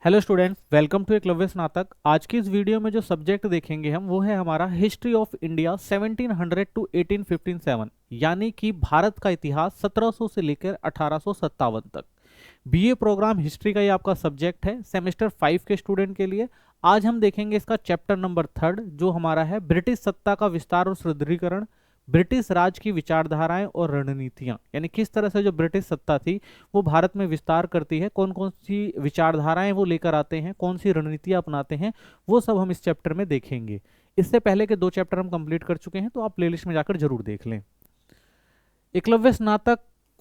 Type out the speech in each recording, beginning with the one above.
Hello students, welcome to Eklavya Snatak. आज की इस वीडियो में जो सब्जेक्ट देखेंगे हम वो है हमारा हिस्ट्री ऑफ इंडिया 1700 टू 1857, यानी कि भारत का इतिहास 1700 से लेकर 1857 तक। बीए प्रोग्राम हिस्ट्री का ये आपका सब्जेक्ट है सेमेस्टर 5 के स्टूडेंट के लिए। आज हम देखेंगे इसका चैप्टर नंबर 3 जो हमारा है ब्रिटिश सत्ता का विस्तार और सुदृढ़ीकरण, ब्रिटिश राज की विचारधाराएं और रणनीतियां, यानी किस तरह से जो ब्रिटिश सत्ता थी वो भारत में विस्तार करती है, कौन कौन सी विचारधाराएं वो लेकर आते हैं, कौन सी रणनीतियां अपनाते हैं, वो सब हम इस चैप्टर में देखेंगे। इससे पहले के 2 चैप्टर हम कंप्लीट कर चुके हैं, तो आप प्लेलिस्ट में जाकर जरूर देख लें। एकलव्य स्नातक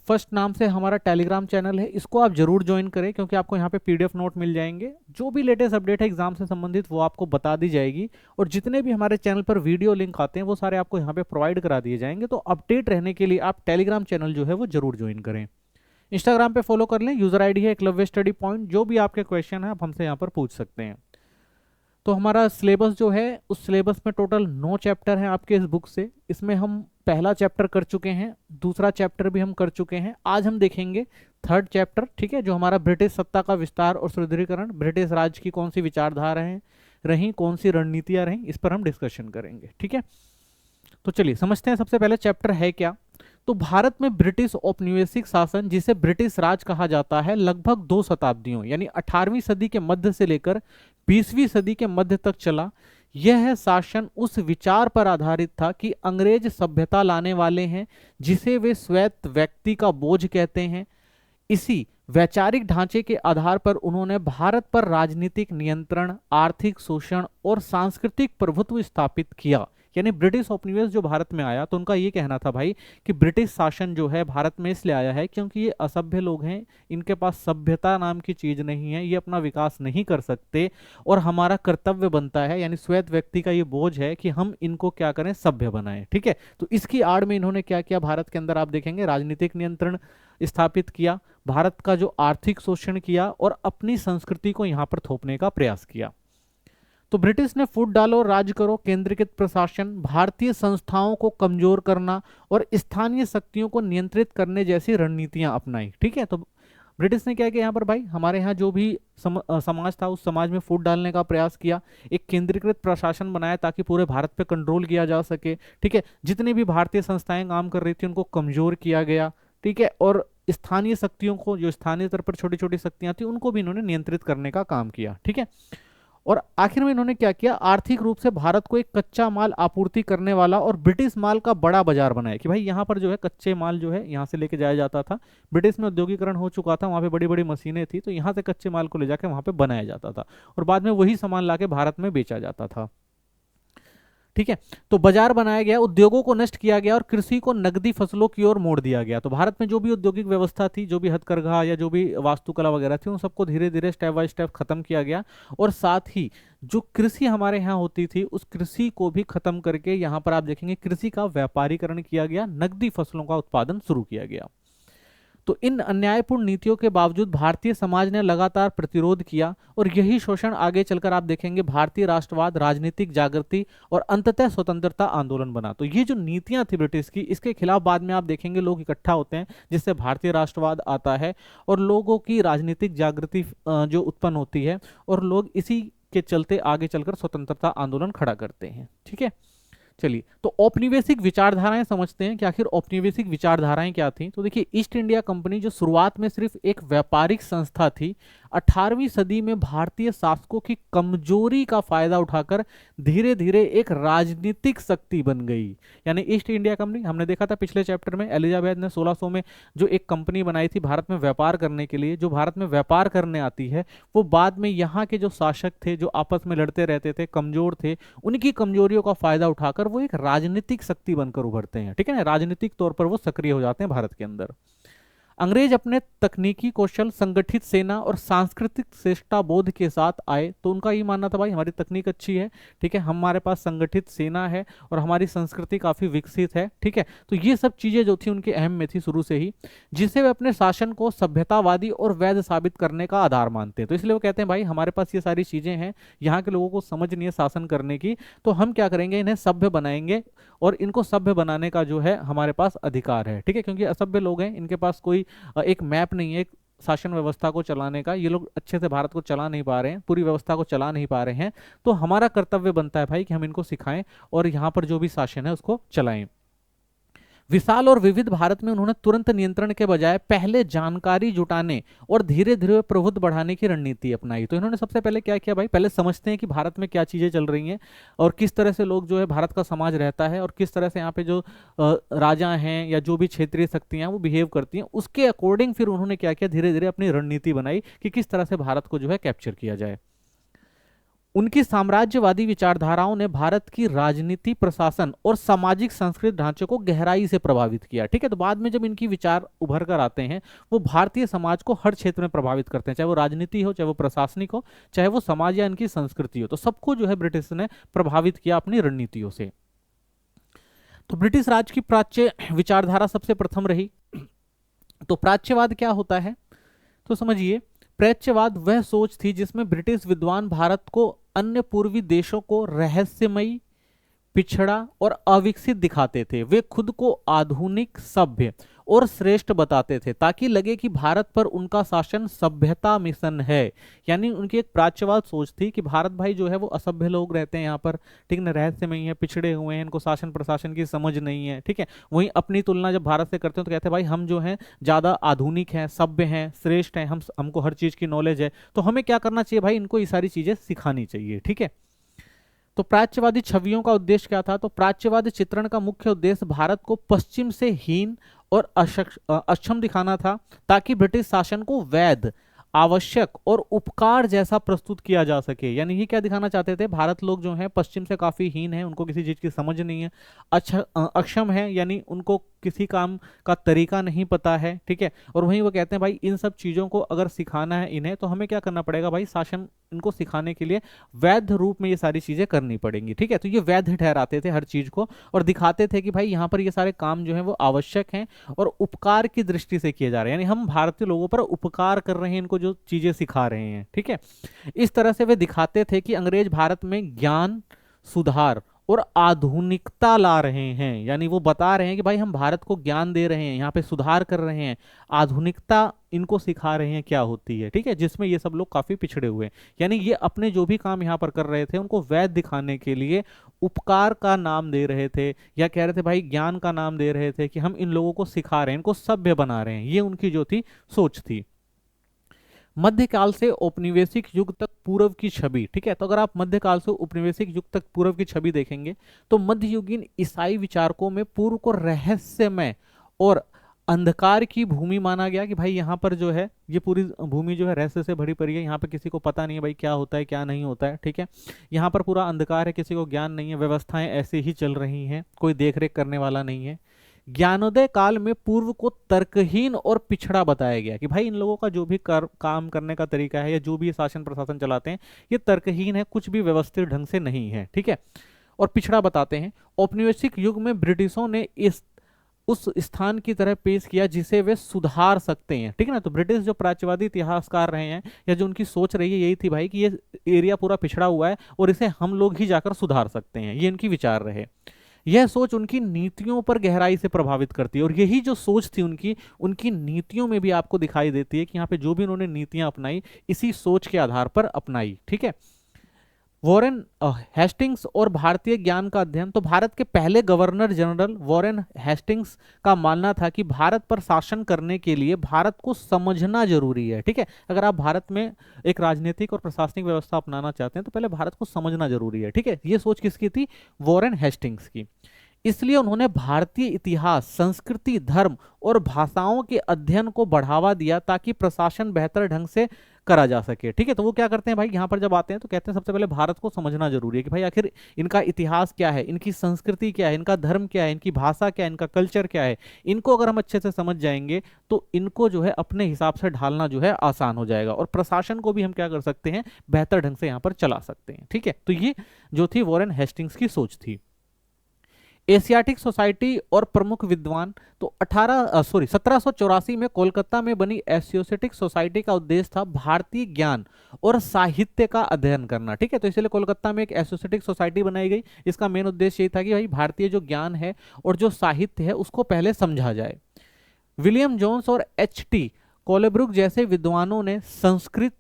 फर्स्ट नाम से हमारा टेलीग्राम चैनल है, इसको आप जरूर ज्वाइन करें क्योंकि आपको यहाँ पे पीडीएफ नोट मिल जाएंगे। जो भी लेटेस्ट अपडेट है एग्जाम से संबंधित वो आपको बता दी जाएगी, और जितने भी हमारे चैनल पर वीडियो लिंक आते हैं वो सारे आपको यहाँ पे प्रोवाइड करा दिए जाएंगे। तो अपडेट रहने के लिए आप टेलीग्राम चैनल जो है वो जरूर ज्वाइन करें। इंस्टाग्राम पे फॉलो कर लें, यूजर आईडी है एकलव्य स्टडी पॉइंट। जो भी आपके क्वेश्चन है आप हमसे यहाँ पर पूछ सकते हैं। तो हमारा सिलेबस जो है उस सिलेबस में टोटल 9 चैप्टर हैं आपके इस बुक से। इसमें हम पहला चैप्टर कर चुके हैं, दूसरा चैप्टर भी हम कर चुके हैं। आज हम देखेंगे 3rd चैप्टर, ठीक है, जो हमारा ब्रिटिश सत्ता का विस्तार और सुदृढ़ीकरण, ब्रिटिश राज की कौन सी विचारधाराएं रहीं, कौन सी रणनीतियां रहीं, इस पर हम डिस्कशन करेंगे। ठीक है, तो चलिए समझते हैं सबसे पहले चैप्टर है क्या। तो भारत में ब्रिटिश औपनिवेशिक शासन, जिसे ब्रिटिश राज कहा जाता है, लगभग 2 शताब्दियों यानी 18वीं सदी के मध्य से लेकर 20वीं सदी के मध्य तक चला। यह शासन उस विचार पर आधारित था कि अंग्रेज सभ्यता लाने वाले हैं जिसे वे स्वायत्त व्यक्ति का बोझ कहते हैं। इसी वैचारिक ढांचे के आधार पर उन्होंने भारत पर राजनीतिक नियंत्रण, आर्थिक शोषण और सांस्कृतिक प्रभुत्व स्थापित किया। यानी ब्रिटिश उपनिवेश जो भारत में आया तो उनका ये कहना था भाई कि ब्रिटिश शासन जो है भारत में इसलिए आया है क्योंकि ये असभ्य लोग हैं, इनके पास सभ्यता नाम की चीज नहीं है, ये अपना विकास नहीं कर सकते, और हमारा कर्तव्य बनता है, यानी स्वायत्त व्यक्ति का ये बोझ है कि हम इनको क्या करें, सभ्य बनाएं। ठीक है, तो इसकी आड़ में इन्होंने क्या किया, भारत के अंदर आप देखेंगे राजनीतिक नियंत्रण स्थापित किया, भारत का जो आर्थिक शोषण किया और अपनी संस्कृति को यहां पर थोपने का प्रयास किया। तो ब्रिटिश ने फूट डालो राज करो, केंद्रीकृत प्रशासन, भारतीय संस्थाओं को कमजोर करना और स्थानीय शक्तियों को नियंत्रित करने जैसी रणनीतियां अपनाई। ठीक है, तो ब्रिटिश ने क्या किया यहाँ पर भाई, हमारे यहाँ जो भी समाज था उस समाज में फूट डालने का प्रयास किया, एक केंद्रीकृत प्रशासन बनाया ताकि पूरे भारत पे कंट्रोल किया जा सके। ठीक है, जितनी भी भारतीय संस्थाएं काम कर रही थी उनको कमजोर किया गया। ठीक है, और स्थानीय शक्तियों को, जो स्थानीय स्तर पर छोटी छोटी शक्तियां थी, उनको भी इन्होंने नियंत्रित करने का काम किया। ठीक है, और आखिर में इन्होंने क्या किया, आर्थिक रूप से भारत को एक कच्चा माल आपूर्ति करने वाला और ब्रिटिश माल का बड़ा बाजार बनाया कि भाई यहाँ पर जो है कच्चे माल जो है यहाँ से लेके जाया जाता था। ब्रिटिश में औद्योगिकरण हो चुका था, वहाँ पे बड़ी बड़ी मशीनें थी, तो यहाँ से कच्चे माल को ले जाकर वहाँ पे बनाया जाता था और बाद में वही सामान लाके भारत में बेचा जाता था। ठीक है, तो बाजार बनाया गया, उद्योगों को नष्ट किया गया और कृषि को नगदी फसलों की ओर मोड़ दिया गया। तो भारत में जो भी औद्योगिक व्यवस्था थी, जो भी हथकरघा या जो भी वास्तुकला वगैरह थी, उन सबको धीरे धीरे स्टेप बाय स्टेप खत्म किया गया, और साथ ही जो कृषि हमारे यहाँ होती थी उस कृषि को भी खत्म करके यहाँ पर आप देखेंगे कृषि का व्यापारीकरण किया गया, नगदी फसलों का उत्पादन शुरू किया गया। तो इन अन्यायपूर्ण नीतियों के बावजूद भारतीय समाज ने लगातार प्रतिरोध किया, और यही शोषण आगे चलकर आप देखेंगे भारतीय राष्ट्रवाद, राजनीतिक जागृति और अंततः स्वतंत्रता आंदोलन बना। तो ये जो नीतियां थी ब्रिटिश की, इसके खिलाफ बाद में आप देखेंगे लोग इकट्ठा होते हैं, जिससे भारतीय राष्ट्रवाद आता है और लोगों की राजनीतिक जागृति जो उत्पन्न होती है, और लोग इसी के चलते आगे चलकर स्वतंत्रता आंदोलन खड़ा करते हैं। ठीक है, चलिए तो औपनिवेशिक विचारधाराएं समझते हैं कि आखिर औपनिवेशिक विचारधाराएं क्या थी। तो देखिए, ईस्ट इंडिया कंपनी जो शुरुआत में सिर्फ एक व्यापारिक संस्था थी, 18वीं सदी में भारतीय शासकों की कमजोरी का फायदा उठाकर धीरे धीरे एक राजनीतिक शक्ति बन गई। यानी ईस्ट इंडिया कंपनी, हमने देखा था पिछले चैप्टर में, एलिजाबेथ ने 1600 में जो एक कंपनी बनाई थी भारत में व्यापार करने के लिए, जो भारत में व्यापार करने आती है वो बाद में यहाँ के जो शासक थे, जो आपस में लड़ते रहते थे, कमजोर थे, उनकी कमजोरियों का फायदा उठाकर वो एक राजनीतिक शक्ति बनकर उभरते हैं। ठीक है ना, राजनीतिक तौर पर वो सक्रिय हो जाते हैं भारत के अंदर। अंग्रेज अपने तकनीकी कौशल, संगठित सेना और सांस्कृतिक श्रेष्ठता बोध के साथ आए। तो उनका ये मानना था भाई हमारी तकनीक अच्छी है, ठीक है, हमारे पास संगठित सेना है और हमारी संस्कृति काफी विकसित है। ठीक है, तो ये सब चीजें जो थी उनके अहम में थी शुरू से ही, जिसे वे अपने शासन को सभ्यतावादी और वैध साबित करने का आधार मानते हैं। तो इसलिए वो कहते हैं भाई हमारे पास ये सारी चीजें हैं, यहाँ के लोगों को समझ नहीं है शासन करने की, तो हम क्या करेंगे, इन्हें सभ्य बनाएंगे और इनको सभ्य बनाने का जो है हमारे पास अधिकार है। ठीक है, क्योंकि असभ्य लोग हैं, इनके पास कोई एक मैप नहीं है, एक शासन व्यवस्था को चलाने का, ये लोग अच्छे से भारत को चला नहीं पा रहे हैं, पूरी व्यवस्था को चला नहीं पा रहे हैं, तो हमारा कर्तव्य बनता है भाई कि हम इनको सिखाएं और यहाँ पर जो भी शासन है उसको चलाएं। विशाल और विविध भारत में उन्होंने तुरंत नियंत्रण के बजाय पहले जानकारी जुटाने और धीरे धीरे प्रभुत्व बढ़ाने की रणनीति अपनाई। तो इन्होंने सबसे पहले क्या किया भाई, पहले समझते हैं कि भारत में क्या चीजें चल रही हैं और किस तरह से लोग जो है भारत का समाज रहता है और किस तरह से यहाँ पे जो राजा हैं या जो भी क्षेत्रीय शक्तियां वो बिहेव करती हैं, उसके अकॉर्डिंग फिर उन्होंने क्या किया, धीरे धीरे अपनी रणनीति बनाई कि किस तरह से भारत को जो है कैप्चर किया जाए। उनकी साम्राज्यवादी विचारधाराओं ने भारत की राजनीति, प्रशासन और सामाजिक संस्कृत ढांचे को गहराई से प्रभावित किया। ठीक है, तो बाद में जब इनकी विचार उभर कर आते हैं, वो भारतीय समाज को हर क्षेत्र में प्रभावित करते हैं, चाहे वो राजनीति हो, चाहे वो प्रशासनिक हो, चाहे वो समाज या इनकी संस्कृति हो, तो सबको जो है ब्रिटिश ने प्रभावित किया अपनी रणनीतियों से। तो ब्रिटिश राज की प्राच्य विचारधारा सबसे प्रथम रही। तो प्राच्यवाद क्या होता है, तो समझिए, प्राच्यवाद वह सोच थी जिसमें ब्रिटिश विद्वान भारत को अन्य पूर्वी देशों को रहस्यमयी, पिछड़ा और अविकसित दिखाते थे। वे खुद को आधुनिक, सभ्य और श्रेष्ठ बताते थे ताकि लगे कि भारत पर उनका शासन सभ्यता मिशन है। यानी उनकी एक प्राच्यवाद सोच थी कि भारत भाई जो है वो असभ्य लोग रहते हैं यहाँ पर, ठीक है, रहस्यमयी है, पिछड़े हुए हैं, इनको शासन प्रशासन की समझ नहीं है। ठीक है, वहीं अपनी तुलना जब भारत से करते हैं तो कहते हैं भाई हम जो है ज्यादा आधुनिक हैं, सभ्य हैं, श्रेष्ठ हैं, हमको हर चीज की नॉलेज है, तो हमें क्या करना चाहिए भाई, इनको ये सारी चीजें सिखानी चाहिए। ठीक है, तो प्राच्यवादी छवियों का उद्देश्य क्या था, तो प्राच्यवादी चित्रण का मुख्य उद्देश्य भारत को पश्चिम से हीन और अक्षम दिखाना था ताकि ब्रिटिश शासन को वैध, आवश्यक और उपकार जैसा प्रस्तुत किया जा सके। यानी ये क्या दिखाना चाहते थे, भारत लोग जो हैं पश्चिम से काफी हीन है, उनको किसी चीज की समझ नहीं है, अक्षम है यानी उनको किसी काम का तरीका नहीं पता है। ठीक है, और वहीं वो कहते हैं भाई इन सब चीजों को अगर सिखाना है इन्हें, तो हमें क्या करना पड़ेगा भाई, शासन इनको सिखाने के लिए वैध रूप में ये सारी चीजें करनी पड़ेंगी। ठीक है, तो ये वैध ठहराते थे हर चीज को और दिखाते थे कि भाई यहाँ पर ये सारे काम जो है वो आवश्यक हैं और उपकार की दृष्टि से किए जा रहे हैं, यानी हम भारतीय लोगों पर उपकार कर रहे हैं, इनको जो चीजें सिखा रहे हैं। ठीक है, इस तरह से वे दिखाते थे कि अंग्रेज भारत में ज्ञान, सुधार और आधुनिकता ला रहे हैं। यानी वो बता रहे हैं कि भाई हम भारत को ज्ञान दे रहे हैं, यहाँ पे सुधार कर रहे हैं, आधुनिकता इनको सिखा रहे हैं क्या होती है। ठीक है, जिसमें ये सब लोग काफी पिछड़े हुए हैं। यानी ये अपने जो भी काम यहाँ पर कर रहे थे उनको वैध दिखाने के लिए उपकार का नाम दे रहे थे, या कह रहे थे भाई ज्ञान का नाम दे रहे थे कि हम इन लोगों को सिखा रहे हैं, इनको सभ्य बना रहे हैं। ये उनकी जो थी सोच थी। मध्यकाल से औपनिवेशिक युग तक पूर्व की छवि। ठीक है, तो अगर आप मध्यकाल से औपनिवेशिक युग तक पूर्व की छवि देखेंगे तो मध्ययुगीन ईसाई विचारकों में पूर्व को रहस्यमय और अंधकार की भूमि माना गया कि भाई यहाँ पर जो है ये पूरी भूमि जो है रहस्य से भरी पड़ी है, यहाँ पे किसी को पता नहीं है भाई क्या होता है क्या नहीं होता है। ठीक है, यहाँ पर पूरा अंधकार है, किसी को ज्ञान नहीं है, व्यवस्थाएं ऐसे ही चल रही हैं, कोई देखरेख करने वाला नहीं है। ज्ञानोदय काल में पूर्व को तर्कहीन और पिछड़ा बताया गया कि भाई इन लोगों का जो भी काम करने का तरीका है या जो भी शासन प्रशासन चलाते हैं ये तर्कहीन है, कुछ भी व्यवस्थित ढंग से नहीं है। ठीक है, और पिछड़ा बताते हैं। औपनिवेशिक युग में ब्रिटिशों ने इस उस स्थान की तरह पेश किया जिसे वे सुधार सकते हैं। ठीक है ना, तो ब्रिटिश जो प्राच्यवादी इतिहासकार रहे हैं या जो उनकी सोच रही है यही थी भाई कि ये एरिया पूरा पिछड़ा हुआ है और इसे हम लोग ही जाकर सुधार सकते हैं, ये इनकी विचार रहे। यह सोच उनकी नीतियों पर गहराई से प्रभावित करती है और यही जो सोच थी उनकी नीतियों में भी आपको दिखाई देती है कि यहाँ पे जो भी उन्होंने नीतियां अपनाई इसी सोच के आधार पर अपनाई। ठीक है, वॉरेन हेस्टिंग्स और भारतीय ज्ञान का अध्ययन। तो भारत के पहले गवर्नर जनरल वॉरेन हेस्टिंग्स का मानना था कि भारत पर शासन करने के लिए भारत को समझना जरूरी है। ठीक है, अगर आप भारत में एक राजनीतिक और प्रशासनिक व्यवस्था अपनाना चाहते हैं तो पहले भारत को समझना जरूरी है। ठीक है, ये सोच किसकी थी, वॉरेन हेस्टिंग्स की। इसलिए उन्होंने भारतीय इतिहास, संस्कृति, धर्म और भाषाओं के अध्ययन को बढ़ावा दिया ताकि प्रशासन बेहतर ढंग से करा जा सके। ठीक है, तो वो क्या करते हैं भाई, यहाँ पर जब आते हैं तो कहते हैं सबसे पहले भारत को समझना जरूरी है कि भाई आखिर इनका इतिहास क्या है, इनकी संस्कृति क्या है, इनका धर्म क्या है, इनकी भाषा क्या है, इनका कल्चर क्या है। इनको अगर हम अच्छे से समझ जाएंगे तो इनको जो है अपने हिसाब से ढालना जो है आसान हो जाएगा और प्रशासन को भी हम क्या कर सकते हैं, बेहतर ढंग से यहाँ पर चला सकते हैं। ठीक है, तो ये जो थी वॉरेन हेस्टिंग्स की सोच थी। एशियाटिक सोसाइटी और प्रमुख विद्वान। तो 1784 में कोलकाता में बनी एशियोटिक सोसाइटी का उद्देश्य था भारतीय ज्ञान और साहित्य का अध्ययन करना। ठीक है, तो इसलिए कोलकाता में एक एशियोटिक सोसाइटी बनाई गई। इसका मेन उद्देश्य ये था कि भाई भारतीय जो ज्ञान है और जो साहित्य है उसको पहले समझा जाए। विलियम जोन्स और H.T. कोलेब्रुक जैसे विद्वानों ने संस्कृत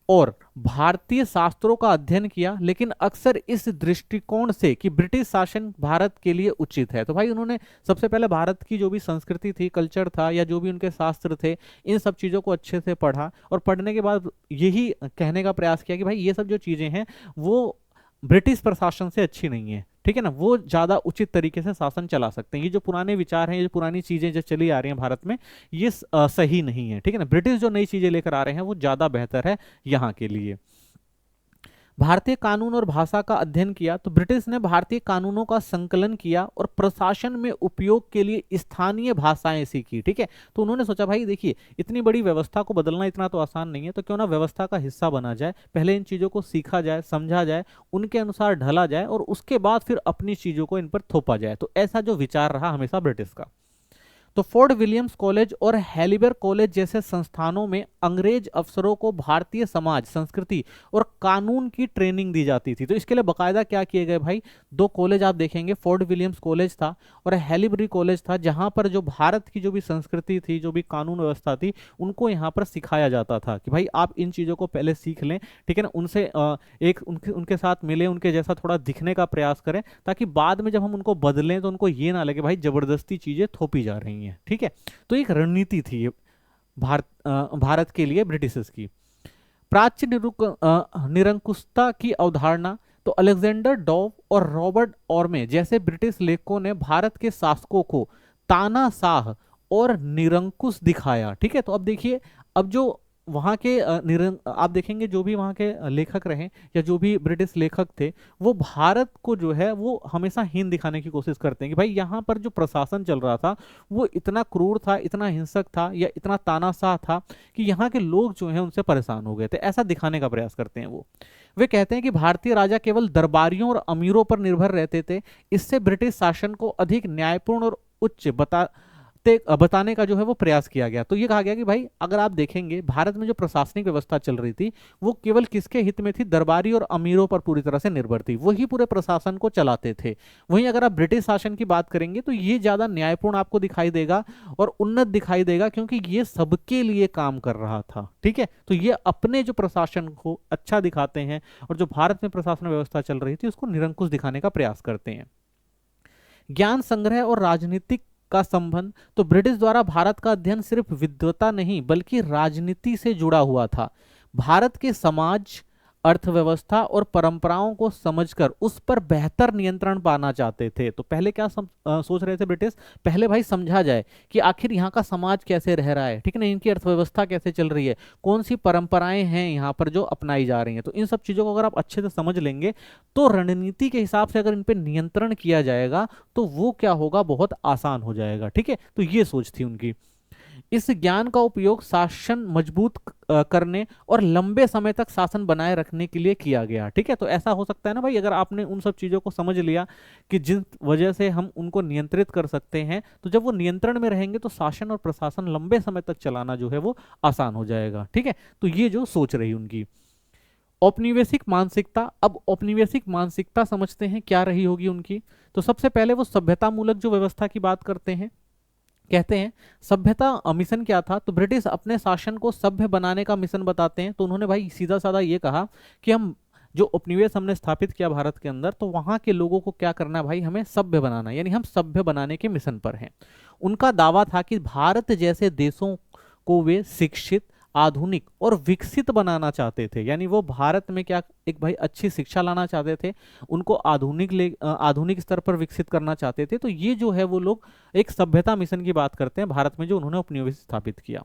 और भारतीय शास्त्रों का अध्ययन किया, लेकिन अक्सर इस दृष्टिकोण से कि ब्रिटिश शासन भारत के लिए उचित है। तो भाई उन्होंने सबसे पहले भारत की जो भी संस्कृति थी, कल्चर था, या जो भी उनके शास्त्र थे, इन सब चीज़ों को अच्छे से पढ़ा और पढ़ने के बाद यही कहने का प्रयास किया कि भाई ये सब जो चीज़ें हैं वो ब्रिटिश प्रशासन से अच्छी नहीं है, ठीक है ना, वो ज़्यादा उचित तरीके से शासन चला सकते हैं। ये जो पुराने विचार हैं, ये जो पुरानी चीज़ें जो चली आ रही हैं भारत में, ये सही नहीं है, ठीक है ना। ब्रिटिश जो नई चीज़ें लेकर आ रहे हैं वो ज़्यादा बेहतर है यहाँ के लिए। भारतीय कानून और भाषा का अध्ययन किया, तो ब्रिटिश ने भारतीय कानूनों का संकलन किया और प्रशासन में उपयोग के लिए स्थानीय भाषाएं सीखी, ठीक है। तो उन्होंने सोचा भाई देखिए इतनी बड़ी व्यवस्था को बदलना इतना तो आसान नहीं है, तो क्यों ना व्यवस्था का हिस्सा बना जाए, पहले इन चीज़ों को सीखा जाए, समझा जाए, उनके अनुसार ढला जाए और उसके बाद फिर अपनी चीज़ों को इन पर थोपा जाए। तो ऐसा जो विचार रहा हमेशा ब्रिटिश का। तो फोर्ट विलियम्स कॉलेज और हैलिबर कॉलेज जैसे संस्थानों में अंग्रेज अफसरों को भारतीय समाज, संस्कृति और कानून की ट्रेनिंग दी जाती थी। तो इसके लिए बकायदा क्या किए गए भाई, दो कॉलेज आप देखेंगे, फोर्ट विलियम्स कॉलेज था और हैलिबरी कॉलेज था, जहां पर जो भारत की जो भी संस्कृति थी, जो भी कानून व्यवस्था थी, उनको यहाँ पर सिखाया जाता था कि भाई आप इन चीज़ों को पहले सीख लें, ठीक है ना, उनसे उनके साथ मिले, उनके जैसा थोड़ा दिखने का प्रयास करें, ताकि बाद में जब हम उनको बदलें तो उनको ये ना लगे भाई जबरदस्ती चीज़ें थोपी जा रही हैं, ठीक है। तो एक रणनीति थी ये भारत के लिए ब्रिटिशर्स की। प्राच्य निरंकुशता की अवधारणा, तो अलेक्जेंडर डॉव और रॉबर्ट ऑर्मे जैसे ब्रिटिश लेखकों ने भारत के शासकों को तानाशाह और निरंकुश दिखाया, ठीक है। तो अब देखिए, अब जो वहाँ के आप देखेंगे जो भी वहाँ के लेखक रहे या जो भी ब्रिटिश लेखक थे, वो भारत को जो है वो हमेशा हीन दिखाने की कोशिश करते हैं कि भाई यहाँ पर जो प्रशासन चल रहा था वो इतना क्रूर था, इतना हिंसक था या इतना तानाशाह था कि यहाँ के लोग जो हैं उनसे परेशान हो गए थे, ऐसा दिखाने का प्रयास करते हैं वो। वे कहते हैं कि भारतीय राजा केवल दरबारियों और अमीरों पर निर्भर रहते थे, इससे ब्रिटिश शासन को अधिक न्यायपूर्ण और उच्च बताने का जो है वो प्रयास किया गया। तो ये कहा गया कि भाई अगर आप देखेंगे भारत में जो प्रशासनिक व्यवस्था चल रही थी वो केवल किसके हित में थी, दरबारी और अमीरों पर पूरी तरह से निर्भर थी, वही पूरे प्रशासन को चलाते थे। वहीं अगर आप ब्रिटिश शासन की बात करेंगे तो ये ज्यादा न्यायपूर्ण आपको दिखाई देगा और उन्नत दिखाई देगा, क्योंकि ये सबके लिए काम कर रहा था, ठीक है। तो ये अपने जो प्रशासन को अच्छा दिखाते हैं और जो भारत में प्रशासन व्यवस्था चल रही थी उसको निरंकुश दिखाने का प्रयास करते हैं। ज्ञान संग्रह और राजनीतिक का संबंध, तो ब्रिटिश द्वारा भारत का अध्ययन सिर्फ विद्वता नहीं बल्कि राजनीति से जुड़ा हुआ था। भारत के समाज, अर्थव्यवस्था और परंपराओं को समझकर उस पर बेहतर नियंत्रण पाना चाहते थे। तो पहले क्या सोच रहे थे ब्रिटिश, पहले भाई समझा जाए कि आखिर यहाँ का समाज कैसे रह रहा है, ठीक है ना, इनकी अर्थव्यवस्था कैसे चल रही है, कौन सी परंपराएं हैं यहाँ पर जो अपनाई जा रही हैं। तो इन सब चीज़ों को अगर आप अच्छे से समझ लेंगे तो रणनीति के हिसाब से अगर इन पर नियंत्रण किया जाएगा तो वो क्या होगा, बहुत आसान हो जाएगा, ठीक है। तो ये सोच थी उनकी। इस ज्ञान का उपयोग शासन मजबूत करने और लंबे समय तक शासन बनाए रखने के लिए किया गया, ठीक है। तो ऐसा हो सकता है ना भाई, अगर आपने उन सब चीजों को समझ लिया कि जिन वजह से हम उनको नियंत्रित कर सकते हैं, तो जब वो नियंत्रण में रहेंगे तो शासन और प्रशासन लंबे समय तक चलाना जो है वो आसान हो जाएगा, ठीक है। तो ये जो सोच रही उनकी। औपनिवेशिक मानसिकता, अब औपनिवेशिक मानसिकता समझते हैं क्या रही होगी उनकी। तो सबसे पहले वो सभ्यता मूलक जो व्यवस्था की बात करते हैं, कहते हैं सभ्यता मिशन क्या था, तो ब्रिटिश अपने शासन को सभ्य बनाने का मिशन बताते हैं। तो उन्होंने भाई सीधा साधा ये कहा कि हम जो उपनिवेश हमने स्थापित किया भारत के अंदर, तो वहां के लोगों को क्या करना है भाई, हमें सभ्य बनाना, यानी हम सभ्य बनाने के मिशन पर हैं। उनका दावा था कि भारत जैसे देशों को वे शिक्षित, आधुनिक और विकसित बनाना चाहते थे, यानी वो भारत में क्या एक भाई अच्छी शिक्षा लाना चाहते थे, उनको आधुनिक स्तर पर विकसित करना चाहते थे। तो ये जो है वो लोग एक सभ्यता मिशन की बात करते हैं भारत में जो उन्होंने उपनिवेश स्थापित किया।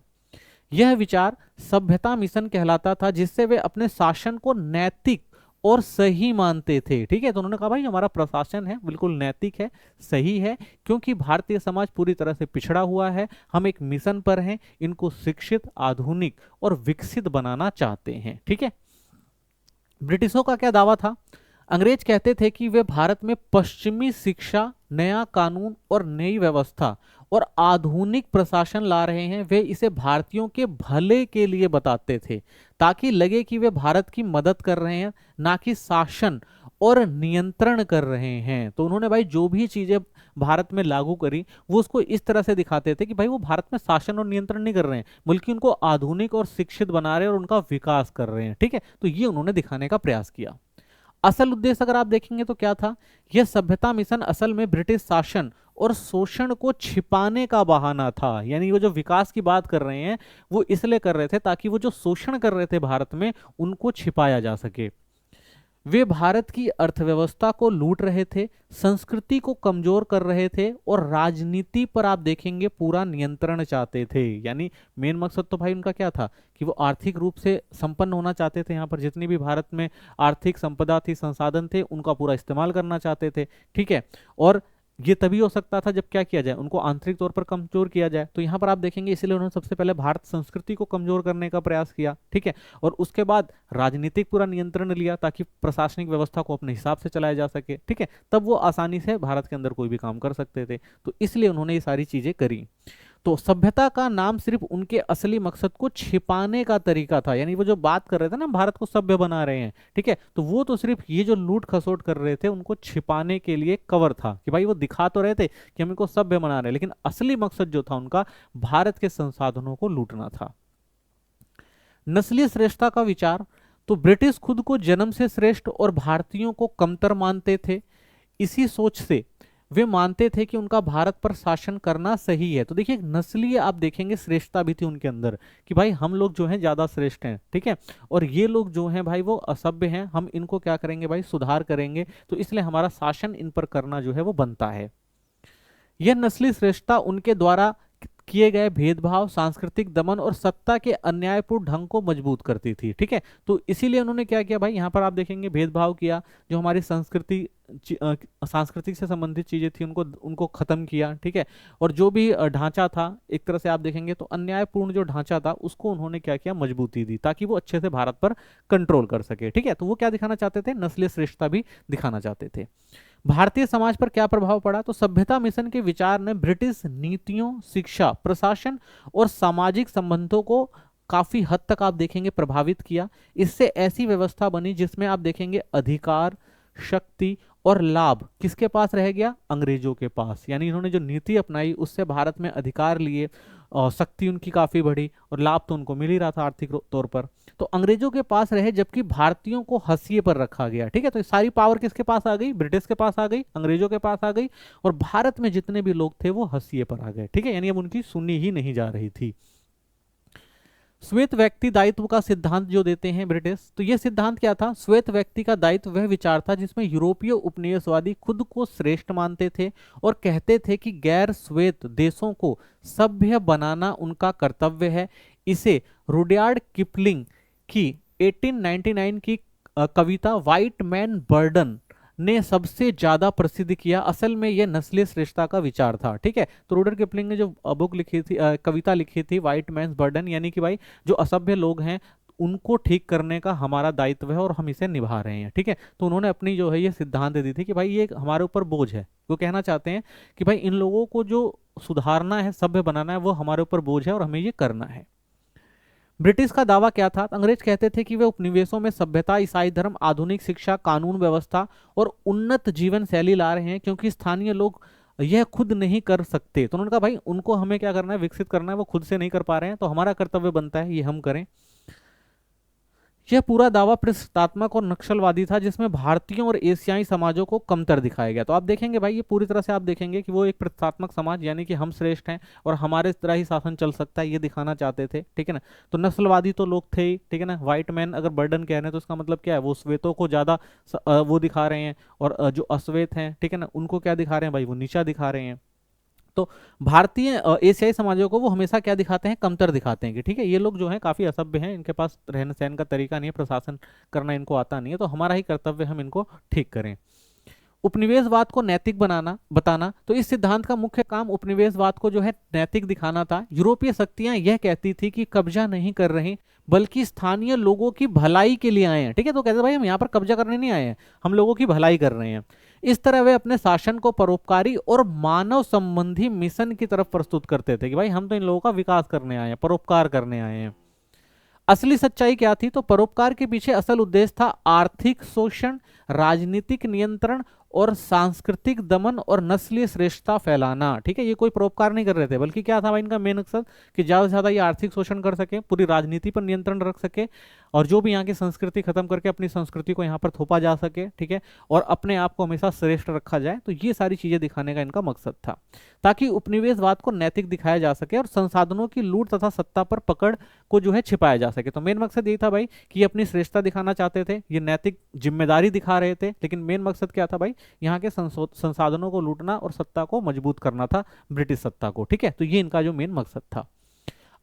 यह विचार सभ्यता मिशन कहलाता था, जिससे वे अपने शासन को नैतिक और सही मानते थे, ठीक है। तो उन्होंने कहा भाई हमारा प्रशासन है बिल्कुल नैतिक है, सही है, क्योंकि भारतीय समाज पूरी तरह से पिछड़ा हुआ है, हम एक मिशन पर हैं, इनको शिक्षित, आधुनिक और विकसित बनाना चाहते हैं, ठीक है। ब्रिटिशों का क्या दावा था, अंग्रेज कहते थे कि वे भारत में पश्चिमी शिक्षा, नया कानून और नई व्यवस्था और आधुनिक प्रशासन ला रहे हैं, वे इसे भारतीयों के भले के लिए बताते थे, ताकि लगे कि वे भारत की मदद कर रहे हैं, ना कि शासन और नियंत्रण कर रहे हैं। तो उन्होंने भाई जो भी चीजें भारत में लागू करी वो उसको इस तरह से दिखाते थे कि भाई वो भारत में शासन और नियंत्रण नहीं कर रहे हैं, बल्कि उनको आधुनिक और शिक्षित बना रहे हैं और उनका विकास कर रहे हैं। ठीक है, तो ये उन्होंने दिखाने का प्रयास किया। असल उद्देश्य अगर आप देखेंगे तो क्या था, यह सभ्यता मिशन असल में ब्रिटिश शासन और शोषण को छिपाने का बहाना था। यानी वो जो विकास की बात कर रहे हैं वो इसलिए कर रहे थे ताकि वो जो शोषण कर रहे थे भारत में उनको छिपाया जा सके। वे भारत की अर्थव्यवस्था को लूट रहे थे, संस्कृति को कमजोर कर रहे थे और राजनीति पर आप देखेंगे पूरा नियंत्रण चाहते थे। यानी मेन मकसद तो भाई उनका क्या था कि वो आर्थिक रूप से संपन्न होना चाहते थे। यहाँ पर जितनी भी भारत में आर्थिक संपदा थी, संसाधन थे, उनका पूरा इस्तेमाल करना चाहते थे। ठीक है, और ये तभी हो सकता था जब क्या किया जाए, उनको आंतरिक तौर पर कमजोर किया जाए। तो यहाँ पर आप देखेंगे इसीलिए उन्होंने सबसे पहले भारत संस्कृति को कमजोर करने का प्रयास किया। ठीक है, और उसके बाद राजनीतिक पूरा नियंत्रण लिया ताकि प्रशासनिक व्यवस्था को अपने हिसाब से चलाया जा सके। ठीक है, तब वो आसानी से भारत के अंदर कोई भी काम कर सकते थे। तो इसलिए उन्होंने ये सारी चीजें करी। तो सभ्यता का नाम सिर्फ उनके असली मकसद को छिपाने का तरीका था। यानी वो जो बात कर रहे थे ना, भारत को सभ्य बना रहे हैं, ठीक है, तो वो तो सिर्फ ये जो लूट खसोट कर रहे थे उनको छिपाने के लिए कवर था कि भाई वो दिखा तो रहे थे कि हम इनको सभ्य बना रहे हैं, लेकिन असली मकसद जो था उनका भारत के संसाधनों को लूटना था। नस्लीय श्रेष्ठता का विचार, तो ब्रिटिश खुद को जन्म से श्रेष्ठ और भारतीयों को कमतर मानते थे। इसी सोच से वे मानते थे कि उनका भारत पर शासन करना सही है। तो देखिए नस्लीय आप देखेंगे श्रेष्ठता भी थी उनके अंदर कि भाई हम लोग जो हैं ज्यादा श्रेष्ठ हैं। ठीक है, और ये लोग जो हैं भाई वो असभ्य हैं, हम इनको क्या करेंगे भाई, सुधार करेंगे, तो इसलिए हमारा शासन इन पर करना जो है वो बनता है। यह नस्लीय श्रेष्ठता उनके द्वारा किए गए भेदभाव, सांस्कृतिक दमन और सत्ता के अन्यायपूर्ण ढंग को मजबूत करती थी। ठीक है, तो इसीलिए उन्होंने क्या किया भाई, यहाँ पर आप देखेंगे भेदभाव किया, जो हमारी सांस्कृतिक से संबंधित चीजें थी उनको उनको खत्म किया। ठीक है, और जो भी ढांचा था एक तरह से आप देखेंगे तो अन्यायपूर्ण जो ढांचा था उसको उन्होंने क्या किया, मजबूती दी ताकि वो अच्छे से भारत पर कंट्रोल कर सके। ठीक है, तो वो क्या दिखाना चाहते थे, नस्लीय श्रेष्ठता भी दिखाना चाहते थे। भारतीय समाज पर क्या प्रभाव पड़ा, तो सभ्यता मिशन के विचार ने ब्रिटिश नीतियों, शिक्षा, प्रशासन और सामाजिक संबंधों को काफी हद तक आप देखेंगे प्रभावित किया। इससे ऐसी व्यवस्था बनी जिसमें आप देखेंगे अधिकार, शक्ति और लाभ किसके पास रह गया, अंग्रेजों के पास। यानी इन्होंने जो नीति अपनाई उससे भारत में अधिकार लिए और शक्ति उनकी काफी बढ़ी और लाभ तो उनको मिल ही रहा था आर्थिक तौर पर। तो अंग्रेजों के पास रहे जबकि भारतीयों को हंसिए पर रखा गया। ठीक है, तो सारी पावर किसके पास आ गई, ब्रिटिश के पास आ गई, अंग्रेजों के पास आ गई, और भारत में जितने भी लोग थे वो हंसिए पर आ गए। ठीक है, यानी अब उनकी सुनी ही नहीं जा रही थी। श्वेत व्यक्ति दायित्व का सिद्धांत जो देते हैं ब्रिटिश, तो यह सिद्धांत क्या था, श्वेत व्यक्ति का दायित्व वह विचार था जिसमें यूरोपीय उपनिवेशवादी खुद को श्रेष्ठ मानते थे और कहते थे कि गैर श्वेत देशों को सभ्य बनाना उनका कर्तव्य है। इसे रुडयार्ड किपलिंग की 1899 की कविता व्हाइट मैन बर्डन ने सबसे ज्यादा प्रसिद्ध किया। असल में यह नस्लीय श्रेष्ठता का विचार था। ठीक है, तो रुडयार्ड किपलिंग ने जो बुक लिखी थी, कविता लिखी थी व्हाइट मैन्स बर्डन, यानी कि भाई जो असभ्य लोग हैं उनको ठीक करने का हमारा दायित्व है और हम इसे निभा रहे हैं। ठीक है, तो उन्होंने अपनी जो है ये सिद्धांत दे दी थी कि भाई ये हमारे ऊपर बोझ है। वो कहना चाहते हैं कि भाई इन लोगों को जो सुधारना है, सभ्य बनाना है, वो हमारे ऊपर बोझ है और हमें ये करना है। ब्रिटिश का दावा क्या था, अंग्रेज कहते थे कि वे उपनिवेशों में सभ्यता, ईसाई धर्म, आधुनिक शिक्षा, कानून व्यवस्था और उन्नत जीवन शैली ला रहे हैं क्योंकि स्थानीय लोग यह खुद नहीं कर सकते। तो उन्होंने कहा भाई उनको हमें क्या करना है, विकसित करना है, वो खुद से नहीं कर पा रहे हैं, तो हमारा कर्तव्य बनता है ये हम करें। यह पूरा दावा प्रतीकात्मक और नक्सलवादी था जिसमें भारतीयों और एशियाई समाजों को कमतर दिखाया गया। तो आप देखेंगे भाई ये पूरी तरह से आप देखेंगे कि वो एक प्रतीकात्मक समाज यानी कि हम श्रेष्ठ हैं और हमारे तरह ही शासन चल सकता है ये दिखाना चाहते थे। ठीक है ना, तो नस्लवादी तो लोग थे ही। ठीक है ना, व्हाइट मैन अगर बर्डन कह रहे हैं तो इसका मतलब क्या है, वो श्वेतों को ज्यादा वो दिखा रहे हैं और जो अश्वेत हैं, ठीक है ना, उनको क्या दिखा रहे हैं भाई, वो नीचा दिखा रहे हैं। तो भारतीय एशियाई समाजों को वो हमेशा क्या दिखाते हैं, कमतर दिखाते हैं कि ठीक है ये लोग जो हैं काफी असभ्य हैं, इनके पास रहन सहन का तरीका नहीं है, प्रशासन करना इनको आता नहीं है, तो हमारा ही कर्तव्य हम इनको ठीक करें। उपनिवेशवाद को नैतिक बताना, तो इस सिद्धांत का मुख्य काम उपनिवेशवाद को जो है नैतिक दिखाना था। यूरोपीय शक्तियां यह कहती थी कि कब्जा नहीं कर रही बल्कि स्थानीय लोगों की भलाई के लिए आए हैं। ठीक है, तो कहते भाई हम यहाँ पर कब्जा करने नहीं आए हैं, हम लोगों की भलाई कर रहे हैं। इस तरह वे अपने शासन को परोपकारी और मानव संबंधी मिशन की तरफ प्रस्तुत करते थे कि भाई हम तो इन लोगों का विकास करने आए हैं, परोपकार करने आए हैं। असली सच्चाई क्या थी? तो परोपकार के पीछे असल उद्देश्य था आर्थिक शोषण, राजनीतिक नियंत्रण और सांस्कृतिक दमन और नस्लीय श्रेष्ठता फैलाना। ठीक है, ये कोई परोपकार नहीं कर रहे थे, बल्कि क्या था भाई इनका मेन मकसद कि ज्यादा से ज्यादा ये आर्थिक शोषण कर सके, पूरी राजनीति पर नियंत्रण रख सके, और जो भी यहाँ की संस्कृति खत्म करके अपनी संस्कृति को यहाँ पर थोपा जा सके। ठीक है, और अपने आप को हमेशा श्रेष्ठ रखा जाए। तो ये सारी चीजें दिखाने का इनका मकसद था, ताकि उपनिवेशवाद को नैतिक दिखाया जा सके और संसाधनों की लूट तथा सत्ता पर पकड़ को जो है छिपाया जा सके। तो मेन मकसद यही था भाई कि ये अपनी श्रेष्ठता दिखाना चाहते थे, ये नैतिक जिम्मेदारी दिखा रहे थे, लेकिन मेन मकसद क्या था भाई? यहाँ के संसाधनों को लूटना और सत्ता को मजबूत करना था, ब्रिटिश सत्ता को। ठीक है, तो ये इनका जो मेन मकसद था।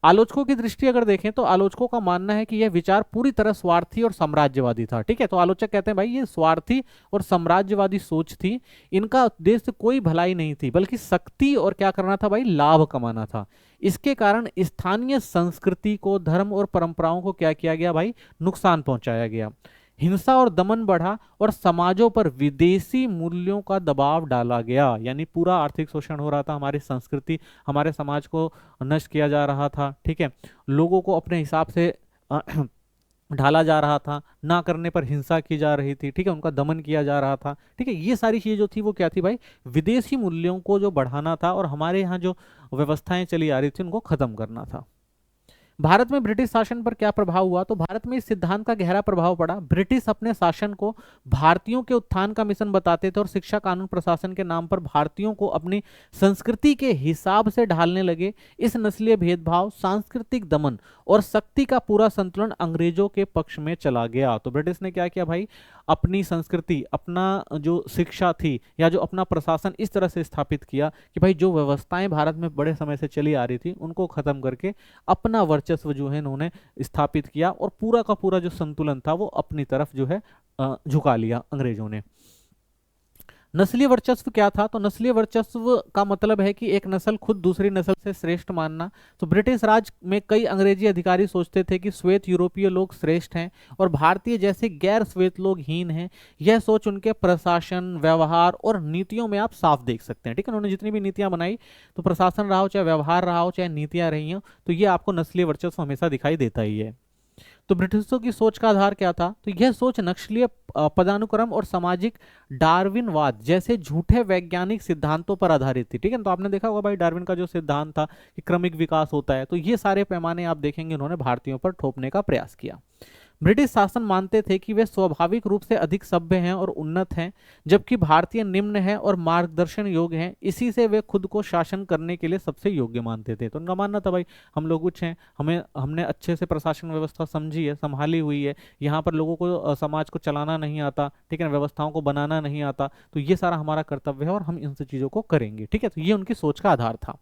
आलोचकों की दृष्टि अगर देखें तो आलोचकों का मानना है कि यह विचार पूरी तरह स्वार्थी और साम्राज्यवादी था। ठीक है, तो आलोचक कहते हैं भाई ये स्वार्थी और साम्राज्यवादी सोच थी, इनका उद्देश्य कोई भलाई नहीं थी, बल्कि शक्ति और क्या करना था भाई? लाभ कमाना था। इसके कारण स्थानीय संस्कृति को, धर्म और परंपराओं को क्या किया गया भाई? नुकसान पहुंचाया गया, हिंसा और दमन बढ़ा और समाजों पर विदेशी मूल्यों का दबाव डाला गया। यानी पूरा आर्थिक शोषण हो रहा था, हमारी संस्कृति, हमारे समाज को नष्ट किया जा रहा था। ठीक है, लोगों को अपने हिसाब से ढाला जा रहा था, ना करने पर हिंसा की जा रही थी। ठीक है, उनका दमन किया जा रहा था। ठीक है, ये सारी चीजें जो थी वो क्या थी भाई? विदेशी मूल्यों को जो बढ़ाना था और हमारे यहाँ जो व्यवस्थाएं चली आ रही थी उनको खत्म करना था। भारत में ब्रिटिश शासन पर क्या प्रभाव हुआ? तो भारत में इस सिद्धांत का गहरा प्रभाव पड़ा। ब्रिटिश अपने शासन को भारतीयों के उत्थान का मिशन बताते थे और शिक्षा, कानून, प्रशासन के नाम पर भारतीयों को अपनी संस्कृति के हिसाब से ढालने लगे। इस नस्लीय भेदभाव, सांस्कृतिक दमन और शक्ति का पूरा संतुलन अंग्रेजों के पक्ष में चला गया। तो ब्रिटिश ने क्या किया भाई? अपनी संस्कृति, अपना जो शिक्षा थी या जो अपना प्रशासन इस तरह से स्थापित किया कि भाई जो व्यवस्थाएं भारत में बड़े समय से चली आ रही थी उनको खत्म करके अपना वर्चस्व जो है इन्होंने स्थापित किया, और पूरा का पूरा जो संतुलन था वो अपनी तरफ जो है झुका लिया अंग्रेजों ने। नस्लीय वर्चस्व क्या था? तो नस्लीय वर्चस्व का मतलब है कि एक नस्ल खुद दूसरी नस्ल से श्रेष्ठ मानना। तो ब्रिटिश राज में कई अंग्रेजी अधिकारी सोचते थे कि श्वेत यूरोपीय लोग श्रेष्ठ हैं और भारतीय जैसे गैर श्वेत लोग हीन हैं। यह सोच उनके प्रशासन, व्यवहार और नीतियों में आप साफ देख सकते हैं। ठीक है, उन्होंने जितनी भी नीतियां बनाई, तो प्रशासन रहा हो, चाहे व्यवहार रहा हो, चाहे नीतियां रही हो, तो ये आपको नस्लीय वर्चस्व हमेशा दिखाई देता ही है। तो ब्रिटिशों की सोच का आधार क्या था? तो यह सोच नस्लीय पदानुक्रम और सामाजिक डार्विनवाद जैसे झूठे वैज्ञानिक सिद्धांतों पर आधारित थी। ठीक है, तो आपने देखा होगा भाई डार्विन का जो सिद्धांत था कि क्रमिक विकास होता है, तो ये सारे पैमाने आप देखेंगे उन्होंने भारतीयों पर थोपने का प्रयास किया। ब्रिटिश शासन मानते थे कि वे स्वाभाविक रूप से अधिक सभ्य हैं और उन्नत हैं, जबकि भारतीय निम्न हैं और मार्गदर्शन योग्य हैं। इसी से वे खुद को शासन करने के लिए सबसे योग्य मानते थे। तो उनका मानना था भाई हम लोग उच्च हैं, हमने अच्छे से प्रशासन व्यवस्था समझी है, संभाली हुई है, यहाँ पर लोगों को समाज को चलाना नहीं आता, ठीक है, व्यवस्थाओं को बनाना नहीं आता, तो ये सारा हमारा कर्तव्य है और हम इन सब चीज़ों को करेंगे। ठीक है, तो ये उनकी सोच का आधार था।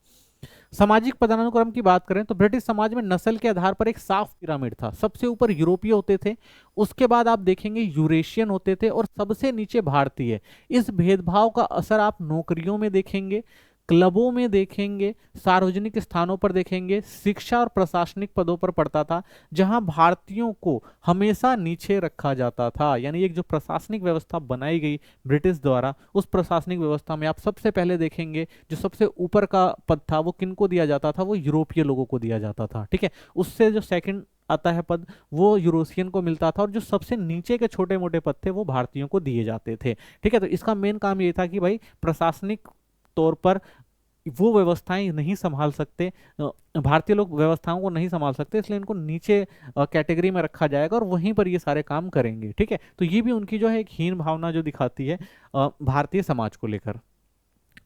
सामाजिक पदानुक्रम की बात करें तो ब्रिटिश समाज में नस्ल के आधार पर एक साफ पिरामिड था। सबसे ऊपर यूरोपीय होते थे, उसके बाद आप देखेंगे यूरेशियन होते थे और सबसे नीचे भारतीय। इस भेदभाव का असर आप नौकरियों में देखेंगे, क्लबों में देखेंगे, सार्वजनिक स्थानों पर देखेंगे, शिक्षा और प्रशासनिक पदों पर पड़ता था, जहां भारतीयों को हमेशा नीचे रखा जाता था। यानी एक जो प्रशासनिक व्यवस्था बनाई गई ब्रिटिश द्वारा, उस प्रशासनिक व्यवस्था में आप सबसे पहले देखेंगे जो सबसे ऊपर का पद था वो किनको दिया जाता था? वो यूरोपीय लोगों को दिया जाता था। ठीक है, उससे जो सेकंड आता है पद वो यूरोशियन को मिलता था, और जो सबसे नीचे के छोटे मोटे पद थे वो भारतीयों को दिए जाते थे। ठीक है, तो इसका मेन काम ये था कि भाई प्रशासनिक तौर पर वो व्यवस्थाएं नहीं संभाल सकते, भारतीय लोग व्यवस्थाओं को नहीं संभाल सकते, इसलिए इनको नीचे कैटेगरी में रखा जाएगा और वहीं पर ये सारे काम करेंगे। ठीक है, तो ये भी उनकी जो है एक हीन भावना जो दिखाती है भारतीय समाज को लेकर।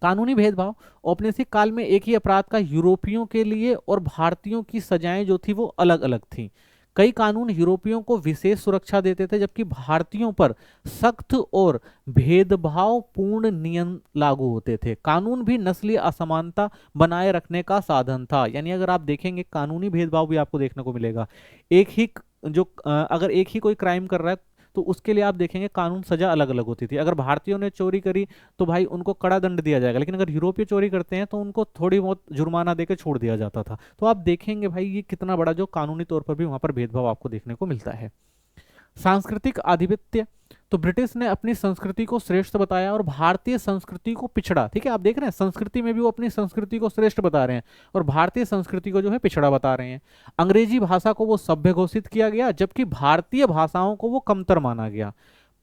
कानूनी भेदभाव, औपनिवेशिक काल में एक ही अपराध का यूरोपियों के लिए और भारतीयों की सजाएं जो थी वो अलग अलग थी। कई कानून यूरोपियों को विशेष सुरक्षा देते थे, जबकि भारतीयों पर सख्त और भेदभावपूर्ण नियम लागू होते थे। कानून भी नस्लीय असमानता बनाए रखने का साधन था। यानी अगर आप देखेंगे कानूनी भेदभाव भी आपको देखने को मिलेगा। एक ही अगर एक ही कोई क्राइम कर रहा है तो उसके लिए आप देखेंगे कानून, सजा अलग अलग होती थी। अगर भारतीयों ने चोरी करी तो भाई उनको कड़ा दंड दिया जाएगा, लेकिन अगर यूरोपीय चोरी करते हैं तो उनको थोड़ी बहुत जुर्माना देकर छोड़ दिया जाता था। तो आप देखेंगे भाई ये कितना बड़ा जो कानूनी तौर पर भी वहां पर भेदभाव आपको देखने को मिलता है। सांस्कृतिक आधिपत्य, तो ब्रिटिश ने अपनी संस्कृति को श्रेष्ठ बताया और भारतीय संस्कृति को पिछड़ा। ठीक है, आप देख रहे हैं संस्कृति में भी वो अपनी संस्कृति को श्रेष्ठ बता रहे हैं और भारतीय संस्कृति को जो है पिछड़ा बता रहे हैं। अंग्रेजी भाषा को वो सभ्य घोषित किया गया, जबकि भारतीय भाषाओं को वो कमतर माना गया।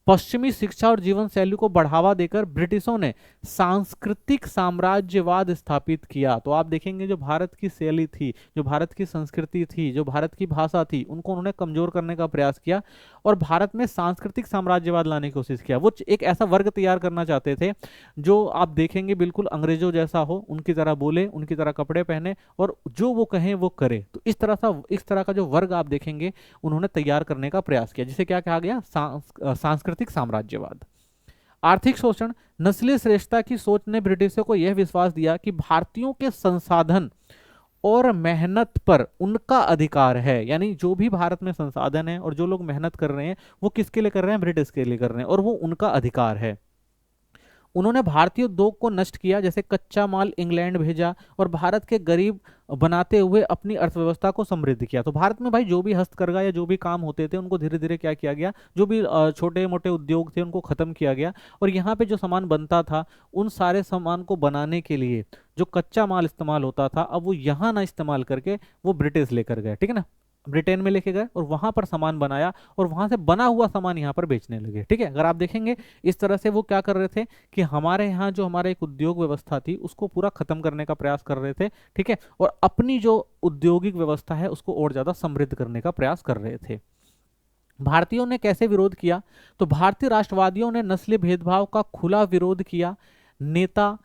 पश्चिमी शिक्षा और जीवन शैली को बढ़ावा देकर ब्रिटिशों ने सांस्कृतिक साम्राज्यवाद स्थापित किया। तो आप देखेंगे जो भारत की शैली थी, जो भारत की संस्कृति थी, जो भारत की भाषा थी, उनको उन्होंने कमजोर करने का प्रयास किया और भारत में सांस्कृतिक साम्राज्यवाद लाने की कोशिश किया। वो एक ऐसा वर्ग तैयार करना चाहते थे जो आप देखेंगे बिल्कुल अंग्रेजों जैसा हो, उनकी तरह बोले, उनकी तरह कपड़े पहने और जो वो कहें वो करे। तो इस तरह का जो वर्ग आप देखेंगे उन्होंने तैयार करने का प्रयास किया, जिसे क्या कहा गया, सांस्कृतिक साम्राज्यवाद। आर्थिक शोषण, नस्लीय श्रेष्ठता की सोच ने ब्रिटिशों को यह विश्वास दिया कि भारतीयों के संसाधन और मेहनत पर उनका अधिकार है। यानी जो भी भारत में संसाधन है और जो लोग मेहनत कर रहे हैं वो किसके लिए कर रहे हैं, ब्रिटिश के लिए कर रहे हैं और वो उनका अधिकार है। उन्होंने भारतीय उद्योग को नष्ट किया, जैसे कच्चा माल इंग्लैंड भेजा और भारत के गरीब बनाते हुए अपनी अर्थव्यवस्था को समृद्ध किया। तो भारत में भाई जो भी हस्तकरघा या जो भी काम होते थे उनको धीरे धीरे क्या किया गया, जो भी छोटे मोटे उद्योग थे उनको खत्म किया गया और यहाँ पे जो सामान बनता था उन सारे सामान को बनाने के लिए जो कच्चा माल इस्तेमाल होता था अब वो यहाँ ना इस्तेमाल करके वो ब्रिटिश लेकर गए। ठीक है ना, ब्रिटेन में लेके गए और वहां पर सामान बनाया और वहां से बना हुआ सामान यहाँ पर बेचने लगे। ठीक है, अगर आप देखेंगे इस तरह से वो क्या कर रहे थे कि हमारे यहाँ जो हमारा एक उद्योग व्यवस्था थी उसको पूरा खत्म करने का प्रयास कर रहे थे। ठीक है, और अपनी जो औद्योगिक व्यवस्था है उसको और ज्यादा समृद्ध करने का प्रयास कर रहे थे। भारतीयों ने कैसे विरोध किया, तो भारतीय राष्ट्रवादियों ने नस्लीय भेदभाव का खुला विरोध किया। नेता,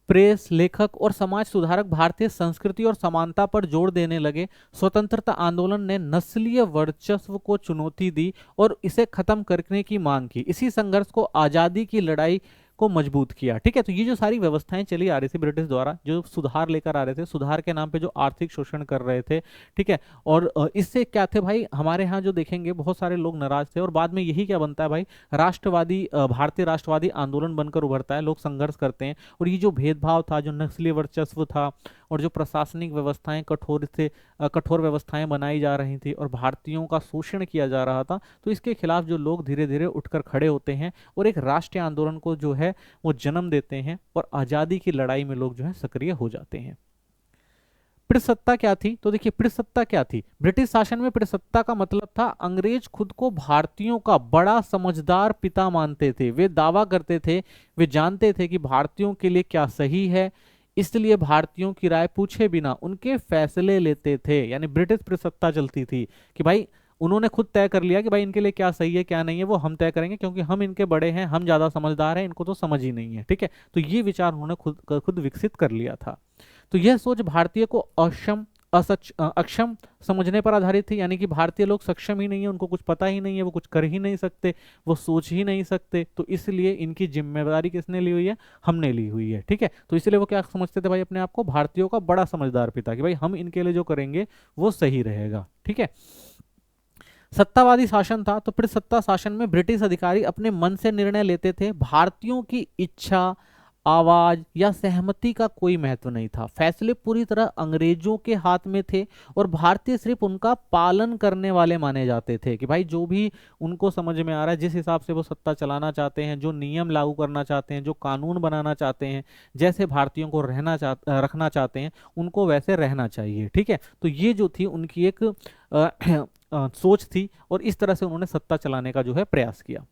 प्रेस, लेखक और समाज सुधारक भारतीय संस्कृति और समानता पर जोर देने लगे। स्वतंत्रता आंदोलन ने नस्लीय वर्चस्व को चुनौती दी और इसे खत्म करने की मांग की। इसी संघर्ष को आजादी की लड़ाई को मजबूत किया। ठीक है, तो ये जो सारी व्यवस्थाएं चली आ रही थी ब्रिटिश द्वारा, जो सुधार लेकर आ रहे थे, सुधार के नाम पे जो आर्थिक शोषण कर रहे थे, ठीक है, और इससे क्या थे भाई, हमारे यहाँ जो देखेंगे बहुत सारे लोग नाराज थे और बाद में यही क्या बनता है भाई, राष्ट्रवादी भारतीय राष्ट्रवादी आंदोलन बनकर उभरता है। लोग संघर्ष करते हैं और ये जो भेदभाव था, जो नस्लीय वर्चस्व था और जो प्रशासनिक व्यवस्थाएं कठोर व्यवस्थाएं बनाई जा रही थी और भारतीयों का शोषण किया जा रहा था, तो इसके खिलाफ जो लोग धीरे धीरे उठकर खड़े होते हैं और एक राष्ट्रीय आंदोलन को जो है वो जन्म देते हैं और आजादी की लड़ाई में लोग जो है सक्रिय हो जाते हैं। पितृसत्ता क्या थी, तो देखिए पितृसत्ता क्या थी। ब्रिटिश शासन में पितृसत्ता का मतलब था अंग्रेज खुद को भारतीयों का बड़ा समझदार पिता मानते थे। वे दावा करते थे, वे जानते थे कि भारतीयों के लिए क्या सही है, इसलिए भारतीयों की राय पूछे बिना उनके फैसले लेते थे। यानी ब्रिटिश पितृसत्ता चलती थी कि भाई उन्होंने खुद तय कर लिया कि भाई इनके लिए क्या सही है क्या नहीं है वो हम तय करेंगे, क्योंकि हम इनके बड़े हैं, हम ज्यादा समझदार हैं, इनको तो समझ ही नहीं है। ठीक है, तो ये विचार उन्होंने खुद विकसित कर लिया था। तो यह सोच भारतीय को अक्षम समझने पर आधारित थी। यानी कि भारतीय लोग सक्षम ही नहीं है, उनको कुछ पता ही नहीं है, वो कुछ कर ही नहीं सकते, वो सोच ही नहीं सकते, तो इसलिए इनकी जिम्मेदारी किसने ली हुई है, हमने ली हुई है। ठीक है, तो इसलिए वो क्या समझते थे भाई अपने आप को, भारतीयों का बड़ा समझदार पिता, कि भाई हम इनके लिए जो करेंगे वो सही रहेगा। ठीक है, सत्तावादी शासन था, तो पितृसत्ता शासन में ब्रिटिश अधिकारी अपने मन से निर्णय लेते थे। भारतीयों की इच्छा, आवाज या सहमति का कोई महत्व नहीं था। फैसले पूरी तरह अंग्रेजों के हाथ में थे और भारतीय सिर्फ उनका पालन करने वाले माने जाते थे, कि भाई जो भी उनको समझ में आ रहा है, जिस हिसाब से वो सत्ता चलाना चाहते हैं, जो नियम लागू करना चाहते हैं, जो कानून बनाना चाहते हैं, जैसे भारतीयों को रखना चाहते हैं, उनको वैसे रहना चाहिए। ठीक है, तो ये जो थी उनकी एक सोच थी और इस तरह से उन्होंने सत्ता चलाने का जो है प्रयास किया।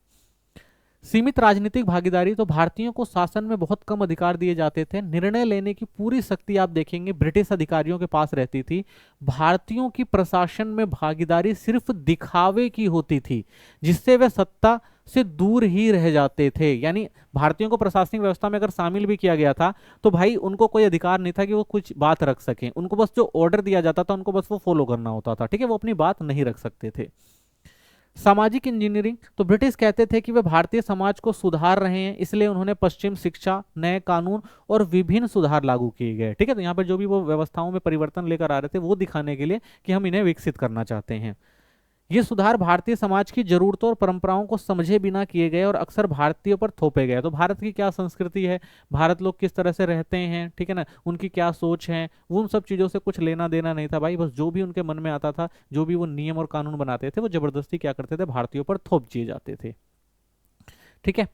सीमित राजनीतिक भागीदारी, तो भारतीयों को शासन में बहुत कम अधिकार दिए जाते थे। निर्णय लेने की पूरी शक्ति आप देखेंगे ब्रिटिश अधिकारियों के पास रहती थी। भारतीयों की प्रशासन में भागीदारी सिर्फ दिखावे की होती थी, जिससे वे सत्ता से दूर ही रह जाते थे। यानी भारतीयों को प्रशासनिक व्यवस्था में अगर शामिल भी किया गया था तो भाई उनको कोई अधिकार नहीं था कि वो कुछ बात रख सकें, उनको बस जो ऑर्डर दिया जाता था उनको बस वो फॉलो करना होता था। ठीक है, वो अपनी बात नहीं रख सकते थे। सामाजिक इंजीनियरिंग, तो ब्रिटिश कहते थे कि वे भारतीय समाज को सुधार रहे हैं, इसलिए उन्होंने पश्चिम शिक्षा, नए कानून और विभिन्न सुधार लागू किए गए। ठीक है, तो यहाँ पर जो भी वो व्यवस्थाओं में परिवर्तन लेकर आ रहे थे वो दिखाने के लिए कि हम इन्हें विकसित करना चाहते हैं। ये सुधार भारतीय समाज की जरूरतों और परंपराओं को समझे बिना किए गए और अक्सर भारतीयों पर थोपे गए। तो भारत की क्या संस्कृति है, भारत लोग किस तरह से रहते हैं, ठीक है ना, उनकी क्या सोच है, वो उन सब चीज़ों से कुछ लेना देना नहीं था भाई। बस जो भी उनके मन में आता था, जो भी वो नियम और कानून बनाते थे, वो जबरदस्ती क्या करते थे, भारतीयों पर थोप दिए जाते थे। ठीक है।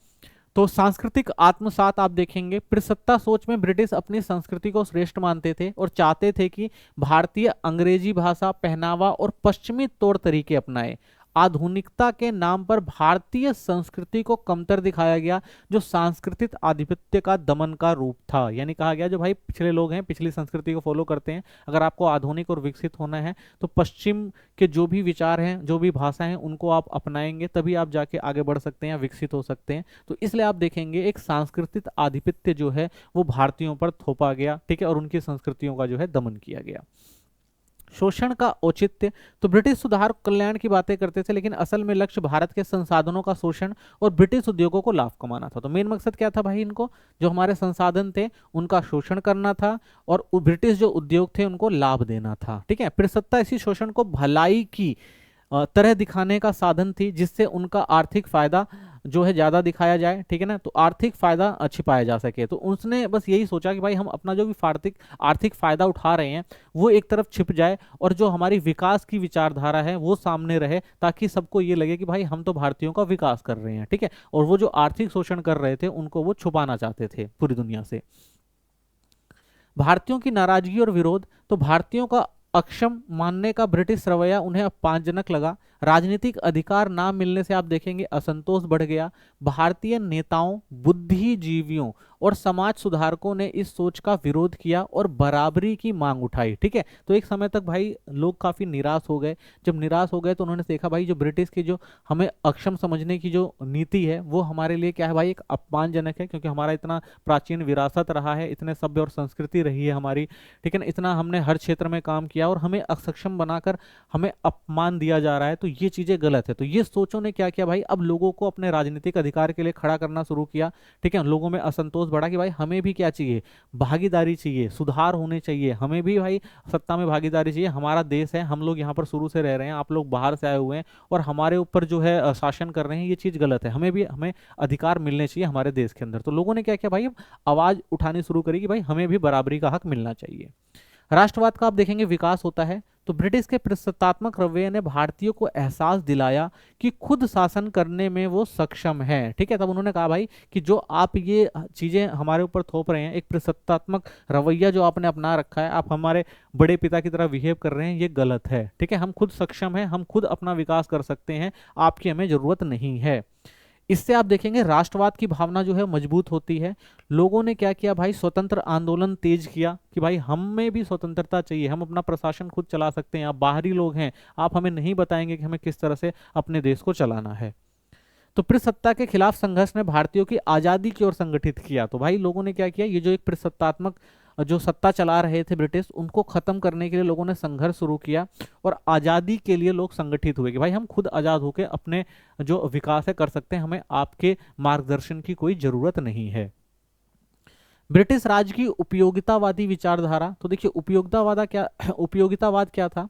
तो सांस्कृतिक आत्मसात आप देखेंगे, प्रसत्ता सोच में ब्रिटिश अपनी संस्कृति को श्रेष्ठ मानते थे और चाहते थे कि भारतीय अंग्रेजी भाषा, पहनावा और पश्चिमी तौर तरीके अपनाए। आधुनिकता के नाम पर भारतीय संस्कृति को कमतर दिखाया गया, जो सांस्कृतिक आधिपत्य का दमन का रूप था। यानी कहा गया जो भाई पिछले लोग हैं, पिछली संस्कृति को फॉलो करते हैं, अगर आपको आधुनिक और विकसित होना है तो पश्चिम के जो भी विचार हैं, जो भी भाषा हैं, उनको आप अपनाएंगे, तभी आप जाके आगे बढ़ सकते हैं या विकसित हो सकते हैं। तो इसलिए आप देखेंगे एक सांस्कृतिक आधिपत्य जो है वो भारतीयों पर थोपा गया, ठीक है, और उनकी संस्कृतियों का जो है दमन किया गया। शोषण का औचित्य, तो ब्रिटिश सुधार कल्याण की बातें करते थे, लेकिन असल में लक्ष्य भारत के संसाधनों का शोषण और ब्रिटिश उद्योगों को लाभ कमाना था। तो मेन मकसद क्या था भाई, इनको जो हमारे संसाधन थे उनका शोषण करना था और ब्रिटिश जो उद्योग थे उनको लाभ देना था, ठीक है। प्रसत्ता इसी शोषण को भलाई की तरह दिखाने का साधन थी, जिससे उनका आर्थिक फायदा जो है ज्यादा दिखाया जाए, ठीक है ना, तो आर्थिक फायदा छिपाया जा सके। तो उसने बस यही सोचा कि भाई हम अपना जो भी आर्थिक फायदा उठा रहे हैं वो एक तरफ छिप जाए और जो हमारी विकास की विचारधारा है वो सामने रहे, ताकि सबको ये लगे कि भाई हम तो भारतीयों का विकास कर रहे हैं, ठीक है। और वो जो आर्थिक शोषण कर रहे थे उनको वो छुपाना चाहते थे पूरी दुनिया से। भारतीयों की नाराजगी और विरोध, तो भारतीयों का अक्षम मानने का ब्रिटिश रवैया उन्हें अपमानजनक लगा। राजनीतिक अधिकार ना मिलने से आप देखेंगे असंतोष बढ़ गया। भारतीय नेताओं, बुद्धिजीवियों और समाज सुधारकों ने इस सोच का विरोध किया और बराबरी की मांग उठाई, ठीक है। तो एक समय तक भाई लोग काफी निराश हो गए। जब निराश हो गए तो उन्होंने देखा भाई जो ब्रिटिश की जो हमें अक्षम समझने की जो नीति है वो हमारे लिए क्या है भाई, एक अपमानजनक है, क्योंकि हमारा इतना प्राचीन विरासत रहा है, इतने सभ्य और संस्कृति रही है हमारी, ठीक है ना, इतना हमने हर क्षेत्र में काम किया और हमें असक्षम बनाकर हमें अपमान दिया जा रहा है, तो ये चीजें गलत है। तो ये सोचों ने क्या किया भाई, अब लोगों को अपने राजनीतिक अधिकार के लिए खड़ा करना शुरू किया, ठीक है। लोगों में असंतोष बढ़ा कि भाई हमें भी क्या चाहिए, भागीदारी चाहिए, सुधार होने चाहिए, हमें भी भाई सत्ता में भागीदारी चाहिए। हमारा देश है, हम लोग यहाँ पर शुरू से रह रहे हैं, आप लोग बाहर से आए हुए हैं और हमारे ऊपर जो है शासन कर रहे हैं, ये चीज गलत है, हमें अधिकार मिलने चाहिए हमारे देश के अंदर। तो लोगों ने क्या किया भाई, आवाज उठानी शुरू करी कि भाई हमें भी बराबरी का हक मिलना चाहिए। राष्ट्रवाद का आप देखेंगे विकास होता है। तो ब्रिटिश के प्रस्तात्मक रवैये ने भारतीयों को एहसास दिलाया कि खुद शासन करने में वो सक्षम है, ठीक है। तब उन्होंने कहा भाई कि जो आप ये चीजें हमारे ऊपर थोप रहे हैं, एक प्रस्तात्मक रवैया जो आपने अपना रखा है, आप हमारे बड़े पिता की तरह बिहेव कर रहे हैं, ये गलत है, ठीक है। हम खुद सक्षम हैं, हम खुद अपना विकास कर सकते हैं, आपकी हमें जरूरत नहीं है। इससे आप देखेंगे राष्ट्रवाद की भावना जो है मजबूत होती है। लोगों ने क्या किया भाई, स्वतंत्र आंदोलन तेज किया कि भाई हमें भी स्वतंत्रता चाहिए, हम अपना प्रशासन खुद चला सकते हैं, आप बाहरी लोग हैं, आप हमें नहीं बताएंगे कि हमें किस तरह से अपने देश को चलाना है। तो प्रसत्ता के खिलाफ संघर्ष ने भारतीयों की आजादी की ओर संगठित किया। तो भाई लोगों ने क्या किया, ये जो एक प्रसत्तात्मक जो सत्ता चला रहे थे ब्रिटिश, उनको खत्म करने के लिए लोगों ने संघर्ष शुरू किया और आजादी के लिए लोग संगठित हुए कि भाई हम खुद आजाद होकर अपने जो विकास है कर सकते हैं, हमें आपके मार्गदर्शन की कोई जरूरत नहीं है। ब्रिटिश राज की उपयोगितावादी विचारधारा, तो देखिए उपयोगितावाद क्या था।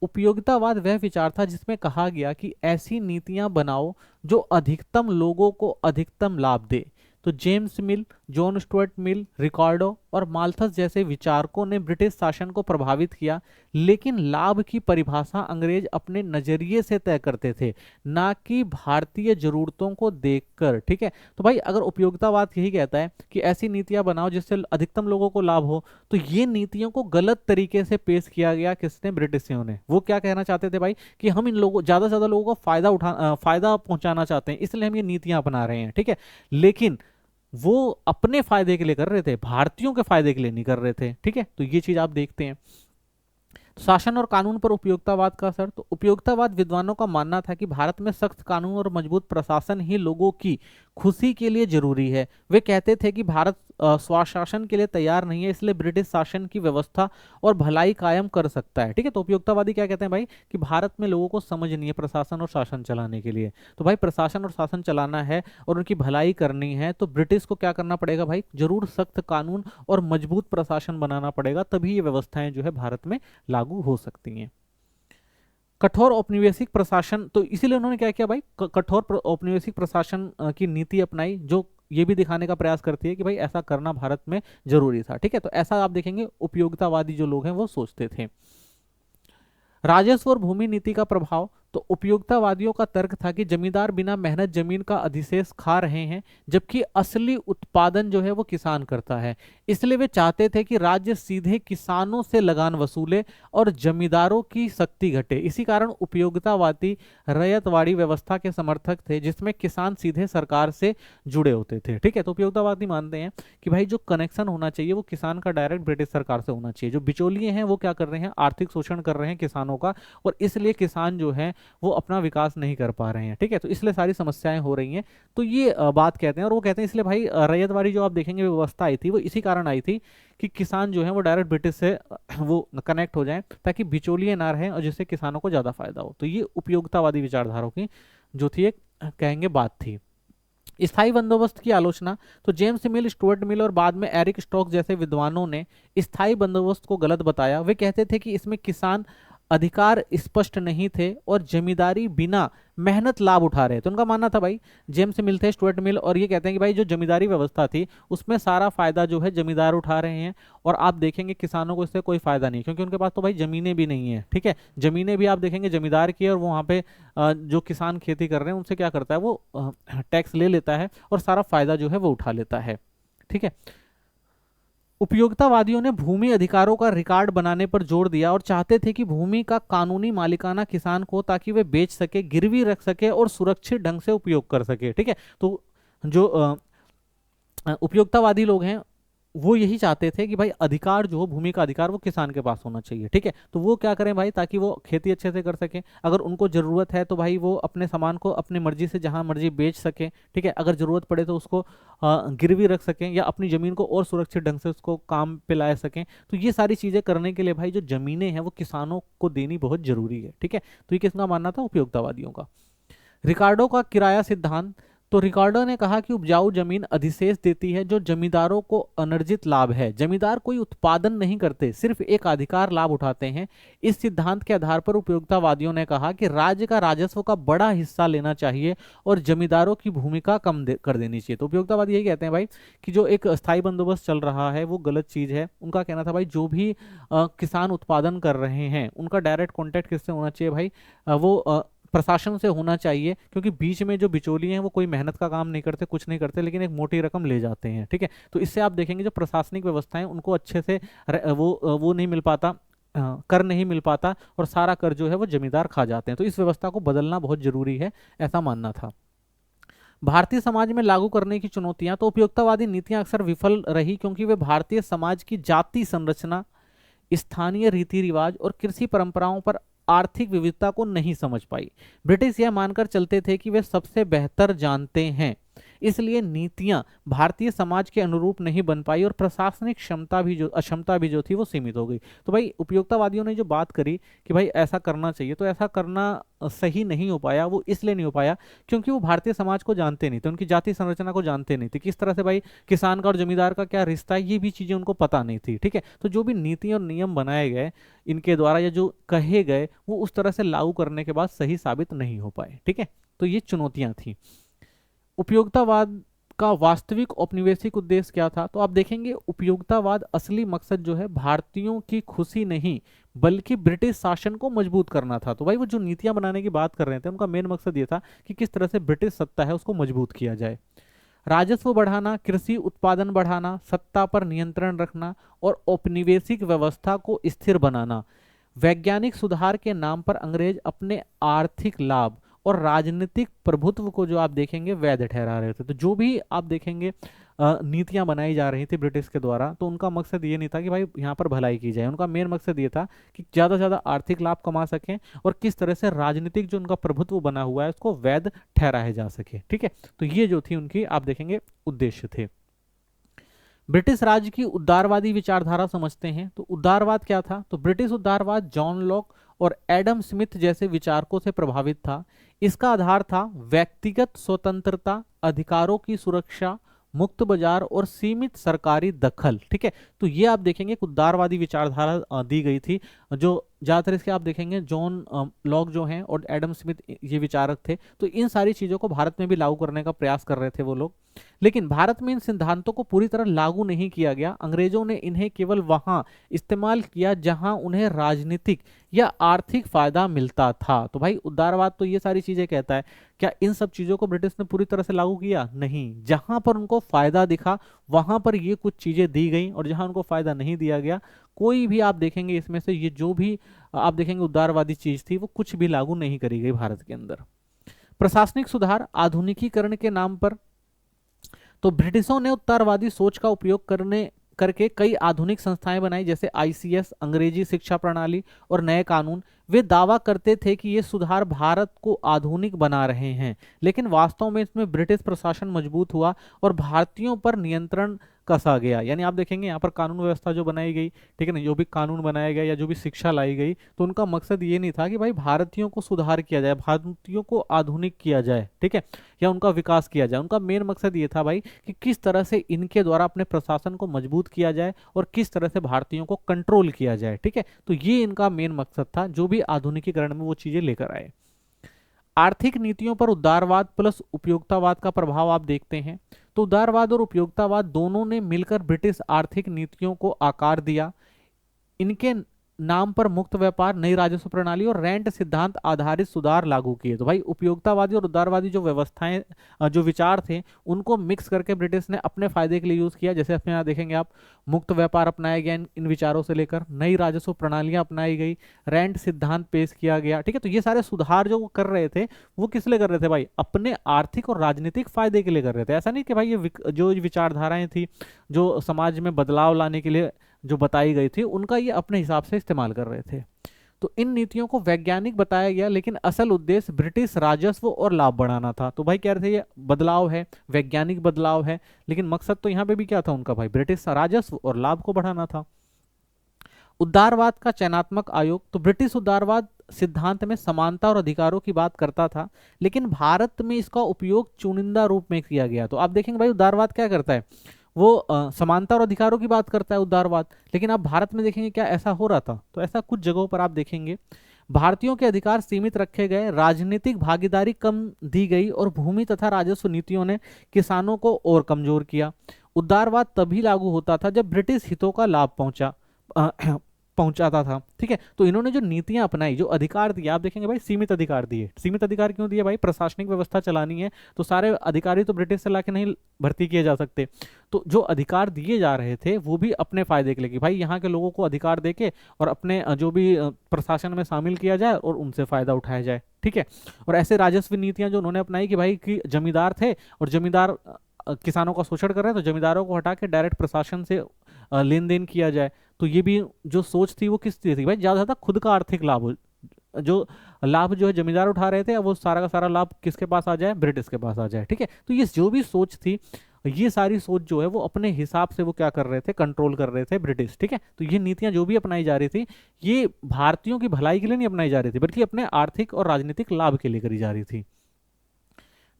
उपयोगितावाद वह विचार था जिसमें कहा गया कि ऐसी नीतियां बनाओ जो अधिकतम लोगों को अधिकतम लाभ दे। तो James Mill, John Stuart Mill, Ricardo और माल्थस जैसे विचारकों ने ब्रिटिश शासन को प्रभावित किया, लेकिन लाभ की परिभाषा अंग्रेज अपने नजरिए से तय करते थे, ना कि भारतीय जरूरतों को देखकर, ठीक है। तो भाई अगर उपयोगितावाद यही कहता है कि ऐसी नीतियां बनाओ जिससे अधिकतम लोगों को लाभ हो, तो ये नीतियों को गलत तरीके से पेश किया गया किसने, ब्रिटिशियों ने। वो क्या कहना चाहते थे भाई कि हम इन लोगों ज्यादा से ज्यादा लोगों को फायदा पहुंचाना चाहते हैं, इसलिए हम ये नीतियां अपना रहे हैं, ठीक है। लेकिन वो अपने फायदे के लिए कर रहे थे, भारतीयों के फायदे के लिए नहीं कर रहे थे, ठीक है। तो ये चीज आप देखते हैं। शासन और कानून पर उपयोगितावाद का असर, तो उपयोगितावाद विद्वानों का मानना था कि भारत में सख्त कानून और मजबूत प्रशासन ही लोगों की खुशी के लिए जरूरी है। वे कहते थे कि भारत स्वशासन के लिए तैयार नहीं है, इसलिए ब्रिटिश शासन की व्यवस्था और भलाई कायम कर सकता है, ठीक है। तो उपयोगितावादी क्या कहते हैं भाई कि भारत में लोगों को समझ नहीं है प्रशासन और शासन चलाने के लिए, तो भाई प्रशासन और शासन चलाना है और उनकी भलाई करनी है, तो ब्रिटिश को क्या करना पड़ेगा भाई, जरूर सख्त कानून और मजबूत प्रशासन बनाना पड़ेगा, तभी ये व्यवस्थाएं जो है भारत में लागू हो सकती हैं। कठोर औपनिवेशिक प्रशासन, तो इसीलिए उन्होंने क्या किया भाई, कठोर औपनिवेशिक प्रशासन की नीति अपनाई, जो ये भी दिखाने का प्रयास करती है कि भाई ऐसा करना भारत में जरूरी था, ठीक है। तो ऐसा आप देखेंगे उपयोगितावादी जो लोग हैं वो सोचते थे। राजस्व और भूमि नीति का प्रभाव, तो उपयोगितावादियों का तर्क था कि जमींदार बिना मेहनत जमीन का अधिशेष खा रहे हैं, जबकि असली उत्पादन जो है वो किसान करता है। इसलिए वे चाहते थे कि राज्य सीधे किसानों से लगान वसूले और जमींदारों की शक्ति घटे। इसी कारण उपयोगितावादी रैयतवाड़ी व्यवस्था के समर्थक थे, जिसमें किसान सीधे सरकार से जुड़े होते थे। ठीक है, तो उपयोगितावादी मानते हैं कि भाई जो कनेक्शन होना चाहिए वो किसान का डायरेक्ट ब्रिटिश सरकार से होना चाहिए। जो बिचौलिए हैं वो क्या कर रहे हैं, आर्थिक शोषण कर रहे हैं किसानों का, और इसलिए किसान जो है वो अपना विकास नहीं कर पा रहे हैं। ठीक है, तो इसलिए सारी समस्याएं हो रही हैं। तो ये बात कहते हैं, और वो कहते हैं इसलिए भाई रैयतवाड़ी जो आप देखेंगे व्यवस्था आई थी वो इसी कारण आई थी कि किसान जो है वो डायरेक्ट ब्रिटिश से वो कनेक्ट हो जाएं, ताकि बिचौलिए ना रहें और जिससे किसानों को ज्यादा फायदा हो। तो ये उपयोगितावादी विचारधाराओं की जो थी एक कहेंगे बात थी। स्थायी बंदोबस्त की आलोचना, तो जेम्स मिल, स्टुअर्ट मिल और बाद में एरिक स्टोक्स जैसे विद्वानों ने स्थायी बंदोबस्त को गलत बताया। वे कहते थे कि इसमें किसान अधिकार स्पष्ट नहीं थे और जमींदारी बिना मेहनत लाभ उठा रहे थे। उनका मानना था भाई, जेम्स मिल थे, स्टुअर्ट मिल, और ये कहते हैं कि भाई जो जमींदारी व्यवस्था थी उसमें सारा फायदा जो है जमींदार उठा रहे हैं, और आप देखेंगे किसानों को इससे कोई फायदा नहीं, क्योंकि उनके पास तो भाई जमीनें भी नहीं है। ठीक है, जमीनें भी आप देखेंगे जमींदार की है, और वो वहाँ पे जो किसान खेती कर रहे हैं उनसे क्या करता है, वो टैक्स ले लेता है और सारा फायदा जो है वो उठा लेता है। ठीक है, उपयोगितावादियों ने भूमि अधिकारों का रिकॉर्ड बनाने पर जोर दिया और चाहते थे कि भूमि का कानूनी मालिकाना किसान को, ताकि वे बेच सके, गिरवी रख सके और सुरक्षित ढंग से उपयोग कर सके। ठीक है, तो जो उपयोगितावादी लोग हैं वो यही चाहते थे कि भाई अधिकार जो हो, भूमि का अधिकार वो किसान के पास होना चाहिए। ठीक है, तो वो क्या करें भाई, ताकि वो खेती अच्छे से कर सकें। अगर उनको जरूरत है तो भाई वो अपने सामान को अपनी मर्जी से जहां मर्जी बेच सकें। ठीक है, अगर जरूरत पड़े तो उसको गिरवी रख सकें, या अपनी जमीन को और सुरक्षित ढंग से उसको काम पे ला सकें। तो ये सारी चीजें करने के लिए भाई जो जमीनें हैं वो किसानों को देनी बहुत जरूरी है। ठीक है, तो ये किसका मानना था, उपयोगितावादियों का। रिकार्डो का किराया सिद्धांत, तो रिकार्डो ने कहा कि उपजाऊ जमीन अधिशेष देती है जो जमींदारों को अनर्जित लाभ है। जमींदार कोई उत्पादन नहीं करते, सिर्फ एक अधिकार लाभ उठाते हैं। इस सिद्धांत के आधार पर उपयोगितावादियों ने कहा कि राज्य का राजस्व का बड़ा हिस्सा लेना चाहिए और जमींदारों की भूमिका कम कर देनी चाहिए। तो उपयोगितावादी यही कहते हैं भाई कि जो एक स्थायी बंदोबस्त चल रहा है वो गलत चीज है। उनका कहना था भाई जो भी किसान उत्पादन कर रहे हैं उनका डायरेक्ट कॉन्टेक्ट किससे होना चाहिए भाई, वो प्रशासन से होना चाहिए, क्योंकि बीच में जो बिचौलिए हैं वो कोई मेहनत का काम नहीं करते, कुछ नहीं करते, लेकिन एक मोटी रकम ले जाते हैं। ठीक है, तो इससे आप देखेंगे जो प्रशासनिक व्यवस्थाएं उनको अच्छे से वो नहीं मिल पाता, कर नहीं मिल पाता, और सारा कर जो है वो जमींदार खा जाते हैं। तो इस व्यवस्था को बदलना बहुत जरूरी है, ऐसा मानना था। भारतीय समाज में लागू करने की चुनौतियां, तो उपयोगितावादी नीतियां अक्सर विफल रही क्योंकि वे भारतीय समाज की जाति संरचना, स्थानीय रीति रिवाज और कृषि परंपराओं पर आर्थिक विविधता को नहीं समझ पाई। ब्रिटिश यह मानकर चलते थे कि वे सबसे बेहतर जानते हैं, इसलिए नीतियां भारतीय समाज के अनुरूप नहीं बन पाई और प्रशासनिक क्षमता भी जो थी वो सीमित हो गई। तो भाई उपयोगितावादियों ने जो बात करी कि भाई ऐसा करना चाहिए, तो ऐसा करना सही नहीं हो पाया। वो इसलिए नहीं हो पाया क्योंकि वो भारतीय समाज को जानते नहीं थे, उनकी जाति संरचना को जानते नहीं थे, किस तरह से भाई किसान का और जमींदार का क्या रिश्ता है, ये भी चीजें उनको पता नहीं थी। ठीक है, तो जो भी नीति और नियम बनाए गए इनके द्वारा या जो कहे गए वो उस तरह से लागू करने के बाद सही साबित नहीं हो पाए। ठीक है, तो ये चुनौतियां थी। उपयोगितावाद का वास्तविक औपनिवेशिक उद्देश्य क्या था, तो आप देखेंगे उपयोगितावाद असली मकसद जो है भारतीयों की खुशी नहीं बल्कि ब्रिटिश शासन को मजबूत करना था। तो भाई वो जो नीतियां बनाने की बात कर रहे थे उनका मेन मकसद ये था कि किस तरह से ब्रिटिश सत्ता है उसको मजबूत किया जाए। राजस्व बढ़ाना, कृषि उत्पादन बढ़ाना, सत्ता पर नियंत्रण रखना और औपनिवेशिक व्यवस्था को स्थिर बनाना। वैज्ञानिक सुधार के नाम पर अंग्रेज अपने आर्थिक लाभ और राजनीतिक प्रभुत्व को जो आप देखेंगे वैध ठहरा रहे थे। तो जो भी आप देखेंगे नीतियां बनाई जा रही थी ब्रिटिश के द्वारा, तो उनका मकसद ये नहीं था कि भाई यहाँ पर भलाई की जाए। उनका मेन मकसद ये था कि ज़्यादा से ज़्यादा आर्थिक लाभ कमा सकें और किस तरह से राजनीतिक जो उनका प्रभुत्व बना हुआ है उसको वैध ठहराया जा सके। ठीक है, तो ये जो थी उनकी आप देखेंगे उद्देश्य थे। ब्रिटिश राज की उदारवादी विचारधारा समझते हैं, तो उदारवाद क्या था, तो ब्रिटिश उदारवाद जॉन लॉक और एडम स्मिथ जैसे विचारकों से प्रभावित था। इसका आधार था व्यक्तिगत स्वतंत्रता, अधिकारों की सुरक्षा, मुक्त बाजार और सीमित सरकारी दखल। ठीक है, तो ये आप देखेंगे कि उदारवादी विचारधारा दी गई थी जो ज़्यादातर इसके आप देखेंगे जॉन लॉक जो हैं और एडम स्मिथ ये विचारक थे, तो इन सारी चीज़ों को भारत में भी लागू करने का प्रयास कर रहे थे वो लोग। लेकिन भारत में इन सिद्धांतों को पूरी तरह लागू नहीं किया गया। अंग्रेजों ने इन्हें केवल वहां इस्तेमाल किया जहां उन्हें राजनीतिक या आर्थिक फायदा मिलता था। तो भाई उदारवाद तो ये सारी चीजें कहता है, क्या इन सब चीजों को ब्रिटिश ने पूरी तरह से लागू किया? नहीं। जहां पर उनको फायदा दिखा वहां पर ये कुछ चीजें दी गई, और जहां उनको फायदा नहीं दिया गया, कोई भी आप देखेंगे इसमें से ये जो भी आप देखेंगे उदारवादी चीज थी वो कुछ भी लागू नहीं करी गई भारत के अंदर। प्रशासनिक सुधार आधुनिकीकरण के नाम पर, तो ब्रिटिशों ने उत्तरवादी सोच का उपयोग करके कई आधुनिक संस्थाएं बनाई, जैसे आईसीएस, अंग्रेजी शिक्षा प्रणाली और नए कानून। वे दावा करते थे कि ये सुधार भारत को आधुनिक बना रहे हैं, लेकिन वास्तव में इसमें ब्रिटिश प्रशासन मजबूत हुआ और भारतीयों पर नियंत्रण कसा गया। यानी आप देखेंगे यहाँ पर कानून व्यवस्था जो बनाई गई, ठीक है ना, जो भी कानून बनाया गया या जो भी शिक्षा लाई गई, तो उनका मकसद ये नहीं था कि भाई भारतीयों को सुधार किया जाए, भारतीयों को आधुनिक किया जाए, ठीक है, या उनका विकास किया जाए। उनका मेन मकसद ये था भाई कि किस तरह से इनके द्वारा अपने प्रशासन को मजबूत किया जाए और किस तरह से भारतीयों को कंट्रोल किया जाए, ठीक है। तो ये इनका मेन मकसद था, जो भी आधुनिकीकरण में वो चीजें लेकर आए। आर्थिक नीतियों पर उदारवाद प्लस उपयोगितावाद का प्रभाव आप देखते हैं। तो उदारवाद और उपयोगितावाद दोनों ने मिलकर ब्रिटिश आर्थिक नीतियों को आकार दिया। इनके नाम पर मुक्त व्यापार, नई राजस्व प्रणाली और रेंट सिद्धांत आधारित सुधार लागू किए। तो भाई उपयोगितावादी और उदारवादी जो व्यवस्थाएं, जो विचार थे, उनको मिक्स करके ब्रिटिश ने अपने फायदे के लिए यूज किया। जैसे अपने यहाँ देखेंगे आप, मुक्त व्यापार अपनाया गया इन विचारों से लेकर, नई राजस्व प्रणालियां अपनाई गई, रेंट सिद्धांत पेश किया गया, ठीक है। तो ये सारे सुधार जो वो कर रहे थे, वो किस लिए कर रहे थे भाई? अपने आर्थिक और राजनीतिक फायदे के लिए कर रहे थे। ऐसा नहीं कि भाई ये जो विचारधाराएं थी, जो समाज में बदलाव लाने के लिए जो बताई गई थी, उनका ये अपने हिसाब से इस्तेमाल कर रहे थे। तो इन नीतियों को वैज्ञानिक बताया गया, लेकिन असल उद्देश्य ब्रिटिश राजस्व और लाभ बढ़ाना था। तो भाई कह रहे थे ये बदलाव है, वैज्ञानिक बदलाव है, लेकिन मकसद तो यहाँ पे भी क्या था उनका भाई? ब्रिटिश राजस्व और लाभ को बढ़ाना था। उदारवाद का चयनात्मक आयोग, तो ब्रिटिश उदारवाद सिद्धांत में समानता और अधिकारों की बात करता था, लेकिन भारत में इसका उपयोग चुनिंदा रूप में किया गया। तो आप देखेंगे भाई उदारवाद क्या करता है, वो समानता और अधिकारों की बात करता है उदारवाद, लेकिन आप भारत में देखेंगे क्या ऐसा हो रहा था? तो ऐसा कुछ जगहों पर आप देखेंगे भारतीयों के अधिकार सीमित रखे गए, राजनीतिक भागीदारी कम दी गई और भूमि तथा राजस्व नीतियों ने किसानों को और कमजोर किया। उदारवाद तभी लागू होता था जब ब्रिटिश हितों का लाभ पहुंचाता था, ठीक है। तो इन्होंने जो नीतियां अपनाई, जो अधिकार दिए, आप देखेंगे भाई सीमित अधिकार दिए। सीमित अधिकार क्यों दिए भाई? प्रशासनिक व्यवस्था चलानी है, तो सारे अधिकारी तो ब्रिटिश से लाके नहीं भर्ती किए जा सकते। तो जो अधिकार दिए जा रहे थे वो भी अपने फायदे के लिए, कि भाई यहाँ के लोगों को अधिकार देके और अपने जो भी प्रशासन में शामिल किया जाए और उनसे फायदा उठाया जाए, ठीक है। और ऐसे राजस्व नीतियां जो उन्होंने अपनाई कि भाई कि जमींदार थे और जमींदार किसानों का शोषण कर रहे हैं, तो जमींदारों को हटा के डायरेक्ट प्रशासन से लेन देन किया जाए। तो ये भी जो सोच थी वो किस थी भाई? ज्यादा खुद का आर्थिक लाभ हो, जो लाभ जो है जमींदार उठा रहे थे, वो सारा का सारा लाभ किसके पास आ जाए? ब्रिटिश के पास आ जाए, ठीक है। तो ये जो भी सोच थी, ये सारी सोच जो है वो अपने हिसाब से वो क्या कर रहे थे? कंट्रोल कर रहे थे ब्रिटिश, ठीक है। तो ये नीतियां जो भी अपनाई जा रही थी, ये भारतीयों की भलाई के लिए नहीं अपनाई जा रही थी, बल्कि अपने आर्थिक और राजनीतिक लाभ के लिए करी जा रही थी।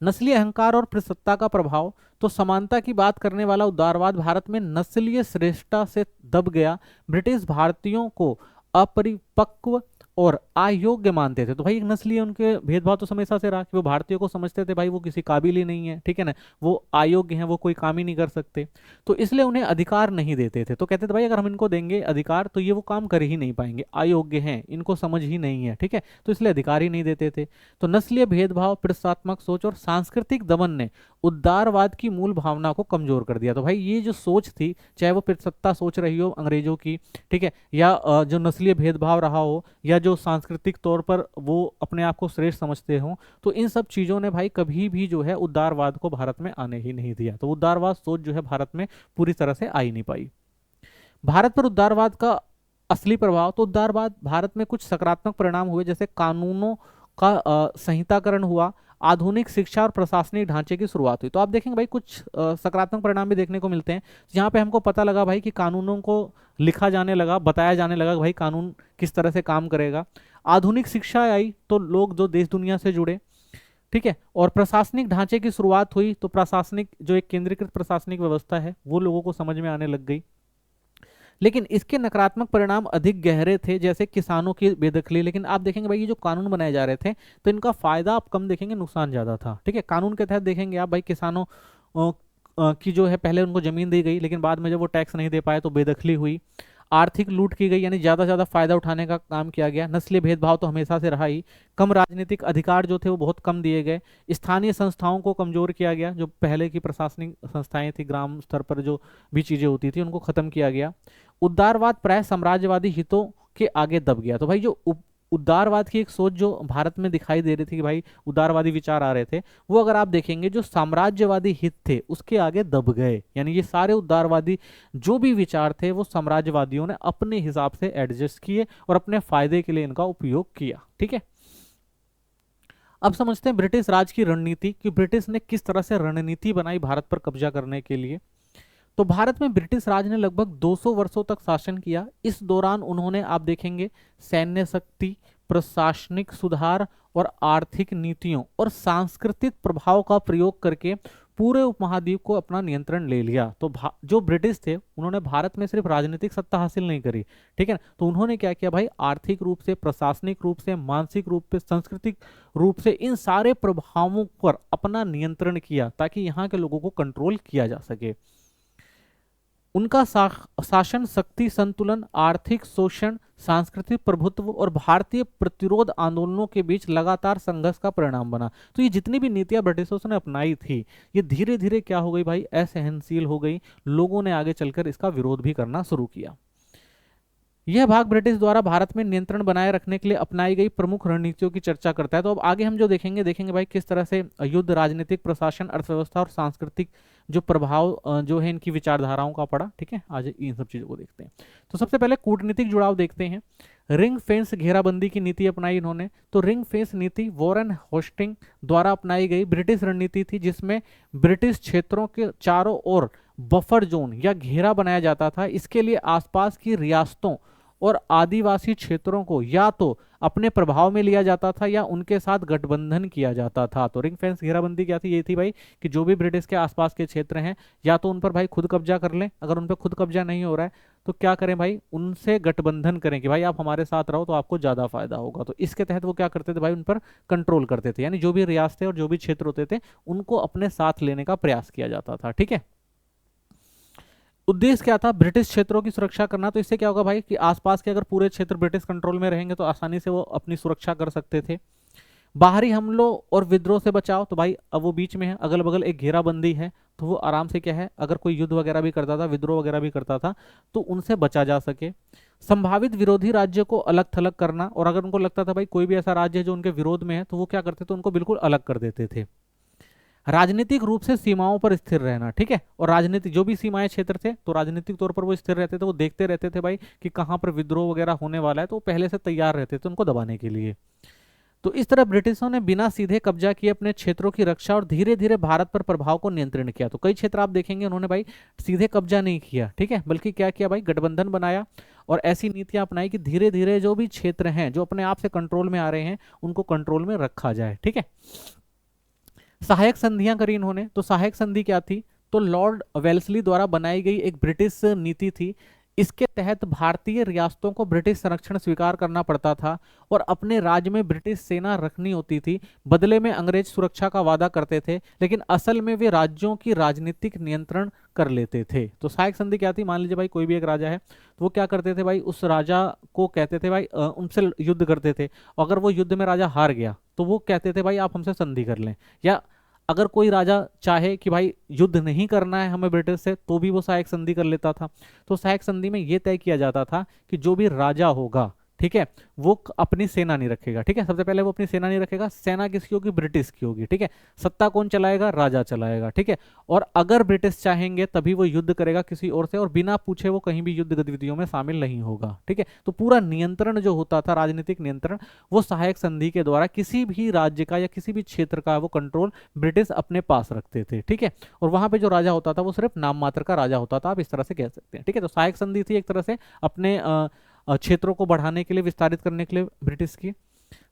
नस्लीय अहंकार और प्रसत्ता का प्रभाव, तो समानता की बात करने वाला उदारवाद भारत में नस्लीय श्रेष्ठता से दब गया। ब्रिटिश भारतीयों को अपरिपक्व और अयोग्य मानते थे। तो भाई एक नस्लीय उनके भेदभाव तो हमेशा से रहा कि वो भारतीयों को समझते थे भाई वो किसी काबिल ही नहीं है, ठीक है ना, वो अयोग्य हैं, वो कोई काम ही नहीं कर सकते, तो इसलिए उन्हें अधिकार नहीं देते थे। तो कहते थे भाई अगर हम इनको देंगे अधिकार तो ये वो काम कर ही नहीं पाएंगे, अयोग्य हैं, इनको समझ ही नहीं है, ठीक है, तो इसलिए अधिकार ही नहीं देते थे। तो नस्लीय भेदभाव, प्रतीकात्मक सोच और सांस्कृतिक दमन ने उदारवाद की मूल भावना को कमजोर कर दिया। तो भाई ये जो सोच थी, चाहे वो प्रतिसत्ता सोच रही हो अंग्रेजों की, ठीक है, या जो नस्लीय भेदभाव रहा हो, या जो सांस्कृतिक तौर पर वो अपने आप को श्रेष्ठ समझते हो, तो इन सब चीजों ने भाई कभी भी जो है उदारवाद को भारत में आने ही नहीं दिया। तो उदारवाद सोच जो है भारत में पूरी तरह से आ ही नहीं पाई। भारत पर उदारवाद का असली प्रभाव, तो उदारवाद भारत में कुछ सकारात्मक परिणाम हुए, जैसे कानूनों का संहिताकरण हुआ, आधुनिक शिक्षा और प्रशासनिक ढांचे की शुरुआत हुई। तो आप देखेंगे भाई कुछ सकारात्मक परिणाम भी देखने को मिलते हैं, जहाँ पे हमको पता लगा भाई कि कानूनों को लिखा जाने लगा, बताया जाने लगा भाई कानून किस तरह से काम करेगा। आधुनिक शिक्षा आई तो लोग जो देश दुनिया से जुड़े, ठीक है, और प्रशासनिक ढांचे की शुरुआत हुई, तो प्रशासनिक जो एक केंद्रीकृत प्रशासनिक व्यवस्था है वो लोगों को समझ में आने लग गई। लेकिन इसके नकारात्मक परिणाम अधिक गहरे थे, जैसे किसानों की बेदखली। लेकिन आप देखेंगे भाई ये जो कानून बनाए जा रहे थे तो इनका फायदा आप कम देखेंगे, नुकसान ज्यादा था। ठीक है, कानून के तहत देखेंगे आप भाई किसानों की जो है पहले उनको जमीन दी गई, लेकिन बाद में जब वो टैक्स नहीं दे पाए तो बेदखली हुई। आर्थिक लूट की गई, यानी ज्यादा ज्यादा फायदा उठाने का काम किया गया। नस्लीय भेदभाव तो हमेशा से रहा ही। कम राजनीतिक अधिकार जो थे वो बहुत कम दिए गए। स्थानीय संस्थाओं को कमजोर किया गया, जो पहले की प्रशासनिक संस्थाएं थी, ग्राम स्तर पर जो भी चीजें होती थी उनको खत्म किया गया। उदारवाद प्राय साम्राज्यवादी हितों के आगे दब गया। तो भाई जो उदारवाद की एक सोच जो भारत में दिखाई दे रही थी कि भाई उदारवादी विचार आ रहे थे, वो अगर आप देखेंगे जो साम्राज्यवादी हित थे उसके आगे दब गए। यानी ये सारे उदारवादी जो भी विचार थे वो साम्राज्यवादियों ने अपने हिसाब से एडजस्ट किए और अपने फायदे के लिए इनका उपयोग किया। ठीक है, अब समझते हैं ब्रिटिश राज की रणनीति कि ब्रिटिश ने किस तरह से रणनीति बनाई भारत पर कब्जा करने के लिए। तो भारत में ब्रिटिश राज ने लगभग 200 वर्षों तक शासन किया। इस दौरान उन्होंने आप देखेंगे सैन्य शक्ति, प्रशासनिक सुधार और आर्थिक नीतियों और सांस्कृतिक प्रभाव का प्रयोग करके पूरे उपमहाद्वीप को अपना नियंत्रण ले लिया। तो जो ब्रिटिश थे उन्होंने भारत में सिर्फ राजनीतिक सत्ता हासिल नहीं करी, ठीक है ना, तो उन्होंने क्या किया भाई, आर्थिक रूप से, प्रशासनिक रूप से, मानसिक रूप से, सांस्कृतिक रूप से इन सारे प्रभावों पर अपना नियंत्रण किया ताकि यहाँ के लोगों को कंट्रोल किया जा सके। उनका शासन शक्ति संतुलन, आर्थिक शोषण, सांस्कृतिक प्रभुत्व और भारतीय प्रतिरोध आंदोलनों के बीच लगातार संघर्ष का परिणाम बना। तो ये जितनी भी नीतियां ब्रिटिशर्स ने अपनाई थी ये धीरे धीरे क्या हो गई भाई, असहनशील हो गई। लोगों ने आगे चलकर इसका विरोध भी करना शुरू किया। यह भाग ब्रिटिश द्वारा भारत में नियंत्रण बनाए रखने के लिए अपनाई गई प्रमुख रणनीतियों की चर्चा करता है। तो अब आगे हम जो देखेंगे भाई किस तरह से युद्ध, राजनीतिक, प्रशासन, अर्थव्यवस्था और सांस्कृतिक जो प्रभाव जो है इनकी विचारधाराओं का पड़ा। ठीक है, आज इन सब चीजों को देखते हैं। तो सबसे पहले कूटनीतिक जुड़ाव देखते हैं। रिंग फेंस घेराबंदी की नीति अपनाई इन्होंने। तो रिंग फेंस नीति वॉरेन होस्टिंग द्वारा अपनाई गई ब्रिटिश रणनीति थी, जिसमें ब्रिटिश क्षेत्रों के चारों ओर बफर जोन या घेरा बनाया जाता था। इसके लिए आसपास की रियासतों और आदिवासी क्षेत्रों को या तो अपने प्रभाव में लिया जाता था या उनके साथ गठबंधन किया जाता था। तो रिंग फेंस घेराबंदी क्या थी, ये थी भाई कि जो भी ब्रिटिश के आसपास के क्षेत्र हैं या तो उन पर भाई खुद कब्जा कर लें, अगर उन पर खुद कब्जा नहीं हो रहा है तो क्या करें भाई, उनसे गठबंधन करें कि भाई आप हमारे साथ रहो तो आपको ज्यादा फायदा होगा। तो इसके तहत वो क्या करते थे भाई, उन पर कंट्रोल करते थे, यानी जो भी रियासतें और जो भी क्षेत्र होते थे उनको अपने साथ लेने का प्रयास किया जाता था। ठीक है, उद्देश्य क्या था, ब्रिटिश क्षेत्रों की सुरक्षा करना। तो इससे क्या होगा भाई कि आसपास के अगर पूरे क्षेत्र ब्रिटिश कंट्रोल में रहेंगे तो आसानी से वो अपनी सुरक्षा कर सकते थे। बाहरी हमलों और विद्रोह से बचाव। तो भाई अब वो बीच में है, अगल बगल एक घेराबंदी है, तो वो आराम से क्या है, अगर कोई युद्ध वगैरह भी करता था, विद्रोह वगैरह भी करता था तो उनसे बचा जा सके। संभावित विरोधी राज्य को अलग थलग करना, और अगर उनको लगता था भाई कोई भी ऐसा राज्य है जो उनके विरोध में है तो वो क्या करते थे, उनको बिल्कुल अलग कर देते थे। राजनीतिक रूप से सीमाओं पर स्थिर रहना। ठीक है, और राजनीतिक जो भी सीमाएं क्षेत्र थे तो राजनीतिक तौर पर वो स्थिर रहते थे, वो देखते रहते थे भाई कि कहां पर विद्रोह वगैरह होने वाला है, तो वो पहले से तैयार रहते थे उनको दबाने के लिए। तो इस तरह ब्रिटिशों ने बिना सीधे कब्जा किए अपने क्षेत्रों की रक्षा और धीरे धीरे भारत पर प्रभाव को नियंत्रण किया। तो कई क्षेत्र आप देखेंगे उन्होंने भाई सीधे कब्जा नहीं किया, ठीक है, बल्कि क्या किया भाई, गठबंधन बनाया और ऐसी नीतियां अपनाई कि धीरे धीरे जो भी क्षेत्र हैं जो अपने आप से कंट्रोल में आ रहे हैं उनको कंट्रोल में रखा जाए। ठीक है, सहायक संधियां करी इन्होंने। तो सहायक संधि क्या थी, तो लॉर्ड वेल्सली द्वारा बनाई गई एक ब्रिटिश नीति थी। इसके तहत भारतीय रियासतों को ब्रिटिश संरक्षण स्वीकार करना पड़ता था और अपने राज्य में ब्रिटिश सेना रखनी होती थी। बदले में अंग्रेज सुरक्षा का वादा करते थे, लेकिन असल में वे राज्यों की राजनीतिक नियंत्रण कर लेते थे। तो सहायक संधि क्या थी, मान लीजिए भाई कोई भी एक राजा है तो वो क्या करते थे भाई, उस राजा को कहते थे भाई उनसे युद्ध करते थे। अगर वो युद्ध में राजा हार गया तो वो कहते थे भाई आप हमसे संधि कर लें। या अगर कोई राजा चाहे कि भाई युद्ध नहीं करना है हमें ब्रिटिश से, तो भी वो सहायक संधि कर लेता था। तो सहायक संधि में यह तय किया जाता था कि जो भी राजा होगा, ठीक है, वो अपनी सेना नहीं रखेगा। ठीक है, सबसे पहले वो अपनी सेना नहीं रखेगा, सेना किसकी होगी, ब्रिटिश की होगी। ठीक है, सत्ता कौन चलाएगा, राजा चलाएगा। ठीक है, और अगर ब्रिटिश चाहेंगे तभी वो युद्ध करेगा किसी और से, और बिना पूछे वो कहीं भी युद्ध गतिविधियों में शामिल नहीं होगा। ठीक है, तो पूरा नियंत्रण जो होता था, राजनीतिक नियंत्रण, वो सहायक संधि के द्वारा किसी भी राज्य का या किसी भी क्षेत्र का वो कंट्रोल ब्रिटिश अपने पास रखते थे। ठीक है, और वहां पे जो राजा होता था वो सिर्फ नाम मात्र का राजा होता था, आप इस तरह से कह सकते हैं। ठीक है, तो सहायक संधि थी एक तरह से अपने क्षेत्रों को बढ़ाने के लिए, विस्तारित करने के लिए ब्रिटिश की।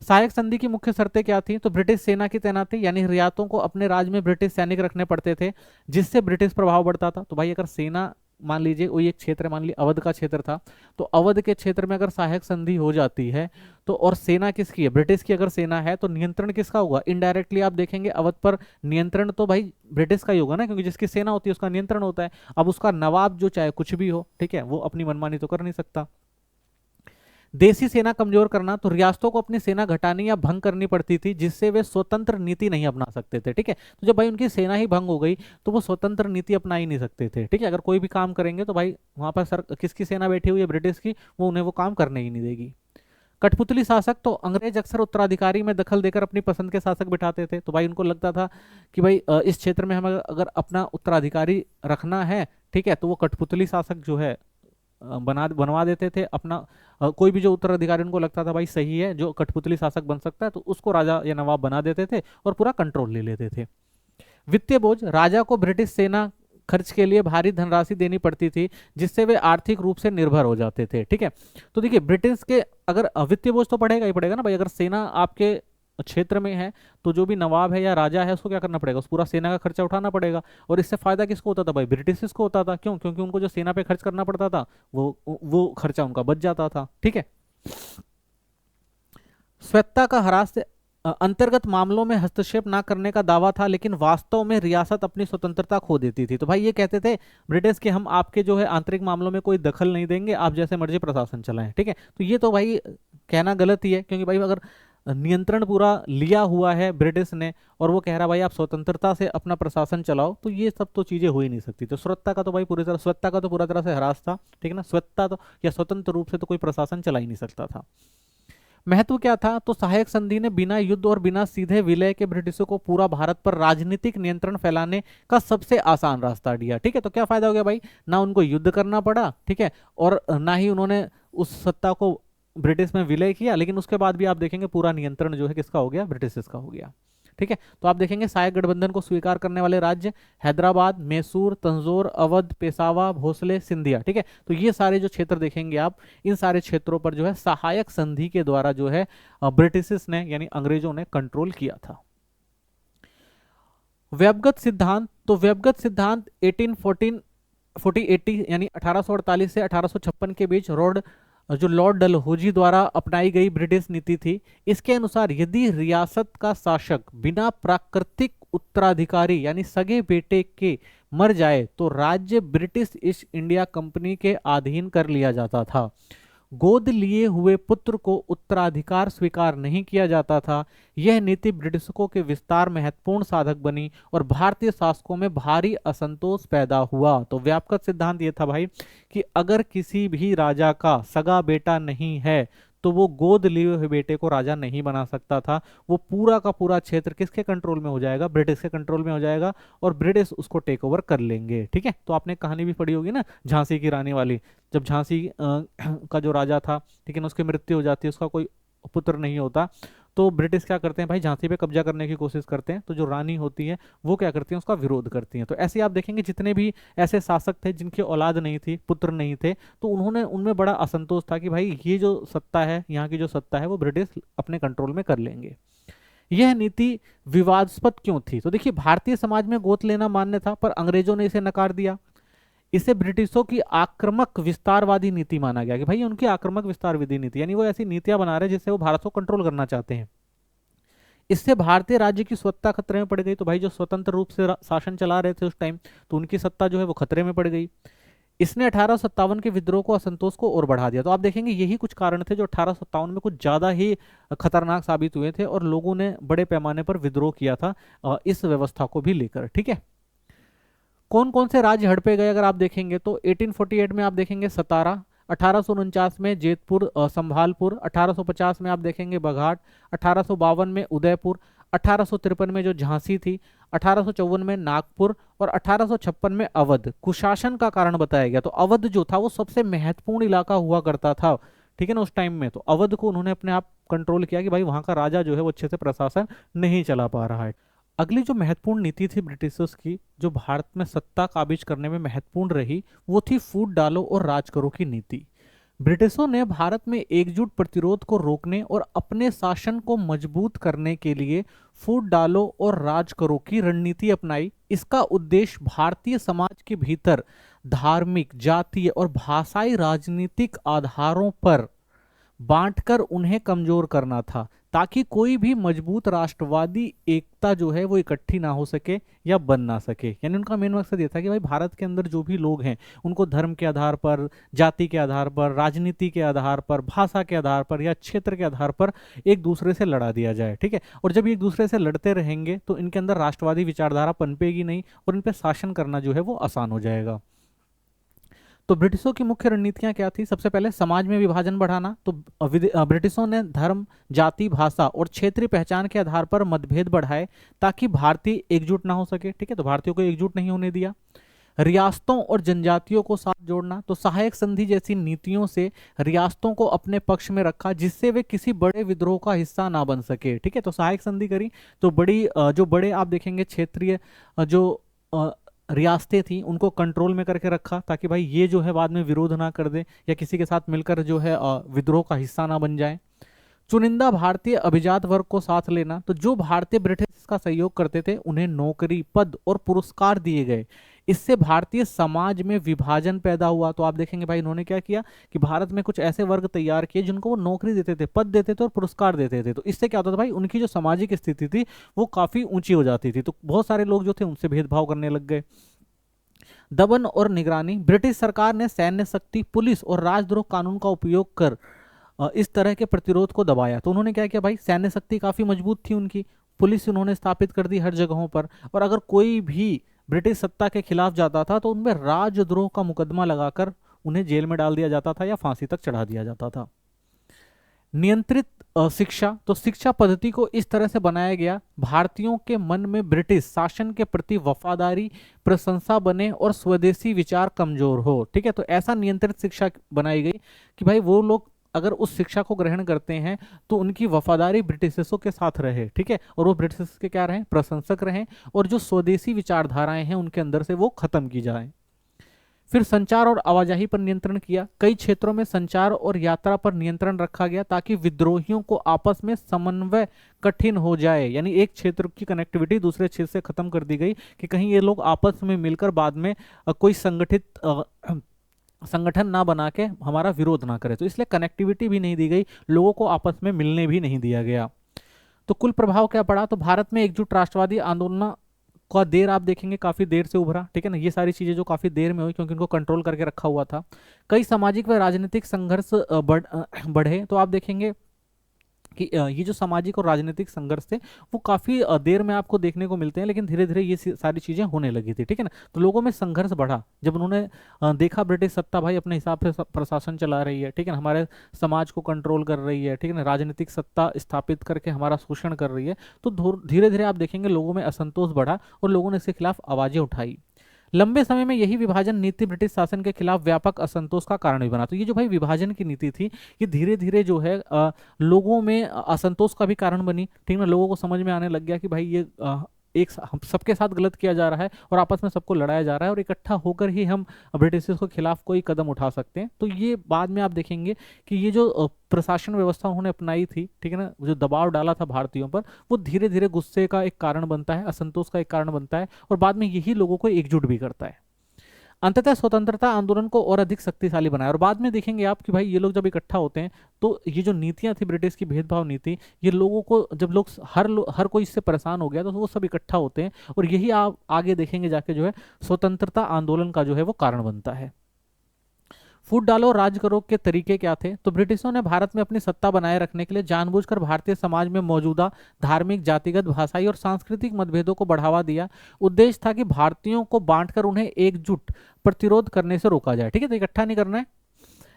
सहायक संधि की मुख्य शर्तें क्या थी, तो ब्रिटिश सेना की तैनाती, यानी रियासतों को अपने राज्य में ब्रिटिश सैनिक रखने पड़ते थे जिससे ब्रिटिश प्रभाव बढ़ता था। तो भाई अगर सेना मान लीजिए कोई एक क्षेत्र, मान लीजिए अवध का क्षेत्र था, तो अवध के क्षेत्र में अगर सहायक संधि हो जाती है तो, और सेना किसकी है, ब्रिटिश की अगर सेना है, तो नियंत्रण किसका होगा, इनडायरेक्टली आप देखेंगे अवध पर नियंत्रण तो भाई ब्रिटिश का ही होगा ना, क्योंकि जिसकी सेना होती है उसका नियंत्रण होता है। अब उसका नवाब जो चाहे कुछ भी हो, ठीक है, वो अपनी मनमानी तो कर नहीं सकता। देसी सेना कमजोर करना, तो रियासतों को अपनी सेना घटानी या भंग करनी पड़ती थी, जिससे वे स्वतंत्र नीति नहीं अपना सकते थे, ठीक है। तो जब भाई उनकी सेना ही भंग हो गई तो वो स्वतंत्र नीति अपना ही नहीं सकते थे, ठीक है। अगर कोई भी काम करेंगे तो भाई वहां पर सर किसकी सेना बैठी हुई है, ब्रिटिश की, वो उन्हें वो काम करने ही नहीं देगी। कठपुतली शासक, तो अंग्रेज अक्सर उत्तराधिकारी में दखल देकर अपनी पसंद के शासक बिठाते थे। तो भाई उनको लगता था कि भाई इस क्षेत्र में हमें अगर अपना उत्तराधिकारी रखना है, ठीक है, तो वो कठपुतली शासक जो है बनवा देते थे अपना। कोई भी जो उत्तराधिकारी उनको लगता था भाई सही है, जो कठपुतली शासक बन सकता है, तो उसको राजा या नवाब बना देते थे और पूरा कंट्रोल ले लेते थे। वित्तीय बोझ, राजा को ब्रिटिश सेना खर्च के लिए भारी धनराशि देनी पड़ती थी, जिससे वे आर्थिक रूप से निर्भर हो जाते थे, ठीक है। तो देखिए ब्रिटिश के अगर वित्तीय बोझ तो पड़ेगा ही पड़ेगा ना भाई, अगर सेना आपके क्षेत्र में है तो जो भी नवाब है या राजा है उसको क्या करना पड़ेगा, उस पूरा सेना का खर्चा उठाना पड़ेगा। और इससे फायदा किसको होता था भाई, ब्रिटिश को होता था। क्यों? क्योंकि उनको जो सेना पे खर्च करना पड़ता था वो खर्चा उनका बच जाता था, ठीक है। स्वायत्तता का ह्रास, अंतर्गत मामलों में हस्तक्षेप ना करने का दावा था, लेकिन वास्तव में रियासत अपनी स्वतंत्रता खो देती थी। तो भाई ये कहते थे ब्रिटिश के, हम आपके जो है आंतरिक मामलों में कोई दखल नहीं देंगे, आप जैसे मर्जी प्रशासन चलाएं, ठीक है। तो ये तो भाई कहना गलत ही है, क्योंकि भाई अगर नियंत्रण पूरा लिया हुआ है ब्रिटिश ने और वो कह रहा भाई आप स्वतंत्रता से अपना प्रशासन चलाओ, तो ये सब तो चीजें हो ही नहीं सकती। तो स्वतंत्रता का तो भाई पूरी तरह, स्वतंत्रता का तो पूरा तरह से ह्रास था, ठीक है ना। स्वतंत्रता तो या स्वतंत्र रूप से तो कोई प्रशासन चला ही नहीं सकता था। महत्व क्या था, तो सहायक संधि ने बिना युद्ध और बिना सीधे विलय के ब्रिटिशों को पूरा भारत पर राजनीतिक नियंत्रण फैलाने का सबसे आसान रास्ता दिया, ठीक है। तो क्या फायदा हो गया भाई, ना उनको युद्ध करना पड़ा, ठीक है, और ना ही उन्होंने उस सत्ता को ब्रिटिश में विलय किया, लेकिन उसके बाद भी आप देखेंगे पूरा नियंत्रण जो है किसका हो गया, ब्रिटिश का हो गया, ठीक है। तो आप देखेंगे सहायक गठबंधन को स्वीकार करने वाले राज्य हैदराबाद, मैसूर, तंजौर, अवध, पेशावा, भोसले, सिंधिया, ठीक है। तो ये सारे जो क्षेत्र देखेंगे आप, इन सारे क्षेत्रों पर जो है सहायक संधि के द्वारा जो है ब्रिटिश ने यानी अंग्रेजों ने कंट्रोल किया था। व्यवगत सिद्धांत, तो व्यवगत सिद्धांत 1880 यानी 1848 से 1856 के बीच लॉर्ड डलहौजी द्वारा अपनाई गई ब्रिटिश नीति थी। इसके अनुसार यदि रियासत का शासक बिना प्राकृतिक उत्तराधिकारी यानी सगे बेटे के मर जाए तो राज्य ब्रिटिश ईस्ट इंडिया कंपनी के अधीन कर लिया जाता था। गोद लिए हुए पुत्र को उत्तराधिकार स्वीकार नहीं किया जाता था। यह नीति ब्रिटिशों के विस्तार महत्वपूर्ण साधक बनी और भारतीय शासकों में भारी असंतोष पैदा हुआ। तो व्यापक सिद्धांत यह था भाई कि अगर किसी भी राजा का सगा बेटा नहीं है तो वो गोद लिए हुए बेटे को राजा नहीं बना सकता था। वो पूरा का पूरा क्षेत्र किसके कंट्रोल में हो जाएगा, ब्रिटिश के कंट्रोल में हो जाएगा और ब्रिटिश उसको टेक ओवर कर लेंगे, ठीक है। तो आपने कहानी भी पढ़ी होगी ना झांसी की रानी वाली, जब झांसी का जो राजा था, ठीक है ना, उसकी मृत्यु हो जाती है, उसका कोई पुत्र नहीं होता, तो ब्रिटिश क्या करते हैं भाई, झांसी पे कब्जा करने की कोशिश करते हैं। तो जो रानी होती है वो क्या करती है, उसका विरोध करती हैं। तो ऐसे आप देखेंगे जितने भी ऐसे शासक थे जिनकी औलाद नहीं थी, पुत्र नहीं थे, तो उन्होंने उनमें बड़ा असंतोष था कि भाई ये जो सत्ता है, यहाँ की जो सत्ता है वो ब्रिटिश अपने कंट्रोल में कर लेंगे। यह नीति विवादास्पद क्यों थी, तो देखिए भारतीय समाज में गोद लेना मान्य था पर अंग्रेजों ने इसे नकार दिया। इसे ब्रिटिशों की आक्रामक विस्तारवादी नीति माना गया कि भाई उनकी आक्रामक विस्तारवादी नीति, यानी वो ऐसी नीतियां बना रहे हैं जिससे वो भारत को कंट्रोल करना चाहते हैं। इससे भारतीय राज्य की स्वतंत्रता खतरे में पड़ गई। तो भाई जो स्वतंत्र रूप से शासन चला रहे थे उस टाइम, तो उनकी सत्ता जो है वो खतरे में पड़ गई। इसने 1857 के विद्रोह को, असंतोष को और बढ़ा दिया। तो आप देखेंगे यही कुछ कारण थे जो 1857 में कुछ ज्यादा ही खतरनाक साबित हुए थे और लोगों ने बड़े पैमाने पर विद्रोह किया था इस व्यवस्था को भी लेकर, ठीक है। कौन कौन से राज्य हड़पे गए अगर आप देखेंगे तो 1848 में आप देखेंगे सतारा, 1849 में जेतपुर संभालपुर, 1850 में आप देखेंगे बघाट, 1852 में उदयपुर, 1853 में जो झांसी थी, 1854 में नागपुर और 1856 में अवध। कुशासन का कारण बताया गया, तो अवध जो था वो सबसे महत्वपूर्ण इलाका हुआ करता था, ठीक है ना, उस टाइम में। तो अवध को उन्होंने अपने आप कंट्रोल किया कि भाई वहां का राजा जो है वो अच्छे से प्रशासन नहीं चला पा रहा है। अगली जो महत्वपूर्ण नीति थी ब्रिटिशर्स की, जो भारत में सत्ता काबिज करने में महत्वपूर्ण रही, वो थी फूट डालो और राज करो की नीति। ब्रिटिशों ने भारत में एकजुट प्रतिरोध को रोकने और अपने शासन को मजबूत करने के लिए फूट डालो और राज करो की रणनीति अपनाई। इसका उद्देश्य भारतीय समाज के भीतर धार्मिक, जातीय और भाषाई राजनीतिक आधारों पर बांटकर उन्हें कमजोर करना था, ताकि कोई भी मजबूत राष्ट्रवादी एकता जो है वो इकट्ठी ना हो सके या बन ना सके। यानी उनका मेन मकसद ये था कि भाई भारत के अंदर जो भी लोग हैं उनको धर्म के आधार पर, जाति के आधार पर, राजनीति के आधार पर, भाषा के आधार पर या क्षेत्र के आधार पर एक दूसरे से लड़ा दिया जाए। ठीक है, और जब एक दूसरे से लड़ते रहेंगे तो इनके अंदर राष्ट्रवादी विचारधारा पनपेगी नहीं और इन पर शासन करना जो है वो आसान हो जाएगा। तो ब्रिटिशों की मुख्य रणनीतियां क्या थी? सबसे पहले समाज में विभाजन बढ़ाना। तो ब्रिटिशों ने धर्म, जाति, भाषा और क्षेत्रीय पहचान के आधार पर मतभेद बढ़ाए ताकि भारतीय एकजुट ना हो सके। ठीक है, तो भारतीयों को एकजुट नहीं होने दिया। रियासतों और जनजातियों को साथ जोड़ना। तो सहायक संधि जैसी नीतियों से रियासतों को अपने पक्ष में रखा जिससे वे किसी बड़े विद्रोह का हिस्सा ना बन सके। ठीक है, तो सहायक संधि करी तो जो बड़े आप देखेंगे क्षेत्रीय जो रियासतें थी उनको कंट्रोल में करके रखा ताकि भाई ये जो है बाद में विरोध ना कर दे या किसी के साथ मिलकर जो है विद्रोह का हिस्सा ना बन जाए। चुनिंदा भारतीय अभिजात वर्ग को साथ लेना। तो जो भारतीय ब्रिटिश का सहयोग करते थे उन्हें नौकरी, पद और पुरस्कार दिए गए। इससे भारतीय समाज में विभाजन पैदा हुआ। तो आप देखेंगे भाई इन्होंने क्या किया कि भारत में कुछ ऐसे वर्ग तैयार किए जिनको वो नौकरी देते थे, पद देते थे और पुरस्कार देते थे। तो इससे क्या होता था भाई, उनकी जो सामाजिक स्थिति थी वो काफी ऊंची हो जाती थी। तो बहुत सारे लोग जो थे उनसे भेदभाव करने लग गए। दमन और निगरानी। ब्रिटिश सरकार ने सैन्य शक्ति, पुलिस और राजद्रोह कानून का उपयोग कर इस तरह के प्रतिरोध को दबाया। तो उन्होंने क्या किया भाई, सैन्य शक्ति काफी मजबूत थी उनकी, पुलिस उन्होंने स्थापित कर दी हर जगहों पर, और अगर कोई भी ब्रिटिश सत्ता के खिलाफ जाता था तो उनमें राजद्रोह का मुकदमा लगाकर उन्हें जेल में डाल दिया जाता था या फांसी तक चढ़ा दिया जाता था। नियंत्रित शिक्षा। तो शिक्षा पद्धति को इस तरह से बनाया गया भारतीयों के मन में ब्रिटिश शासन के प्रति वफादारी, प्रशंसा बने और स्वदेशी विचार कमजोर हो। ठीक है, तो ऐसा नियंत्रित शिक्षा बनाई गई कि भाई वो लोग अगर उस शिक्षा को ग्रहण करते हैं तो उनकी वफादारी ब्रिटिशर्सों के साथ रहे। ठीक है, और वो ब्रिटिशर्स के क्या रहें, प्रशंसक रहें, और जो स्वदेशी विचारधाराएं हैं उनके अंदर से वो खत्म की जाए। फिर संचार और आवाजाही पर नियंत्रण किया। कई क्षेत्रों में संचार और यात्रा पर नियंत्रण रखा गया ताकि विद्रोहियों को आपस में समन्वय कठिन हो जाए। यानी एक क्षेत्र की कनेक्टिविटी दूसरे क्षेत्र से खत्म कर दी गई कि कहीं ये लोग आपस में मिलकर बाद में कोई संगठन ना बना के हमारा विरोध ना करे। तो इसलिए कनेक्टिविटी भी नहीं दी गई, लोगों को आपस में मिलने भी नहीं दिया गया। तो कुल प्रभाव क्या पड़ा? तो भारत में एकजुट राष्ट्रवादी आंदोलन का देर आप देखेंगे काफी देर से उभरा। ठीक है ना, ये सारी चीजें जो काफी देर में हुई क्योंकि इनको कंट्रोल करके रखा हुआ था। कई सामाजिक व राजनीतिक संघर्ष बढ़े। तो आप देखेंगे कि ये जो सामाजिक और राजनीतिक संघर्ष थे वो काफी देर में आपको देखने को मिलते हैं, लेकिन धीरे धीरे ये सारी चीजें होने लगी थी। ठीक है ना, तो लोगों में संघर्ष बढ़ा जब उन्होंने देखा ब्रिटिश सत्ता भाई अपने हिसाब से प्रशासन चला रही है। ठीक है ना, हमारे समाज को कंट्रोल कर रही है। ठीक है ना, राजनीतिक सत्ता स्थापित करके हमारा शोषण कर रही है। तो धीरे धीरे आप देखेंगे लोगों में असंतोष बढ़ा और लोगों ने इसके खिलाफ आवाजें उठाई। लंबे समय में यही विभाजन नीति ब्रिटिश शासन के खिलाफ व्यापक असंतोष का कारण भी बना। तो ये जो भाई विभाजन की नीति थी ये धीरे धीरे जो है लोगों में असंतोष का भी कारण बनी। ठीक ना, लोगों को समझ में आने लग गया कि भाई ये एक हम सबके साथ गलत किया जा रहा है और आपस में सबको लड़ाया जा रहा है और इकट्ठा होकर ही हम ब्रिटिशर्स के खिलाफ कोई कदम उठा सकते हैं। तो ये बाद में आप देखेंगे कि ये जो प्रशासन व्यवस्था उन्होंने अपनाई थी, ठीक है ना, जो दबाव डाला था भारतीयों पर, वो धीरे धीरे गुस्से का एक कारण बनता है, असंतोष का एक कारण बनता है और बाद में यही लोगों को एकजुट भी करता है। अंततः स्वतंत्रता आंदोलन को और अधिक शक्तिशाली बनाया। और बाद में देखेंगे आप कि भाई ये लोग जब इकट्ठा होते हैं तो ये जो नीतियां थी ब्रिटिश की, भेदभाव नीति, ये लोगों को जब हर कोई इससे परेशान हो गया तो वो सब इकट्ठा होते हैं और यही आप आगे देखेंगे जाके जो है स्वतंत्रता आंदोलन का जो है वो कारण बनता है। फूट डालो राज करो के तरीके क्या थे? तो ब्रिटिशों ने भारत में अपनी सत्ता बनाए रखने के लिए जानबूझकर भारतीय समाज में मौजूदा धार्मिक, जातिगत, भाषाई और सांस्कृतिक मतभेदों को बढ़ावा दिया। उद्देश्य था कि भारतीयों को बांटकर उन्हें एकजुट प्रतिरोध करने से रोका जाए। ठीक है, तो इकट्ठा नहीं करना है।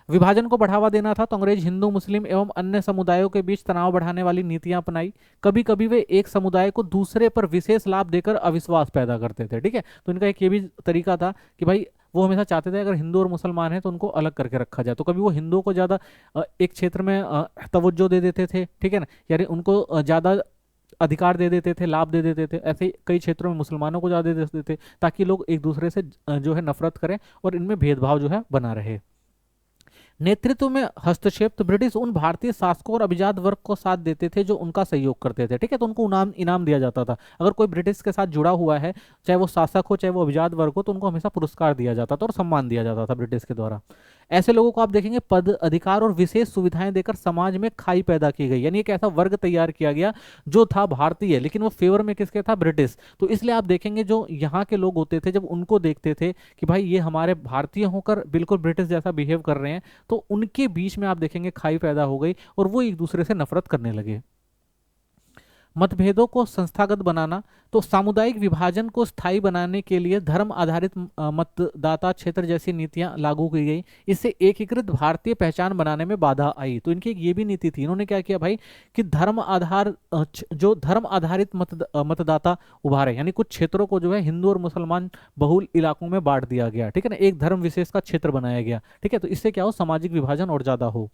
विभाजन को बढ़ावा देना था तो अंग्रेज हिंदू, मुस्लिम एवं अन्य समुदायों के बीच तनाव बढ़ाने वाली नीतियां अपनाई। कभी कभी वे एक समुदाय को दूसरे पर विशेष लाभ देकर अविश्वास पैदा करते थे। ठीक है, तो इनका एक ये भी तरीका था कि भाई वो हमेशा चाहते थे अगर हिंदू और मुसलमान हैं तो उनको अलग करके रखा जाए। तो कभी वो हिंदुओं को ज्यादा एक क्षेत्र में तवज्जो दे देते थे, ठीक है ना, यानी उनको ज्यादा अधिकार दे देते थे, लाभ दे देते थे। ऐसे ही कई क्षेत्रों में मुसलमानों को ज्यादा दे देते थे ताकि लोग एक दूसरे से जो है नफरत करें और इनमें भेदभाव जो है बना रहे। नेतृत्व में हस्तक्षेप, तो ब्रिटिश उन भारतीय शासकों और अभिजात वर्ग को साथ देते थे जो उनका सहयोग करते थे, ठीक है, तो उनको इनाम इनाम दिया जाता था। अगर कोई ब्रिटिश के साथ जुड़ा हुआ है, चाहे वो शासक हो चाहे वो अभिजात वर्ग हो, तो उनको हमेशा पुरस्कार दिया जाता था और सम्मान दिया जाता था ब्रिटिश के द्वारा। ऐसे लोगों को आप देखेंगे पद, अधिकार और विशेष सुविधाएं देकर समाज में खाई पैदा की गई, यानी एक ऐसा वर्ग तैयार किया गया जो था भारतीय, लेकिन वो फेवर में किसके था, ब्रिटिश। तो इसलिए आप देखेंगे जो यहाँ के लोग होते थे, जब उनको देखते थे कि भाई ये हमारे भारतीय होकर बिल्कुल ब्रिटिश जैसा बिहेव कर रहे हैं, तो उनके बीच में आप देखेंगे खाई पैदा हो गई और वो एक दूसरे से नफरत करने लगे। मतभेदों को संस्थागत बनाना, तो सामुदायिक विभाजन को स्थायी बनाने के लिए धर्म आधारित मतदाता क्षेत्र जैसी नीतियां लागू की गई। इससे एकीकृत भारतीय पहचान बनाने में बाधा आई। तो इनकी एक ये भी नीति थी, इन्होंने क्या किया भाई कि धर्म आधार जो धर्म आधारित मतदाता उभारे, यानी कुछ क्षेत्रों को जो है हिंदू और मुसलमान बहुल इलाकों में बांट दिया गया, ठीक है ना, एक धर्म विशेष का क्षेत्र बनाया गया, ठीक है। तो इससे क्या हो, सामाजिक विभाजन और ज्यादा हो।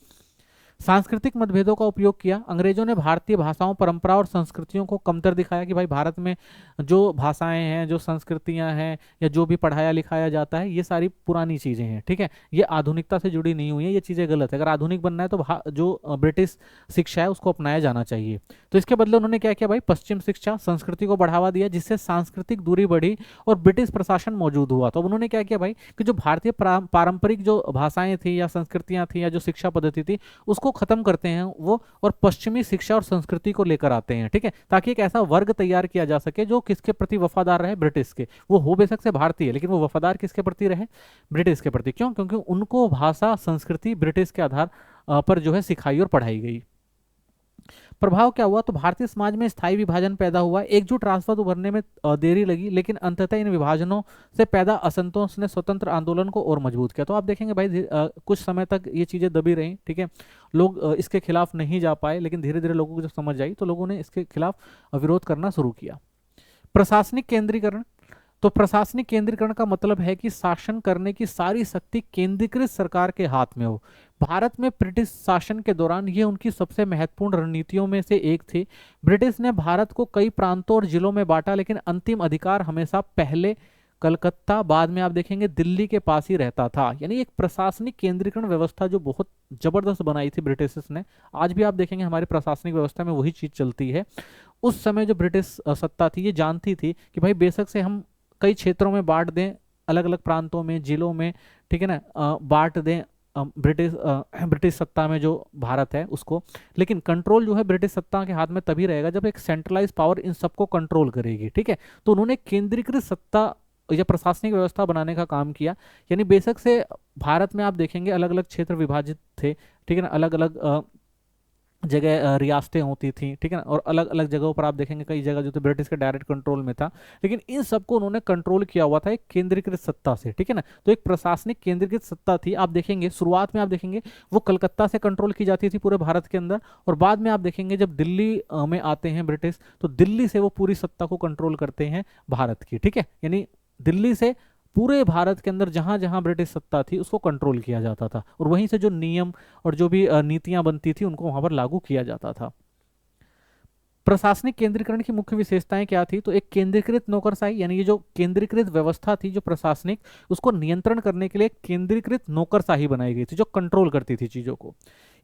सांस्कृतिक मतभेदों का उपयोग किया, अंग्रेजों ने भारतीय भाषाओं, परंपरा और संस्कृतियों को कमतर दिखाया कि भाई भारत में जो भाषाएं हैं, जो संस्कृतियां हैं, या जो भी पढ़ाया लिखाया जाता है, ये सारी पुरानी चीजें हैं, ठीक है, ये आधुनिकता से जुड़ी नहीं हुई है, ये चीजें गलत है। अगर आधुनिक बनना है तो जो ब्रिटिश शिक्षा है उसको अपनाया जाना चाहिए। तो इसके बदले उन्होंने क्या किया भाई, पश्चिम शिक्षा संस्कृति को बढ़ावा दिया, जिससे सांस्कृतिक दूरी बढ़ी और ब्रिटिश प्रशासन मौजूद हुआ। तो अब उन्होंने क्या किया भाई कि जो भारतीय पारंपरिक जो भाषाएं थी या संस्कृतियां थी या जो शिक्षा पद्धति थी उसको खत्म करते हैं वो, और पश्चिमी शिक्षा और संस्कृति को लेकर आते हैं, ठीक है, ताकि एक ऐसा वर्ग तैयार किया जा सके जो किसके प्रति वफादार रहे, ब्रिटिश के। वो हो बेशक से भारतीय, लेकिन वो वफादार किसके प्रति रहे, ब्रिटिश के प्रति। क्यों? क्योंकि उनको भाषा संस्कृति ब्रिटिश के आधार पर जो है सिखाई और पढ़ाई गई। प्रभाव क्या हुआ, तो भारतीय समाज में स्थायी विभाजन पैदा हुआ, एकजुट राष्ट्रवाद उभरने में देरी लगी, लेकिन अंततः इन विभाजनों से पैदा असंतोष ने स्वतंत्र आंदोलन को और मजबूत किया। तो आप देखेंगे भाई कुछ समय तक ये चीजें दबी रही, ठीक है, लोग इसके खिलाफ नहीं जा पाए, लेकिन धीरे धीरे लोगों को जब समझ आई तो लोगों ने इसके खिलाफ विरोध करना शुरू किया। प्रशासनिक केंद्रीकरण, तो प्रशासनिक केंद्रीकरण का मतलब है कि शासन करने की सारी शक्ति केंद्रीकृत सरकार के हाथ में हो। भारत में ब्रिटिश शासन के दौरान ये उनकी सबसे महत्वपूर्ण रणनीतियों में से एक थी। ब्रिटिश ने भारत को कई प्रांतों और जिलों में बांटा, लेकिन अंतिम अधिकार हमेशा पहले कलकत्ता, बाद में आप देखेंगे दिल्ली के पास ही रहता था। यानी एक प्रशासनिक केंद्रीकरण व्यवस्था जो बहुत जबरदस्त बनाई थी ब्रिटिश ने। आज भी आप देखेंगे हमारी प्रशासनिक व्यवस्था में वही चीज चलती है। उस समय जो ब्रिटिश सत्ता थी ये जानती थी कि भाई बेशक से हम कई क्षेत्रों में बांट दें, अलग अलग प्रांतों में, जिलों में, ठीक है ना, बांट दें ब्रिटिश सत्ता में जो भारत है उसको, लेकिन कंट्रोल जो है ब्रिटिश सत्ता के हाथ में तभी रहेगा जब एक सेंट्रलाइज पावर इन सबको कंट्रोल करेगी, ठीक है। तो उन्होंने केंद्रीकृत सत्ता या प्रशासनिक व्यवस्था बनाने का काम किया। यानी बेशक से भारत में आप देखेंगे अलग अलग क्षेत्र विभाजित थे, ठीक है ना, अलग अलग जगह रियासतें होती थी, ठीक है ना, और अलग अलग जगहों पर आप देखेंगे कई जगह जो थे ब्रिटिश के डायरेक्ट कंट्रोल में था, लेकिन इन सबको उन्होंने कंट्रोल किया हुआ था एक केंद्रीकृत सत्ता से, ठीक है ना। तो एक प्रशासनिक केंद्रीकृत सत्ता थी। आप देखेंगे शुरुआत में आप देखेंगे वो कलकत्ता से कंट्रोल की जाती थी पूरे भारत के अंदर, और बाद में आप देखेंगे जब दिल्ली में आते हैं ब्रिटिश, तो दिल्ली से वो पूरी सत्ता को कंट्रोल करते हैं भारत की, ठीक है। यानी दिल्ली से पूरे भारत के अंदर जहां जहां ब्रिटिश सत्ता थी उसको कंट्रोल किया जाता था, और वहीं से जो नियम और जो भी नीतियां बनती थी उनको वहां पर लागू किया जाता था। प्रशासनिक केंद्रीकरण की मुख्य विशेषताएं क्या थी, तो एक केंद्रीकृत नौकरशाही, यानी ये जो केंद्रीकृत व्यवस्था थी जो प्रशासनिक, उसको नियंत्रण करने के लिए केंद्रीकृत नौकरशाही बनाई गई थी जो कंट्रोल करती थी चीजों को।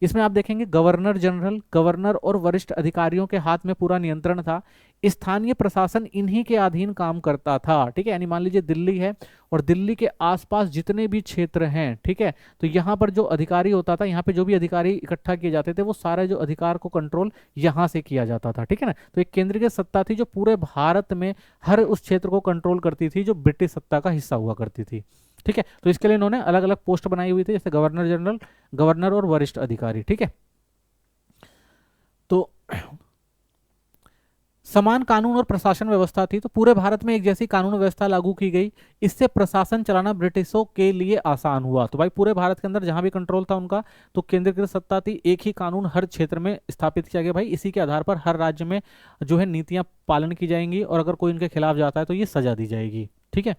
इसमें आप देखेंगे गवर्नर जनरल, गवर्नर और वरिष्ठ अधिकारियों के हाथ में पूरा नियंत्रण था। स्थानीय प्रशासन इन्हीं के अधीन काम करता था, ठीक है। यानी मान लीजिए दिल्ली है और दिल्ली के आसपास जितने भी क्षेत्र हैं, ठीक है, तो यहाँ पर जो अधिकारी होता था, यहाँ पे जो भी अधिकारी इकट्ठा किए जाते थे वो सारे जो अधिकार को कंट्रोल यहाँ से किया जाता था, ठीक है ना। तो एक केंद्रीय सत्ता थी जो पूरे भारत में हर उस क्षेत्र को कंट्रोल करती थी जो ब्रिटिश सत्ता का हिस्सा हुआ करती थी, ठीक है। तो इसके लिए इन्होंने अलग अलग पोस्ट बनाई हुई थी, जैसे गवर्नर जनरल, गवर्नर और वरिष्ठ अधिकारी, ठीक है। तो समान कानून और प्रशासन व्यवस्था थी, तो पूरे भारत में एक जैसी कानून व्यवस्था लागू की गई। इससे प्रशासन चलाना ब्रिटिशों के लिए आसान हुआ। तो भाई पूरे भारत के अंदर जहां भी कंट्रोल था उनका, तो केंद्रीकृत सत्ता थी, एक ही कानून हर क्षेत्र में स्थापित किया गया। भाई इसी के आधार पर हर राज्य में जो है नीतियां पालन की जाएंगी, और अगर कोई इनके खिलाफ जाता है तो ये सजा दी जाएगी, ठीक है।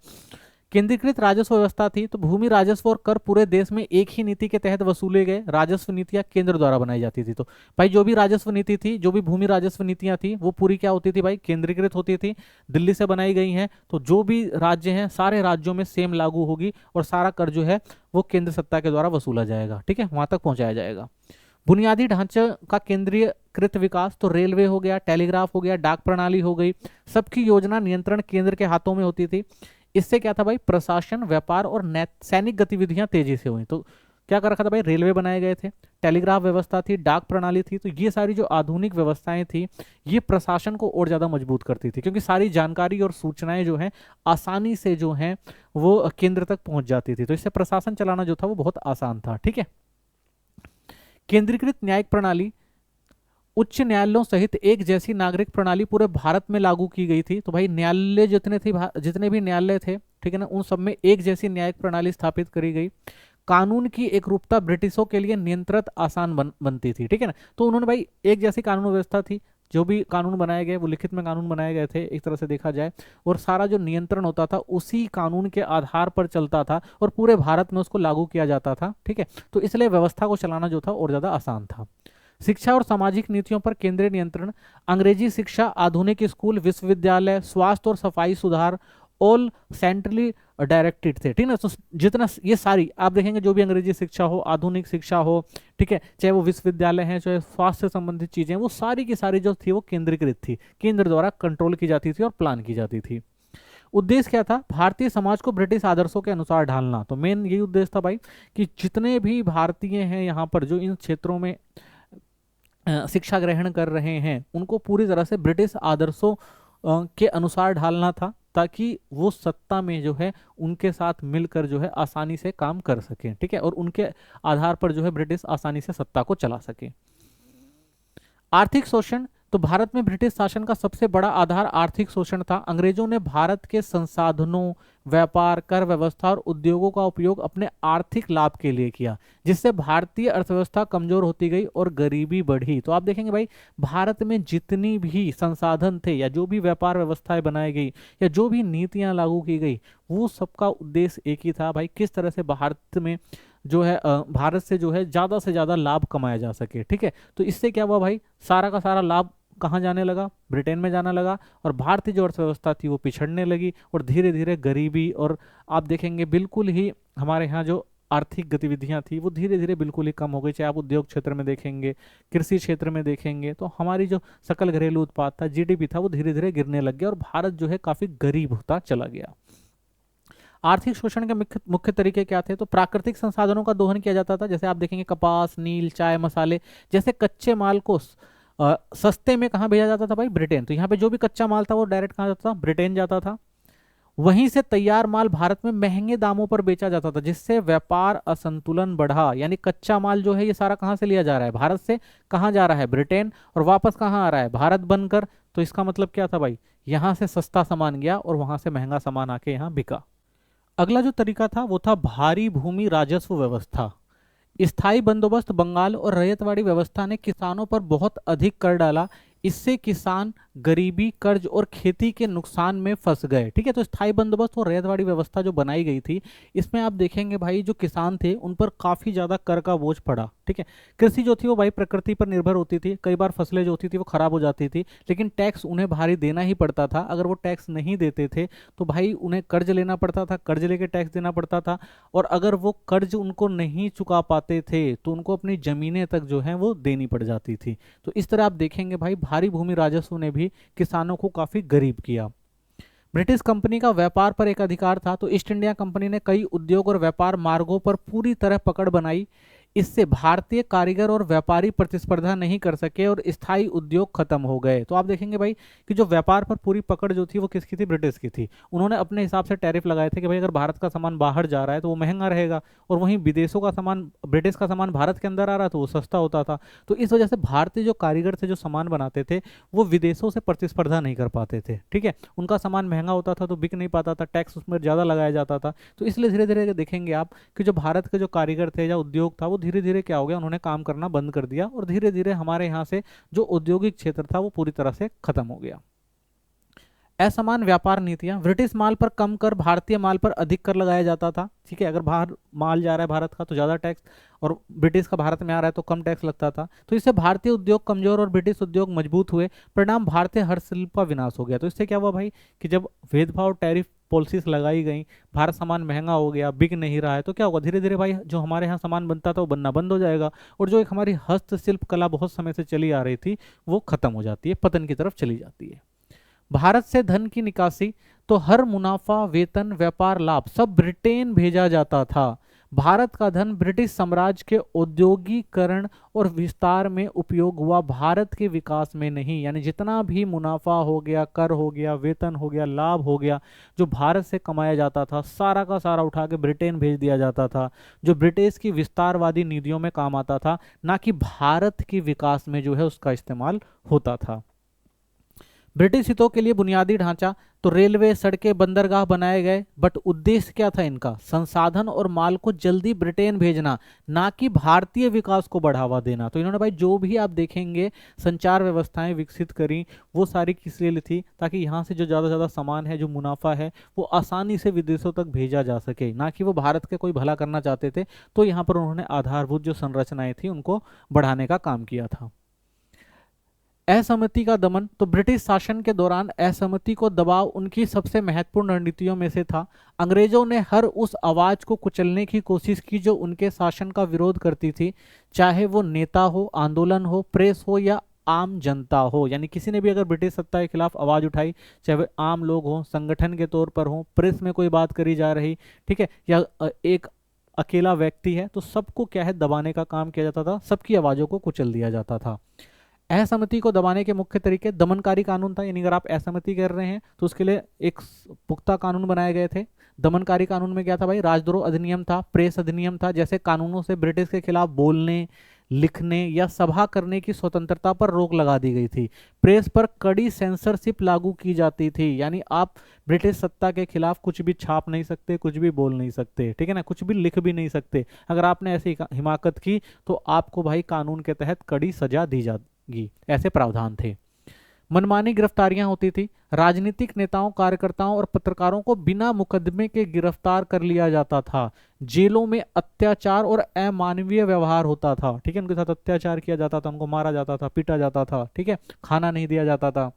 केंद्रीकृत राजस्व व्यवस्था थी, तो भूमि राजस्व और कर पूरे देश में एक ही नीति के तहत वसूले गए। राजस्व नीतियां केंद्र द्वारा बनाई जाती थी। तो भाई जो भी राजस्व नीति थी, जो भी भूमि राजस्व नीतियां थी, वो पूरी क्या होती थी भाई, केंद्रीकृत होती थी, दिल्ली से बनाई गई हैं। तो जो भी राज्य हैं सारे राज्यों में सेम लागू होगी और सारा कर जो है वो केंद्र सत्ता के द्वारा वसूला जाएगा। ठीक है, वहां तक पहुंचाया जाएगा। बुनियादी ढांचे का केंद्रीयकृत विकास, तो रेलवे हो गया, टेलीग्राफ हो गया, डाक प्रणाली हो गई, सबकी योजना नियंत्रण केंद्र के हाथों में होती थी। इससे क्या था भाई, प्रशासन, व्यापार और सैनिक गतिविधियां तेजी से हुई। तो क्या कर रखा था भाई, रेलवे बनाए गए थे, टेलीग्राफ व्यवस्था थी, डाक प्रणाली थी। तो ये सारी जो आधुनिक व्यवस्थाएं थी ये प्रशासन को और ज्यादा मजबूत करती थी, क्योंकि सारी जानकारी और सूचनाएं जो हैं आसानी से जो हैं वो केंद्र तक पहुंच जाती थी। तो इससे प्रशासन चलाना जो था वो बहुत आसान था। ठीक है, केंद्रीकृत न्यायिक प्रणाली, उच्च न्यायालयों सहित एक जैसी नागरिक प्रणाली पूरे भारत में लागू की गई थी। तो भाई न्यायालय जितने भी न्यायालय थे, ठीक है ना, उन सब में एक जैसी न्यायिक प्रणाली स्थापित करी गई। कानून की एक रूपता ब्रिटिशों के लिए नियंत्रित आसान बनती थी। ठीक है ना, तो उन्होंने भाई एक जैसी कानून व्यवस्था थी, जो भी कानून बनाए गए वो लिखित में कानून बनाए गए थे एक तरह से देखा जाए, और सारा जो नियंत्रण होता था उसी कानून के आधार पर चलता था और पूरे भारत में उसको लागू किया जाता था। ठीक है, तो इसलिए व्यवस्था को चलाना जो था और ज्यादा आसान था। शिक्षा और सामाजिक नीतियों पर केंद्रीय नियंत्रण, अंग्रेजी शिक्षा, आधुनिक स्कूल, विश्वविद्यालय, स्वास्थ्य और सफाई सुधार, ऑल सेंट्रली डायरेक्टेड थे। ठीक है ना, तो जितना ये सारी आप देखेंगे, जो भी अंग्रेजी शिक्षा हो, आधुनिक शिक्षा हो, ठीक है, चाहे वो विश्वविद्यालय हैं, चाहे स्वास्थ्य से संबंधित चीजें, वो सारी की सारी जो थी वो केंद्रीकृत थी, केंद्र द्वारा कंट्रोल की जाती थी और प्लान की जाती थी। उद्देश्य क्या था, भारतीय समाज को ब्रिटिश आदर्शों के अनुसार ढालना। तो मेन यही उद्देश्य था भाई कि जितने भी भारतीय हैं यहाँ पर जो इन क्षेत्रों में शिक्षा ग्रहण कर रहे हैं, उनको पूरी तरह से ब्रिटिश आदर्शों के अनुसार ढालना था, ताकि वो सत्ता में जो है उनके साथ मिलकर जो है आसानी से काम कर सके। ठीक है, और उनके आधार पर जो है ब्रिटिश आसानी से सत्ता को चला सके। आर्थिक शोषण, तो भारत में ब्रिटिश शासन का सबसे बड़ा आधार आर्थिक शोषण था। अंग्रेजों ने भारत के संसाधनों, व्यापार, कर व्यवस्था और उद्योगों का उपयोग अपने आर्थिक लाभ के लिए किया, जिससे भारतीय अर्थव्यवस्था कमजोर होती गई और गरीबी बढ़ी। तो आप देखेंगे भाई, भारत में जितनी भी संसाधन थे या जो भी व्यापार व्यवस्थाएं बनाई गई या जो भी नीतियां लागू की गई, वो सबका उद्देश्य एक ही था भाई, किस तरह से भारत में जो है भारत से जो है ज्यादा से ज्यादा लाभ कमाया जा सके। ठीक है, तो इससे क्या हुआ भाई, सारा का सारा लाभ कहाँ जाने लगा, ब्रिटेन में जाने लगा, और भारतीय जो अर्थव्यवस्था थी वो पिछड़ने लगी और धीरे धीरे गरीबी, और आप देखेंगे बिल्कुल ही हमारे यहाँ जो आर्थिक गतिविधियां थी वो धीरे धीरे बिल्कुल ही कम हो गई। चाहे आप उद्योग क्षेत्र में देखेंगे, कृषि क्षेत्र में देखेंगे, तो हमारी जो सकल घरेलू उत्पाद था, जीडीपी था, वो धीरे धीरे गिरने लग गया और भारत जो है काफी गरीब होता चला गया। आर्थिक शोषण के मुख्य मुख्य तरीके क्या थे, तो प्राकृतिक संसाधनों का दोहन किया जाता था। जैसे आप देखेंगे कपास, नील, चाय, मसाले जैसे कच्चे माल को सस्ते में कहाँ भेजा जाता था भाई, ब्रिटेन। तो यहाँ पे जो भी कच्चा माल था वो डायरेक्ट कहाँ जाता था, ब्रिटेन जाता था। वहीं से तैयार माल भारत में महंगे दामों पर बेचा जाता था, जिससे व्यापार असंतुलन बढ़ा। यानी कच्चा माल जो है ये सारा कहाँ से लिया जा रहा है, भारत से, कहाँ जा रहा है, ब्रिटेन, और वापस कहाँ आ रहा है, भारत बनकर। तो इसका मतलब क्या था भाई, यहाँ से सस्ता सामान गया और वहां से महंगा सामान आके यहाँ बिका। अगला जो तरीका था वो था भारी भूमि राजस्व व्यवस्था। स्थायी बंदोबस्त, बंगाल और रैयतवाड़ी व्यवस्था ने किसानों पर बहुत अधिक कर डाला। इससे किसान गरीबी, कर्ज और खेती के नुकसान में फंस गए। ठीक है, तो स्थायी बंदोबस्त और रैयतवाड़ी व्यवस्था जो बनाई गई थी, इसमें आप देखेंगे भाई जो किसान थे उन पर काफी ज्यादा कर का बोझ पड़ा। ठीक है, कृषि जो थी वो भाई प्रकृति पर निर्भर होती थी, कई बार फसलें जो होती थी वो खराब हो जाती थी, लेकिन टैक्स उन्हें भारी देना ही पड़ता था। अगर वो टैक्स नहीं देते थे तो भाई उन्हें कर्ज लेना पड़ता था, कर्ज लेके टैक्स देना पड़ता था, और अगर वो कर्ज उनको नहीं चुका पाते थे तो उनको अपनी जमीनें तक जो है वो देनी पड़ जाती थी। तो इस तरह आप देखेंगे भाई भारी भूमि राजस्व ने भी किसानों को काफी गरीब किया। ब्रिटिश कंपनी का व्यापार पर एक अधिकार था, तो ईस्ट इंडिया कंपनी ने कई उद्योग और व्यापार मार्गों पर पूरी तरह पकड़ बनाई। इससे भारतीय कारीगर और व्यापारी प्रतिस्पर्धा नहीं कर सके और स्थायी उद्योग खत्म हो गए। तो आप देखेंगे भाई कि जो व्यापार पर पूरी पकड़ जो थी वो किसकी थी, ब्रिटिश की थी। उन्होंने अपने हिसाब से टैरिफ लगाए थे कि भाई अगर भारत का सामान बाहर जा रहा है तो वो महंगा रहेगा, और वहीं विदेशों का सामान, ब्रिटिश का सामान भारत के अंदर आ रहा था, वो सस्ता होता था। तो इस वजह से भारतीय जो कारीगर थे, जो सामान बनाते थे, वो विदेशों से प्रतिस्पर्धा नहीं कर पाते थे। ठीक है, उनका सामान महंगा होता था तो बिक नहीं पाता था, टैक्स उसमें ज़्यादा लगाया जाता था। तो इसलिए धीरे धीरे देखेंगे आप कि जो भारत के जो कारीगर थे या उद्योग था वो धीरे धीरे क्या हो गया, उन्होंने काम करना बंद कर दिया, और धीरे धीरे हमारे यहाँ से जो औद्योगिक क्षेत्र था वो पूरी तरह से खत्म हो गया। असमान व्यापार नीतियां, ब्रिटिश माल पर कम कर, भारतीय माल पर अधिक कर लगाया जाता था। ठीक है, अगर बाहर माल जा रहा है भारत का तो ज़्यादा टैक्स, और ब्रिटिश का भारत में आ रहा है तो कम टैक्स लगता था। तो इससे भारतीय उद्योग कमजोर और ब्रिटिश उद्योग मजबूत हुए। परिणाम भारतीय हस्तशिल्प का विनाश हो गया। तो इससे क्या हुआ भाई कि जब भेदभाव टैरिफ पॉलिसीज लगाई गई, भारत सामान महंगा हो गया, बिक नहीं रहा है, तो क्या होगा, धीरे धीरे भाई जो हमारे यहाँ सामान बनता था वो बनना बंद हो जाएगा, और जो एक हमारी हस्तशिल्प कला बहुत समय से चली आ रही थी वो खत्म हो जाती है, पतन की तरफ चली जाती है। भारत से धन की निकासी, तो हर मुनाफा, वेतन, व्यापार लाभ सब ब्रिटेन भेजा जाता था। भारत का धन ब्रिटिश साम्राज्य के औद्योगिकरण और विस्तार में उपयोग हुआ, भारत के विकास में नहीं। यानी जितना भी मुनाफा हो गया, कर हो गया, वेतन हो गया, लाभ हो गया, जो भारत से कमाया जाता था सारा का सारा उठा के ब्रिटेन भेज दिया जाता था, जो ब्रिटिश की विस्तारवादी नीतियों में काम आता था, ना कि भारत के विकास में जो है उसका इस्तेमाल होता था। ब्रिटिश हितों के लिए बुनियादी ढांचा, तो रेलवे, सड़कें, बंदरगाह बनाए गए, बट उद्देश्य क्या था इनका, संसाधन और माल को जल्दी ब्रिटेन भेजना, ना कि भारतीय विकास को बढ़ावा देना। तो इन्होंने भाई जो भी आप देखेंगे संचार व्यवस्थाएं विकसित करी, वो सारी किस लिए थी, ताकि यहाँ से जो ज़्यादा से ज़्यादा सामान है, जो मुनाफा है, वो आसानी से विदेशों तक भेजा जा सके, ना कि वो भारत के कोई भला करना चाहते थे। तो यहाँ पर उन्होंने आधारभूत जो संरचनाएं थी उनको बढ़ाने का काम किया था। असहमति का दमन, तो ब्रिटिश शासन के दौरान असहमति को दबाव उनकी सबसे महत्वपूर्ण रणनीतियों में से था। अंग्रेजों ने हर उस आवाज को कुचलने की कोशिश की जो उनके शासन का विरोध करती थी, चाहे वो नेता हो, आंदोलन हो, प्रेस हो या आम जनता हो। यानी किसी ने भी अगर ब्रिटिश सत्ता के खिलाफ आवाज उठाई, चाहे वे आम लोग हों, संगठन के तौर पर हों, प्रेस में कोई बात करी जा रही, ठीक है, या एक अकेला व्यक्ति है, तो सबको क्या है दबाने का काम किया जाता था, सबकी आवाजों को कुचल दिया जाता था। असहमति को दबाने के मुख्य तरीके, दमनकारी कानून था, यानी अगर आप असहमति कर रहे हैं तो उसके लिए एक पुख्ता कानून बनाए गए थे। दमनकारी कानून में क्या था भाई, राजद्रोह अधिनियम था, प्रेस अधिनियम था, जैसे कानूनों से ब्रिटिश के खिलाफ बोलने, लिखने या सभा करने की स्वतंत्रता पर रोक लगा दी गई थी। प्रेस पर कड़ी सेंसरशिप लागू की जाती थी, यानी आप ब्रिटिश सत्ता के खिलाफ कुछ भी छाप नहीं सकते, कुछ भी बोल नहीं सकते, ठीक है ना, कुछ भी लिख भी नहीं सकते। अगर आपने ऐसी हिमाकत की तो आपको भाई कानून के तहत कड़ी सजा दी जाती, ऐसे प्रावधान थे। मनमानी गिरफ्तारियां होती थी, राजनीतिक नेताओं, कार्यकर्ताओं और पत्रकारों को बिना मुकदमे के गिरफ्तार कर लिया जाता था। जेलों में अत्याचार और अमानवीय व्यवहार होता था, ठीक है, उनके साथ अत्याचार किया जाता था, उनको मारा जाता था, पीटा जाता था, ठीक है, खाना नहीं दिया जाता था।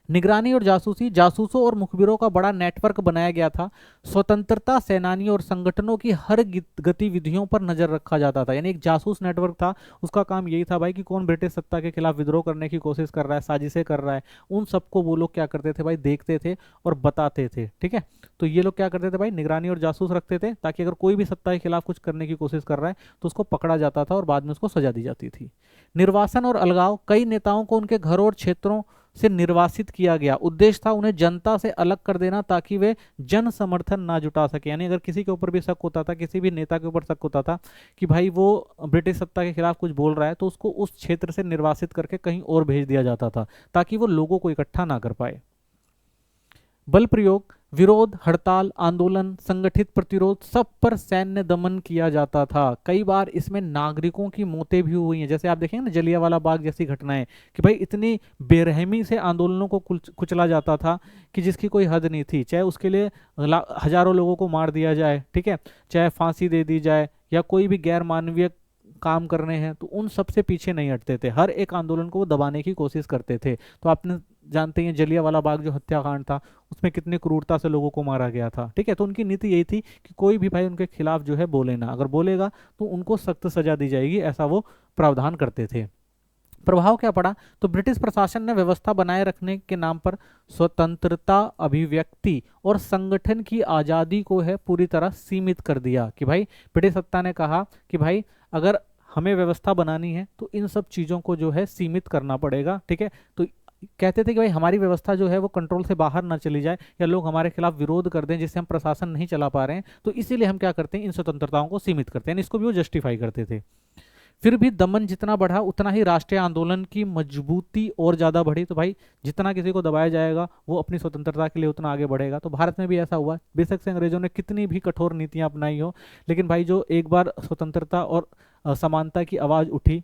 निगरानी और जासूसी, जासूसों और मुखबिरों का बड़ा नेटवर्क बनाया गया था। स्वतंत्रता सेनानियों और संगठनों की हर गतिविधियों पर नजर रखा जाता था, यानी एक जासूस नेटवर्क था, उसका काम यही था भाई कि कौन ब्रिटिश सत्ता के खिलाफ विद्रोह करने की कोशिश कर रहा है, साजिशें कर रहा है, उन सबको वो लोग क्या करते थे भाई, देखते थे और बताते थे, ठीक है। तो ये लोग क्या करते थे भाई, निगरानी और जासूस रखते थे, ताकि अगर कोई भी सत्ता के खिलाफ कुछ करने की कोशिश कर रहा है तो उसको पकड़ा जाता था और बाद में उसको सजा दी जाती थी। निर्वासन और अलगाव, कई नेताओं को उनके घरों और क्षेत्रों से निर्वासित किया गया। उद्देश्य था उन्हें जनता से अलग कर देना, ताकि वे जन समर्थन ना जुटा सके। यानी अगर किसी के ऊपर भी शक होता था, किसी भी नेता के ऊपर शक होता था कि भाई वो ब्रिटिश सत्ता के खिलाफ कुछ बोल रहा है, तो उसको उस क्षेत्र से निर्वासित करके कहीं और भेज दिया जाता था, ताकि वो लोगों को इकट्ठा ना कर पाए। बल प्रयोग, विरोध, हड़ताल, आंदोलन, संगठित प्रतिरोध, सब पर सैन्य दमन किया जाता था। कई बार इसमें नागरिकों की मौतें भी हुई हैं, जैसे आप देखेंगे ना जलियांवाला बाग जैसी घटनाएं, कि भाई इतनी बेरहमी से आंदोलनों को कुचला जाता था कि जिसकी कोई हद नहीं थी, चाहे उसके लिए हजारों लोगों को मार दिया जाए, ठीक है, चाहे फांसी दे दी जाए या कोई भी गैर मानवीय काम करने हैं, तो उन सबसे पीछे नहीं हटते थे, हर एक आंदोलन को वो दबाने की कोशिश करते थे। तो आपने जानते हैं जलियांवाला बाग जो हत्याकांड था, उसमें कितनी क्रूरता से लोगों को मारा गया था, ठीक है। तो उनकी नीति यही थी कि कोई भी भाई उनके खिलाफ जो है बोले ना, अगर बोलेगा तो उनको सख्त सजा दी जाएगी, ऐसा वो प्रावधान करते थे। प्रभाव क्या पड़ा, तो ब्रिटिश प्रशासन ने व्यवस्था बनाए रखने के नाम पर स्वतंत्रता, अभिव्यक्ति और संगठन की आज़ादी को है पूरी तरह सीमित कर दिया। कि भाई ब्रिटिश सत्ता ने कहा कि भाई अगर हमें व्यवस्था बनानी है तो इन सब चीज़ों को जो है सीमित करना पड़ेगा, ठीक है। तो कहते थे कि भाई हमारी व्यवस्था जो है वो कंट्रोल से बाहर ना चली जाए, या लोग हमारे खिलाफ विरोध कर दें जिससे हम प्रशासन नहीं चला पा रहे हैं, तो इसीलिए हम क्या करते हैं, इन स्वतंत्रताओं को सीमित करते हैं, इसको भी वो जस्टिफाई करते थे। फिर भी दमन जितना बढ़ा उतना ही राष्ट्रीय आंदोलन की मजबूती और ज़्यादा बढ़ी। तो भाई जितना किसी को दबाया जाएगा वो अपनी स्वतंत्रता के लिए उतना आगे बढ़ेगा। तो भारत में भी ऐसा हुआ, बेशक से अंग्रेजों ने कितनी भी कठोर नीतियां अपनाई हो, लेकिन भाई जो एक बार स्वतंत्रता और समानता की आवाज़ उठी,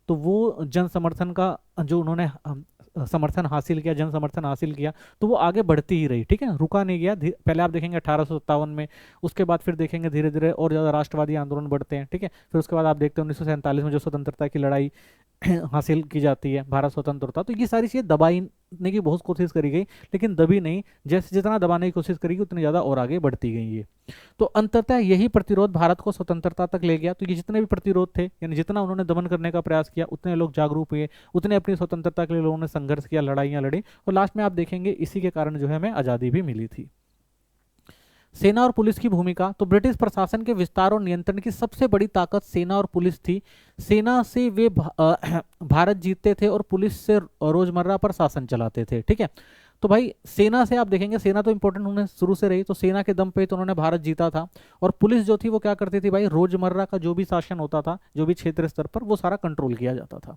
तो वो जन समर्थन का जो उन्होंने समर्थन हासिल किया, जन समर्थन हासिल किया, तो वो आगे बढ़ती ही रही, ठीक है, रुका नहीं गया। पहले आप देखेंगे 1857 में, उसके बाद फिर देखेंगे धीरे धीरे और ज़्यादा राष्ट्रवादी आंदोलन बढ़ते हैं, ठीक है। फिर उसके बाद आप देखते हैं 1947 में जो स्वतंत्रता की लड़ाई हासिल की जाती है, भारत स्वतंत्र होता, तो ये सारी चीज़ें दबाने की बहुत कोशिश करी गई, लेकिन दबी नहीं। जैसे जितना दबाने की कोशिश करी गई उतनी ज़्यादा और आगे बढ़ती गई ये। तो अंततः यही प्रतिरोध भारत को स्वतंत्रता तक ले गया। तो ये जितने भी प्रतिरोध थे, यानी जितना उन्होंने दमन करने का प्रयास किया, उतने लोग जागरूक हुए, उतने अपनी स्वतंत्रता के लिए लोगों ने संघर्ष किया, लड़ाइयाँ लड़ी, और लास्ट में आप देखेंगे इसी के कारण जो है हमें आज़ादी भी मिली थी। सेना और पुलिस की भूमिका, तो ब्रिटिश प्रशासन के विस्तार और नियंत्रण की सबसे बड़ी ताकत सेना और पुलिस थी। सेना से वे भारत जीतते थे और पुलिस से रोजमर्रा पर शासन चलाते थे, ठीक है। तो भाई सेना से आप देखेंगे, सेना तो इंपॉर्टेंट उन्हें शुरू से रही, तो सेना के दम पे तो उन्होंने भारत जीता था। और पुलिस जो थी वो क्या करती थी भाई, रोजमर्रा का जो भी शासन होता था, जो भी क्षेत्र स्तर पर, वो सारा कंट्रोल किया जाता था।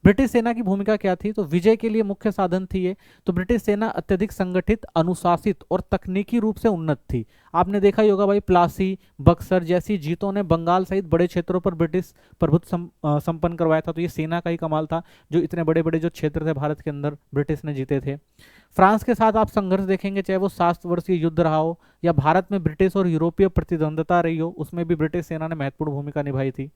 ब्रिटिश सेना की भूमिका क्या थी, तो विजय के लिए मुख्य साधन थी ये। तो ब्रिटिश सेना अत्यधिक संगठित, अनुशासित और तकनीकी रूप से उन्नत थी। आपने देखा ही होगा भाई, प्लासी, बक्सर जैसी जीतों ने बंगाल सहित बड़े क्षेत्रों पर ब्रिटिश प्रभुत्व संपन्न करवाया था। तो ये सेना का ही कमाल था, जो इतने बड़े बड़े जो क्षेत्र थे भारत के अंदर ब्रिटिश ने जीते थे। फ्रांस के साथ आप संघर्ष देखेंगे, चाहे वो 7 वर्षीय युद्ध रहा हो या भारत में ब्रिटिश और यूरोपीय प्रतिद्वंदता रही हो, उसमें भी ब्रिटिश सेना ने महत्वपूर्ण भूमिका निभाई थी।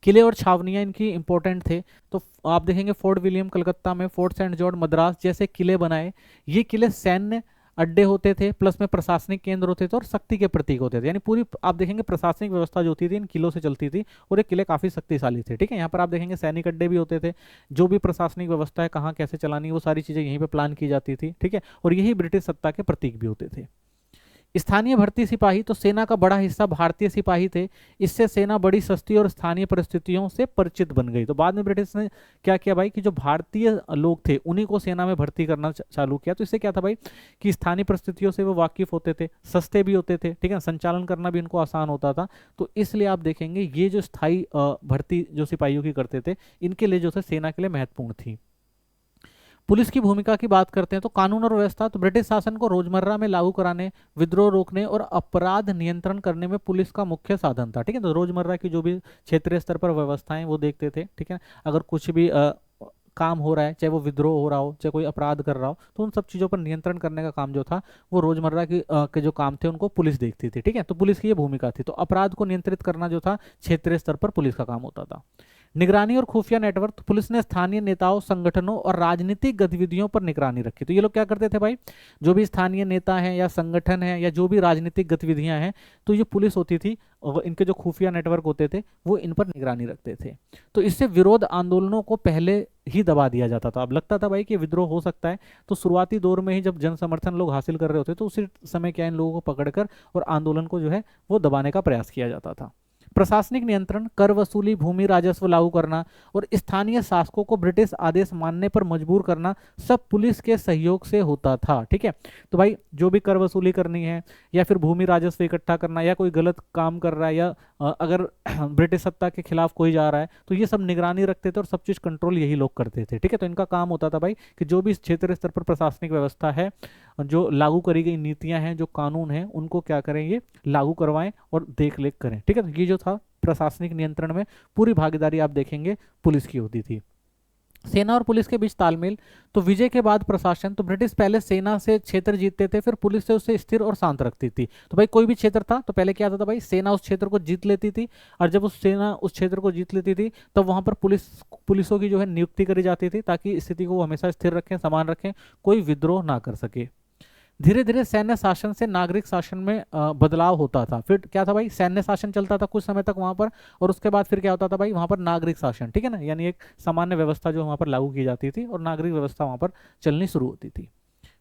किले और छावनियां इनकी इंपॉर्टेंट थे। तो आप देखेंगे फोर्ट विलियम कलकत्ता में, फोर्ट सेंट जॉर्ज मद्रास जैसे किले बनाए। ये किले सैन्य अड्डे होते थे, प्लस में प्रशासनिक केंद्र होते थे और शक्ति के प्रतीक होते थे। यानी पूरी आप देखेंगे प्रशासनिक व्यवस्था जो होती थी इन किलों से चलती थी, और ये किले काफी शक्तिशाली थे, ठीक है। यहाँ पर आप देखेंगे सैनिक अड्डे भी होते थे, जो भी प्रशासनिक व्यवस्था है कहाँ कैसे चलानी है वो सारी चीजें यहीं पे प्लान की जाती थी, ठीक है। और यही ब्रिटिश सत्ता के प्रतीक भी होते थे। स्थानीय भर्ती सिपाही, तो सेना का बड़ा हिस्सा भारतीय सिपाही थे। इससे सेना बड़ी सस्ती और स्थानीय परिस्थितियों से परिचित बन गई। तो बाद में ब्रिटिश ने क्या किया भाई, कि जो भारतीय लोग थे उन्हीं को सेना में भर्ती करना चालू किया। तो इससे क्या था भाई, कि स्थानीय परिस्थितियों से वो वाकिफ होते थे, सस्ते भी होते थे, ठीक है, संचालन करना भी इनको आसान होता था। तो इसलिए आप देखेंगे ये जो स्थायी भर्ती जो सिपाहियों की करते थे, इनके लिए जो थे सेना के लिए महत्वपूर्ण थी। पुलिस की भूमिका की बात करते हैं, तो कानून और व्यवस्था, तो ब्रिटिश शासन को रोजमर्रा में लागू कराने, विद्रोह रोकने और अपराध नियंत्रण करने में पुलिस का मुख्य साधन था, ठीक है। तो रोजमर्रा की जो भी क्षेत्रीय स्तर पर व्यवस्थाएं वो देखते थे, ठीक है। अगर कुछ भी काम हो रहा है, चाहे वो विद्रोह हो रहा हो, चाहे कोई अपराध कर रहा हो, तो उन सब चीज़ों पर नियंत्रण करने का काम जो था वो रोजमर्रा के जो काम थे उनको पुलिस देखती थी, ठीक है। तो पुलिस की ये भूमिका थी। तो अपराध को नियंत्रित करना जो था क्षेत्रीय स्तर पर पुलिस का काम होता था। निगरानी और खुफिया नेटवर्क, तो पुलिस ने स्थानीय नेताओं, संगठनों और राजनीतिक गतिविधियों पर निगरानी रखी। तो ये लोग क्या करते थे भाई, जो भी स्थानीय नेता हैं या संगठन है या जो भी राजनीतिक गतिविधियां हैं, तो ये पुलिस होती थी, और इनके जो खुफिया नेटवर्क होते थे वो इन पर निगरानी रखते थे। तो इससे विरोध आंदोलनों को पहले ही दबा दिया जाता था। अब लगता था भाई कि विद्रोह हो सकता है, तो शुरुआती दौर में ही जब जन समर्थन लोग हासिल कर रहे होते तो उसी समय क्या इन लोगों को पकड़कर और आंदोलन को जो है वो दबाने का प्रयास किया जाता था। प्रशासनिक नियंत्रण, कर वसूली, भूमि राजस्व लागू करना और स्थानीय शासकों को ब्रिटिश आदेश मानने पर मजबूर करना सब पुलिस के सहयोग से होता था, ठीक है। तो भाई जो भी कर वसूली करनी है या फिर भूमि राजस्व इकट्ठा करना या कोई गलत काम कर रहा है या अगर ब्रिटिश सत्ता के खिलाफ कोई जा रहा है, तो ये सब निगरानी रखते थे और सब चीज कंट्रोल यही लोग करते थे, ठीक है। तो इनका काम होता था भाई कि जो भी क्षेत्रीय स्तर पर प्रशासनिक व्यवस्था है, जो लागू करी गई नीतियां हैं, जो कानून हैं, उनको क्या करें, ये लागू करवाएं और देख रेख करें, ठीक है। तो ये जो था प्रशासनिक नियंत्रण में पूरी भागीदारी आप देखेंगे पुलिस की होती थी। सेना और पुलिस के बीच तालमेल, तो विजय के बाद प्रशासन, तो ब्रिटिश पहले सेना से क्षेत्र जीतते थे, फिर पुलिस से उसे स्थिर और शांत रखती थी। तो भाई कोई भी क्षेत्र था तो पहले क्या होता था भाई, सेना उस क्षेत्र को जीत लेती थी, और जब उस सेना उस क्षेत्र को जीत लेती थी तब वहां पर पुलिसों की जो है नियुक्ति करी जाती थी, ताकि स्थिति को हमेशा स्थिर रखें, समान रखें, कोई विद्रोह ना कर सके। धीरे धीरे सैन्य शासन से नागरिक शासन में बदलाव होता था। फिर क्या था भाई, सैन्य शासन चलता था कुछ समय तक वहां पर, और उसके बाद फिर क्या होता था भाई, वहां पर नागरिक शासन, ठीक है ना, यानी एक सामान्य व्यवस्था जो वहां पर लागू की जाती थी और नागरिक व्यवस्था वहां पर चलनी शुरू होती थी।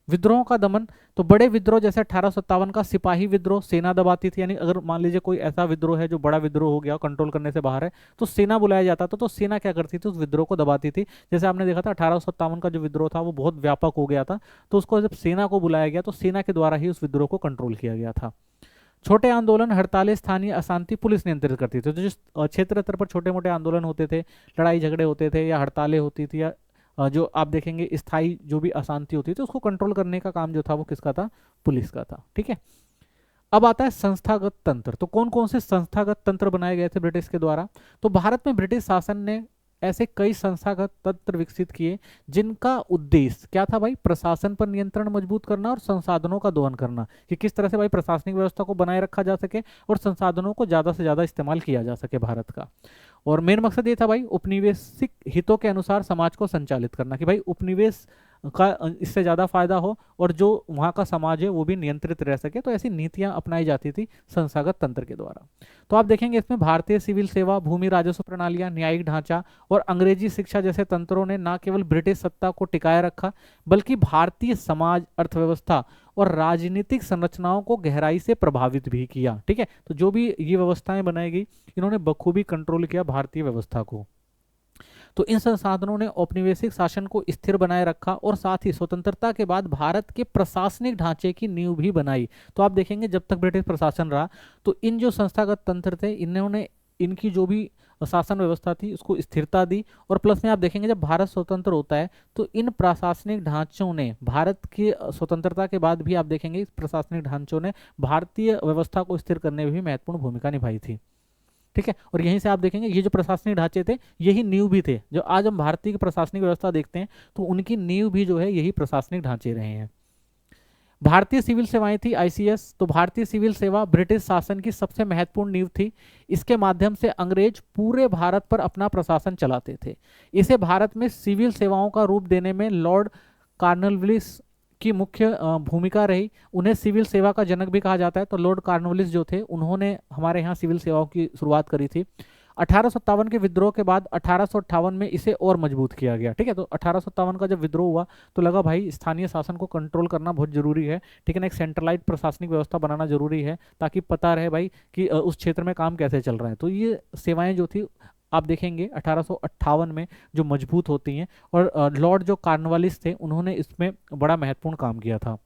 विद्रोह का दमन, तो बड़े विद्रोह जैसे 1857 का सिपाही विद्रोह सेना दबाती थी। यानी अगर मान लीजिए कोई ऐसा विद्रोह है जो बड़ा विद्रोह हो गया, कंट्रोल करने से बाहर है, तो सेना बुलाया जाता था। तो सेना क्या करती थी, उस विद्रोह को दबाती थी। जैसे आपने देखा था 1857 का जो विद्रोह था वो बहुत व्यापक हो गया था, तो उसको जब सेना को बुलाया गया तो सेना के द्वारा ही उस विद्रोह को कंट्रोल किया गया था। छोटे आंदोलन, हड़तालें, स्थानीय अशांति पुलिस नियंत्रित करती थी। तो जिस क्षेत्र स्तर पर छोटे मोटे आंदोलन होते थे, लड़ाई झगड़े होते थे या हड़तालें होती थी, या जो आप देखेंगे स्थायी जो भी अशांति होती थी, उसको कंट्रोल करने का काम जो था वो किसका था, पुलिस का था, ठीक है। अब आता है संस्थागत तंत्र। तो कौन कौन से संस्थागत तंत्र बनाए गए थे ब्रिटिश के द्वारा, तो भारत में ब्रिटिश शासन ने ऐसे कई संस्थागत तंत्र विकसित किए जिनका उद्देश्य क्या था भाई, प्रशासन पर नियंत्रण मजबूत करना और संसाधनों का दोहन करना, कि किस तरह से भाई प्रशासनिक व्यवस्था को बनाए रखा जा सके और संसाधनों को ज्यादा से ज्यादा इस्तेमाल किया जा सके भारत का। और मेन मकसद ये था भाई उपनिवेशिक हितों के अनुसार समाज को संचालित करना, कि भाई उपनिवेश का इससे ज़्यादा फायदा हो और जो वहाँ का समाज है वो भी नियंत्रित रह सके। तो ऐसी नीतियाँ अपनाई जाती थी संस्थागत तंत्र के द्वारा। तो आप देखेंगे इसमें भारतीय सिविल सेवा, भूमि राजस्व प्रणालियाँ, न्यायिक ढांचा और अंग्रेजी शिक्षा जैसे तंत्रों ने न केवल ब्रिटिश सत्ता को टिकाए रखा बल्कि भारतीय समाज, अर्थव्यवस्था और राजनीतिक संरचनाओं को गहराई से प्रभावित भी किया। ठीक है, तो जो भी ये व्यवस्थाएं बनाई गई इन्होंने बखूबी कंट्रोल किया भारतीय व्यवस्था को। तो इन संसाधनों ने औपनिवेशिक शासन को स्थिर बनाए रखा और साथ ही स्वतंत्रता के बाद भारत के प्रशासनिक ढांचे की नींव भी बनाई। तो आप देखेंगे जब तक ब्रिटिश प्रशासन रहा तो इन जो संस्थागत तंत्र थे इन्होंने इनकी जो भी शासन व्यवस्था थी उसको स्थिरता दी। और प्लस में आप देखेंगे जब भारत स्वतंत्र होता है तो इन प्रशासनिक ढांचों ने भारत की स्वतंत्रता के बाद भी आप देखेंगे इस प्रशासनिक ढांचों ने भारतीय व्यवस्था को स्थिर करने में भी महत्वपूर्ण भूमिका निभाई थी। ठीक है, और यहीं से आप देखेंगे ये जो प्रशासनिक ढांचे थे यही नींव भी थे। जो आज हम भारतीय की प्रशासनिक व्यवस्था देखते हैं तो उनकी नींव भी जो है यही प्रशासनिक ढांचे रहे हैं। भारतीय सिविल सेवाएं थी आईसीएस। तो भारतीय सिविल सेवा ब्रिटिश शासन की सबसे महत्वपूर्ण नींव थी। इसके माध्यम से अंग्रेज पूरे भारत पर अपना प्रशासन चलाते थे। इसे भारत में सिविल सेवाओं का रूप देने में लॉर्ड कॉर्नवालिस की मुख्य भूमिका रही। उन्हें सिविल सेवा का जनक भी कहा जाता है। तो लॉर्ड कॉर्नवालिस जो थे उन्होंने हमारे यहाँ सिविल सेवाओं की शुरुआत करी थी। 1857 के विद्रोह के बाद 1858 में इसे और मजबूत किया गया। ठीक है, तो 1857 का जब विद्रोह हुआ तो लगा भाई स्थानीय शासन को कंट्रोल करना बहुत जरूरी है। ठीक है ना, एक सेंट्रलाइज प्रशासनिक व्यवस्था बनाना जरूरी है ताकि पता रहे भाई कि उस क्षेत्र में काम कैसे चल रहा है। तो ये सेवाएं जो थी आप देखेंगे 1858 में जो मजबूत होती हैं। और लॉर्ड जो कॉर्नवालिस थे उन्होंने इसमें बड़ा महत्वपूर्ण काम किया था।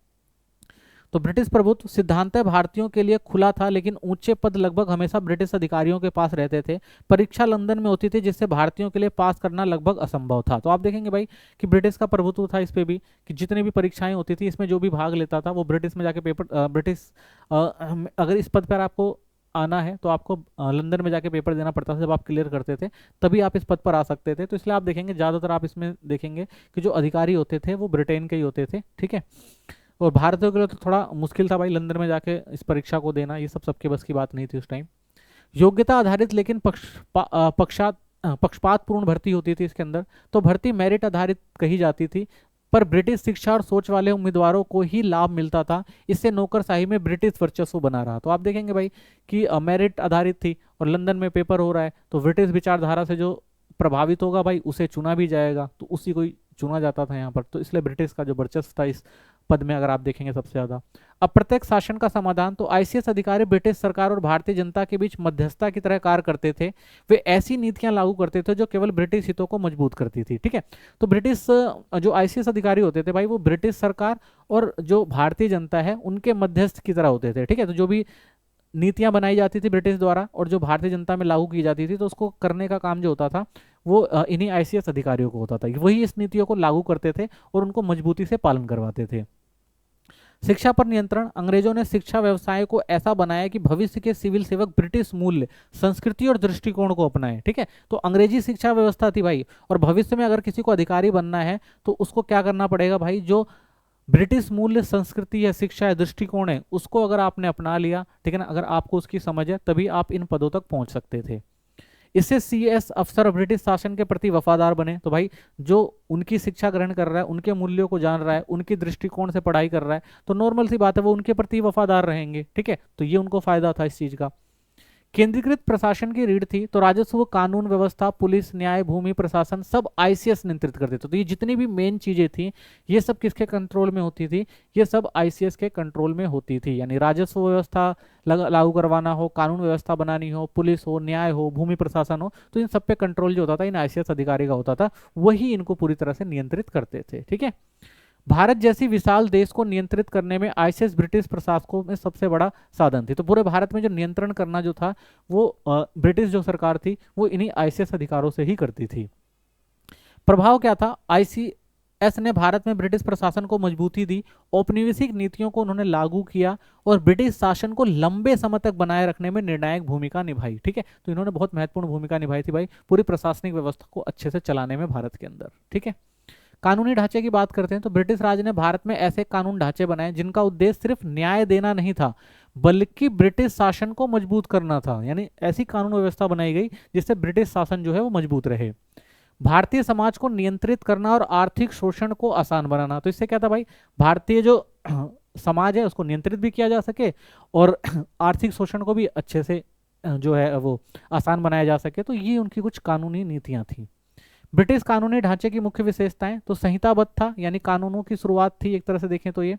तो ब्रिटिश प्रभुत्व सिद्धांतः भारतीयों के लिए खुला था लेकिन ऊंचे पद लगभग हमेशा ब्रिटिश अधिकारियों के पास रहते थे। परीक्षा लंदन में होती थी जिससे भारतीयों के लिए पास करना लगभग असंभव था। तो आप देखेंगे भाई कि ब्रिटिश का प्रभुत्व था इस पे भी, कि जितनी भी परीक्षाएं होती थी इसमें जो भी भाग लेता था वो ब्रिटिश में जाके पेपर अगर इस पद पर आपको आना है तो आपको लंदन में जाके पेपर देना पड़ता था। जब आप क्लियर करते थे तभी आप इस पद पर आ सकते थे। तो इसलिए आप देखेंगे ज़्यादातर आप इसमें देखेंगे कि जो अधिकारी होते थे वो ब्रिटेन के ही होते थे। ठीक है, और भारतीयों के लिए तो थोड़ा मुश्किल था भाई लंदन में जाके इस परीक्षा को देना, ये सब सबके बस की बात नहीं थी उस टाइम। योग्यता आधारित लेकिन पक्षपातपूर्ण भर्ती होती थी इसके अंदर। तो भर्ती मेरिट आधारित कही जाती थी पर ब्रिटिश शिक्षा और सोच वाले उम्मीदवारों को ही लाभ मिलता था। इससे नौकरशाही में ब्रिटिश वर्चस्व बना रहा। तो आप देखेंगे भाई कि मेरिट आधारित थी और लंदन में पेपर हो रहा है तो ब्रिटिश विचारधारा से जो प्रभावित होगा भाई उसे चुना भी जाएगा, तो उसी को ही चुना जाता था यहाँ पर। तो इसलिए ब्रिटिश का जो वर्चस्व था इस पद में अगर आप देखेंगे सबसे ज्यादा। अप्रत्यक्ष शासन का समाधान। तो आईसीएस अधिकारी ब्रिटिश सरकार और भारतीय जनता के बीच मध्यस्थता की तरह कार्य करते थे। वे ऐसी नीतियां लागू करते थे जो केवल ब्रिटिश हितों को मजबूत करती थी। ठीक है, तो ब्रिटिश जो आईसीएस अधिकारी होते थे भाई वो ब्रिटिश सरकार और जो भारतीय जनता है उनके मध्यस्थ की तरह होते थे। ठीक है, तो जो भी नीतियां बनाई जाती थी ब्रिटिश द्वारा और जो भारतीय जनता में लागू की जाती थी तो उसको करने का काम जो होता था वो इन्हीं आईसीएस अधिकारियों को होता था। वही इस नीतियों को लागू करते थे और उनको मजबूती से पालन करवाते थे। शिक्षा पर नियंत्रण। अंग्रेजों ने शिक्षा व्यवसाय को ऐसा बनाया कि भविष्य के सिविल सेवक ब्रिटिश मूल्य, संस्कृति और दृष्टिकोण को अपनाएं। ठीक है, तो अंग्रेजी शिक्षा व्यवस्था थी भाई और भविष्य में अगर किसी को अधिकारी बनना है तो उसको क्या करना पड़ेगा भाई, जो ब्रिटिश मूल्य, संस्कृति है, शिक्षा है, दृष्टिकोण है उसको अगर आपने अपना लिया, ठीक है ना, अगर आपको उसकी समझ है तभी आप इन पदों तक पहुंच सकते थे। इससे सीएस अफसर ब्रिटिश शासन के प्रति वफादार बने। तो भाई जो उनकी शिक्षा ग्रहण कर रहा है, उनके मूल्यों को जान रहा है, उनके दृष्टिकोण से पढ़ाई कर रहा है तो नॉर्मल सी बात है वो उनके प्रति वफादार रहेंगे। ठीक है, तो ये उनको फायदा था इस चीज का। केंद्रीकृत प्रशासन की रीढ़ थी। तो राजस्व, कानून व्यवस्था, पुलिस, न्याय, भूमि प्रशासन सब आईसीएस नियंत्रित करते थे। तो ये जितनी भी मेन चीजें थी ये सब किसके कंट्रोल में होती थी, ये सब आईसीएस के कंट्रोल में होती थी। यानी राजस्व व्यवस्था लागू करवाना हो, कानून व्यवस्था बनानी हो, पुलिस हो, न्याय हो, भूमि प्रशासन हो, तो इन सब पे कंट्रोल जो होता था इन आईसीएस अधिकारी का होता था, वही इनको पूरी तरह से नियंत्रित करते थे। ठीक है, भारत जैसी विशाल देश को नियंत्रित करने में आईसीएस ब्रिटिश प्रशासकों में सबसे बड़ा साधन थी। तो पूरे भारत में जो नियंत्रण करना जो था वो ब्रिटिश जो सरकार थी वो इन्हीं आईसीएस अधिकारों से ही करती थी। प्रभाव क्या था एस ने भारत में ब्रिटिश प्रशासन को मजबूती दी, औपनिवेशिक नीतियों को उन्होंने लागू किया और ब्रिटिश शासन को लंबे समय तक बनाए रखने में निर्णायक भूमिका निभाई। ठीक है, तो इन्होंने बहुत महत्वपूर्ण भूमिका निभाई थी भाई पूरी प्रशासनिक व्यवस्था को अच्छे से चलाने में भारत के अंदर। ठीक है, कानूनी ढांचे की बात करते हैं तो ब्रिटिश राज ने भारत में ऐसे कानून ढांचे बनाए जिनका उद्देश्य सिर्फ न्याय देना नहीं था बल्कि ब्रिटिश शासन को मजबूत करना था। यानी ऐसी कानून व्यवस्था बनाई गई जिससे ब्रिटिश शासन जो है वो मजबूत रहे। भारतीय समाज को नियंत्रित करना और आर्थिक शोषण को आसान बनाना। तो इससे क्या था भाई, भारतीय जो समाज है उसको नियंत्रित भी किया जा सके और आर्थिक शोषण को भी अच्छे से जो है वो आसान बनाया जा सके। तो ये उनकी कुछ कानूनी नीतियां थी। ब्रिटिश कानूनी ढांचे की मुख्य विशेषताएं तो संहिताबद्ध था, यानी कानूनों की शुरुआत थी एक तरह से देखें तो ये।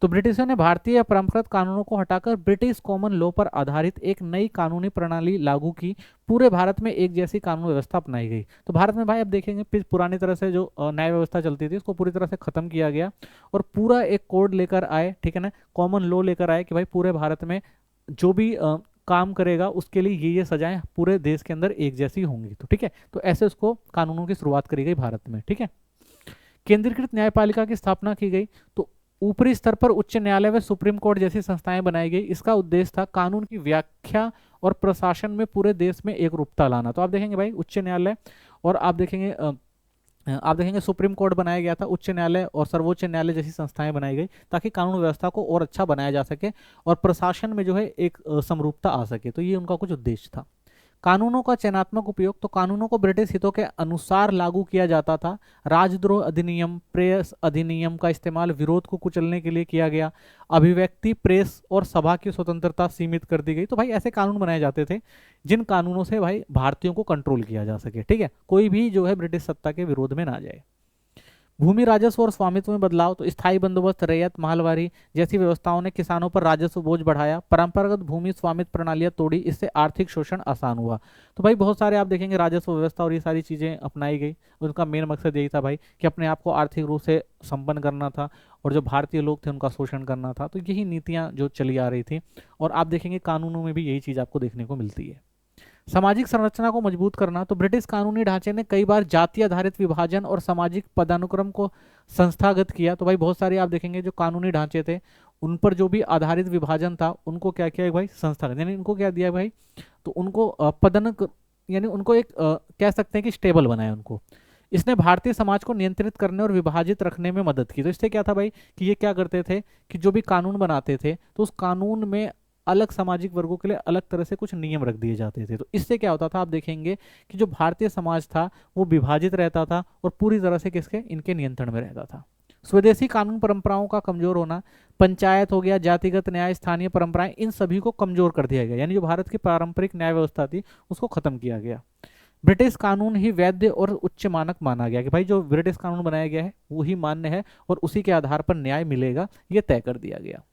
तो ब्रिटिशों ने भारतीय परंपरागत कानूनों को हटाकर ब्रिटिश कॉमन लॉ पर आधारित एक नई कानूनी प्रणाली लागू की। पूरे भारत में एक जैसी कानून व्यवस्था अपनाई गई। तो भारत में भाई अब देखेंगे पुरानी तरह से जो न्याय व्यवस्था चलती थी उसको पूरी तरह से खत्म किया गया और पूरा एक कोड लेकर आए, ठीक है ना, कॉमन लॉ लेकर आए कि भाई पूरे भारत में जो भी काम करेगा उसके लिए ये सजाएं पूरे देश के अंदर एक जैसी होंगी। तो ठीक है, तो ऐसे उसको कानूनों की शुरुआत करी गई भारत में। ठीक है, केंद्रीकृत न्यायपालिका की स्थापना की गई। तो ऊपरी स्तर पर उच्च न्यायालय व सुप्रीम कोर्ट जैसी संस्थाएं बनाई गई। इसका उद्देश्य था कानून की व्याख्या और प्रशासन में पूरे देश में एक रूपता लाना। तो आप देखेंगे भाई उच्च न्यायालय और आप देखेंगे सुप्रीम कोर्ट बनाया गया था, उच्च न्यायालय और सर्वोच्च न्यायालय जैसी संस्थाएं बनाई गई ताकि कानून व्यवस्था को और अच्छा बनाया जा सके और प्रशासन में जो है एक समरूपता आ सके। तो ये उनका कुछ उद्देश्य था। कानूनों का चयनात्मक उपयोग तो कानूनों को ब्रिटिश हितों के अनुसार लागू किया जाता था। राजद्रोह अधिनियम, प्रेस अधिनियम का इस्तेमाल विरोध को कुचलने के लिए किया गया। अभिव्यक्ति, प्रेस और सभा की स्वतंत्रता सीमित कर दी गई। तो भाई ऐसे कानून बनाए जाते थे जिन कानूनों से भाई भारतीयों को कंट्रोल किया जा सके। ठीक है, कोई भी जो है ब्रिटिश सत्ता के विरोध में ना जाए। भूमि राजस्व और स्वामित्व में बदलाव तो स्थायी बंदोबस्त, रैयत, माहलवारी जैसी व्यवस्थाओं ने किसानों पर राजस्व बोझ बढ़ाया। परंपरागत भूमि स्वामित्व प्रणालियां तोड़ी, इससे आर्थिक शोषण आसान हुआ। तो भाई बहुत सारे आप देखेंगे राजस्व व्यवस्था और ये सारी चीजें अपनाई गई। उनका मेन मकसद यही था भाई कि अपने आप को आर्थिक रूप से संपन्न करना था और जो भारतीय लोग थे उनका शोषण करना था। तो यही नीतियां जो चली आ रही थी और आप देखेंगे कानूनों में भी यही चीज आपको देखने को मिलती है। सामाजिक संरचना को मजबूत करना तो ब्रिटिश कानूनी ढांचे ने कई बार जाति आधारित विभाजन और सामाजिक पदानुक्रम को संस्थागत किया। तो भाई बहुत सारे आप देखेंगे जो कानूनी ढांचे थे उन पर जो भी आधारित विभाजन था उनको क्या किया भाई, संस्थागत, यानी उनको क्या दिया भाई, तो उनको यानी उनको एक कह सकते हैं कि स्टेबल बनाया उनको। इसने भारतीय समाज को नियंत्रित करने और विभाजित रखने में मदद की। तो इससे क्या था भाई कि ये क्या करते थे कि जो भी कानून बनाते थे तो उस कानून में अलग सामाजिक वर्गों के लिए अलग तरह से कुछ नियम रख दिए जाते थे। तो इससे क्या होता था, आप देखेंगे कि जो भारतीय समाज था वो विभाजित रहता था और पूरी तरह से इनके नियंत्रण में रहता था। स्वदेशी कानून परंपराओं का कमजोर होना, पंचायत हो गया, जातिगत न्याय, स्थानीय परंपराएं, इन सभी को कमजोर कर दिया गया। यानी जो भारत की पारंपरिक न्याय व्यवस्था थी उसको खत्म किया गया। ब्रिटिश कानून ही वैध और उच्च मानक माना गया कि भाई जो ब्रिटिश कानून बनाया गया है वो ही मान्य है और उसी के आधार पर न्याय मिलेगा, ये तय कर दिया गया।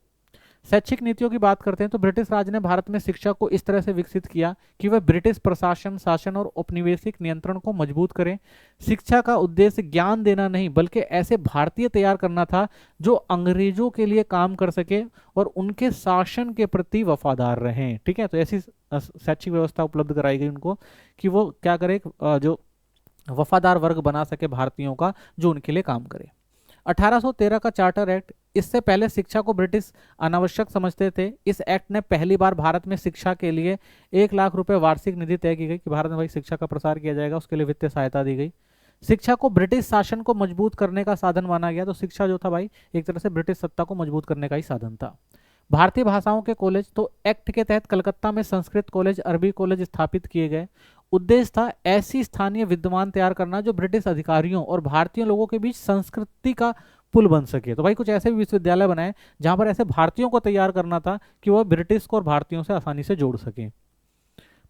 शैक्षिक नीतियों की बात करते हैं तो ब्रिटिश राज ने भारत में शिक्षा को इस तरह से विकसित किया कि वह ब्रिटिश प्रशासन, शासन और औपनिवेशिक नियंत्रण को मजबूत करे। शिक्षा का उद्देश्य ज्ञान देना नहीं बल्कि ऐसे भारतीय तैयार करना था जो अंग्रेजों के लिए काम कर सके और उनके शासन के प्रति वफादार रहें। ठीक है, तो ऐसी शैक्षिक व्यवस्था उपलब्ध कराई गई उनको कि वो क्या करे, जो वफादार वर्ग बना सके भारतीयों का जो उनके लिए काम करे। 1813 का चार्टर एक्ट, इससे पहले शिक्षा को ब्रिटिश अनावश्यक समझते थे। इस एक्ट ने पहली बार भारत में शिक्षा के लिए 1 लाख रुपए वार्षिक निधि तय की गई कि भारत में भाई शिक्षा का प्रसार किया जाएगा, उसके लिए वित्तीय सहायता दी गई। शिक्षा को ब्रिटिश शासन को मजबूत करने का साधन माना गया। तो शिक्षा जो था भाई एक तरह से ब्रिटिश सत्ता को मजबूत करने का ही साधन था। भारतीय भाषाओं के कॉलेज, तो एक्ट के तहत कलकत्ता में संस्कृत कॉलेज, अरबी कॉलेज स्थापित किए गए। उद्देश्य था ऐसी स्थानीय विद्वान तैयार करना जो ब्रिटिश अधिकारियों और भारतीय लोगों के बीच संस्कृति का पुल बन सके। तो भाई कुछ ऐसे भी विश्वविद्यालय बनाए जहां पर ऐसे भारतीयों को तैयार करना था कि वह ब्रिटिश को और भारतीयों से आसानी से जोड़ सके।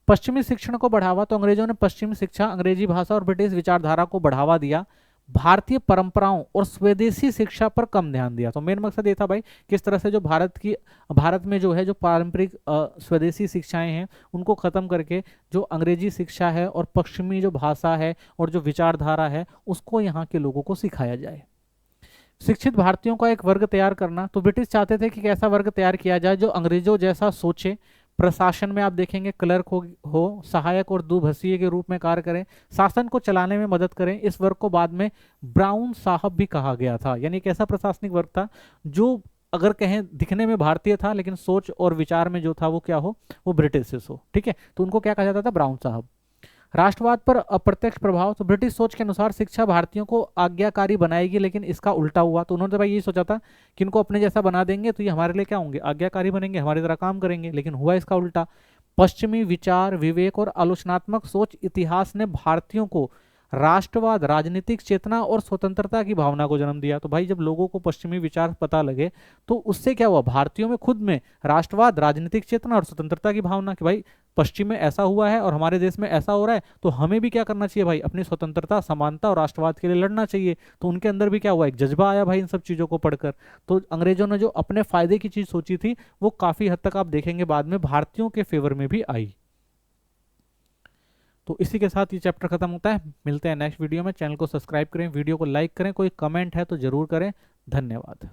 पश्चिमी शिक्षण को बढ़ावा, तो अंग्रेजों ने पश्चिमी शिक्षा, अंग्रेजी भाषा और ब्रिटिश विचारधारा को बढ़ावा दिया। भारतीय परंपराओं और स्वदेशी शिक्षा पर कम ध्यान दिया। तो मेन मकसद ये था भाई किस तरह से जो भारत में जो है जो पारंपरिक स्वदेशी शिक्षाएं हैं उनको खत्म करके जो अंग्रेजी शिक्षा है और पश्चिमी जो भाषा है और जो विचारधारा है उसको यहाँ के लोगों को सिखाया जाए। शिक्षित भारतीयों का एक वर्ग तैयार करना, तो ब्रिटिश चाहते थे कि एक ऐसा वर्ग तैयार किया जाए जो अंग्रेजों जैसा सोचे, प्रशासन में आप देखेंगे क्लर्क हो सहायक और दुभसीय के रूप में कार्य करें, शासन को चलाने में मदद करें। इस वर्ग को बाद में ब्राउन साहब भी कहा गया था। यानी एक ऐसा प्रशासनिक वर्ग था जो अगर कहें दिखने में भारतीय था लेकिन सोच और विचार में जो था वो क्या हो, वो ब्रिटिश हो। ठीक है, तो उनको क्या कहा जाता था, ब्राउन साहब। राष्ट्रवाद पर अप्रत्यक्ष प्रभाव, तो ब्रिटिश सोच के अनुसार शिक्षा भारतीयों को आज्ञाकारी बनाएगी, लेकिन इसका उल्टा हुआ। तो उन्होंने भाई ये सोचा था कि इनको अपने जैसा बना देंगे तो ये हमारे लिए क्या होंगे, आज्ञाकारी बनेंगे, हमारी तरह काम करेंगे, लेकिन हुआ इसका उल्टा। पश्चिमी विचार, विवेक और आलोचनात्मक सोच इतिहास ने भारतीयों को राष्ट्रवाद, राजनीतिक चेतना और स्वतंत्रता की भावना को जन्म दिया। तो भाई जब लोगों को पश्चिमी विचार पता लगे तो उससे क्या हुआ, भारतीयों में खुद में राष्ट्रवाद, राजनीतिक चेतना और स्वतंत्रता की भावना, कि भाई पश्चिम में ऐसा हुआ है और हमारे देश में ऐसा हो रहा है, तो हमें भी क्या करना चाहिए भाई, अपनी स्वतंत्रता, समानता और राष्ट्रवाद के लिए लड़ना चाहिए। तो उनके अंदर भी क्या हुआ, एक जज्बा आया भाई इन सब चीजों को पढ़कर। तो अंग्रेजों ने जो अपने फायदे की चीज सोची थी वो काफी हद तक आप देखेंगे बाद में भारतीयों के फेवर में भी आई। तो इसी के साथ ये चैप्टर खत्म होता है। मिलते हैं नेक्स्ट वीडियो में। चैनल को सब्सक्राइब करें, वीडियो को लाइक करें, कोई कमेंट है तो जरूर करें। धन्यवाद।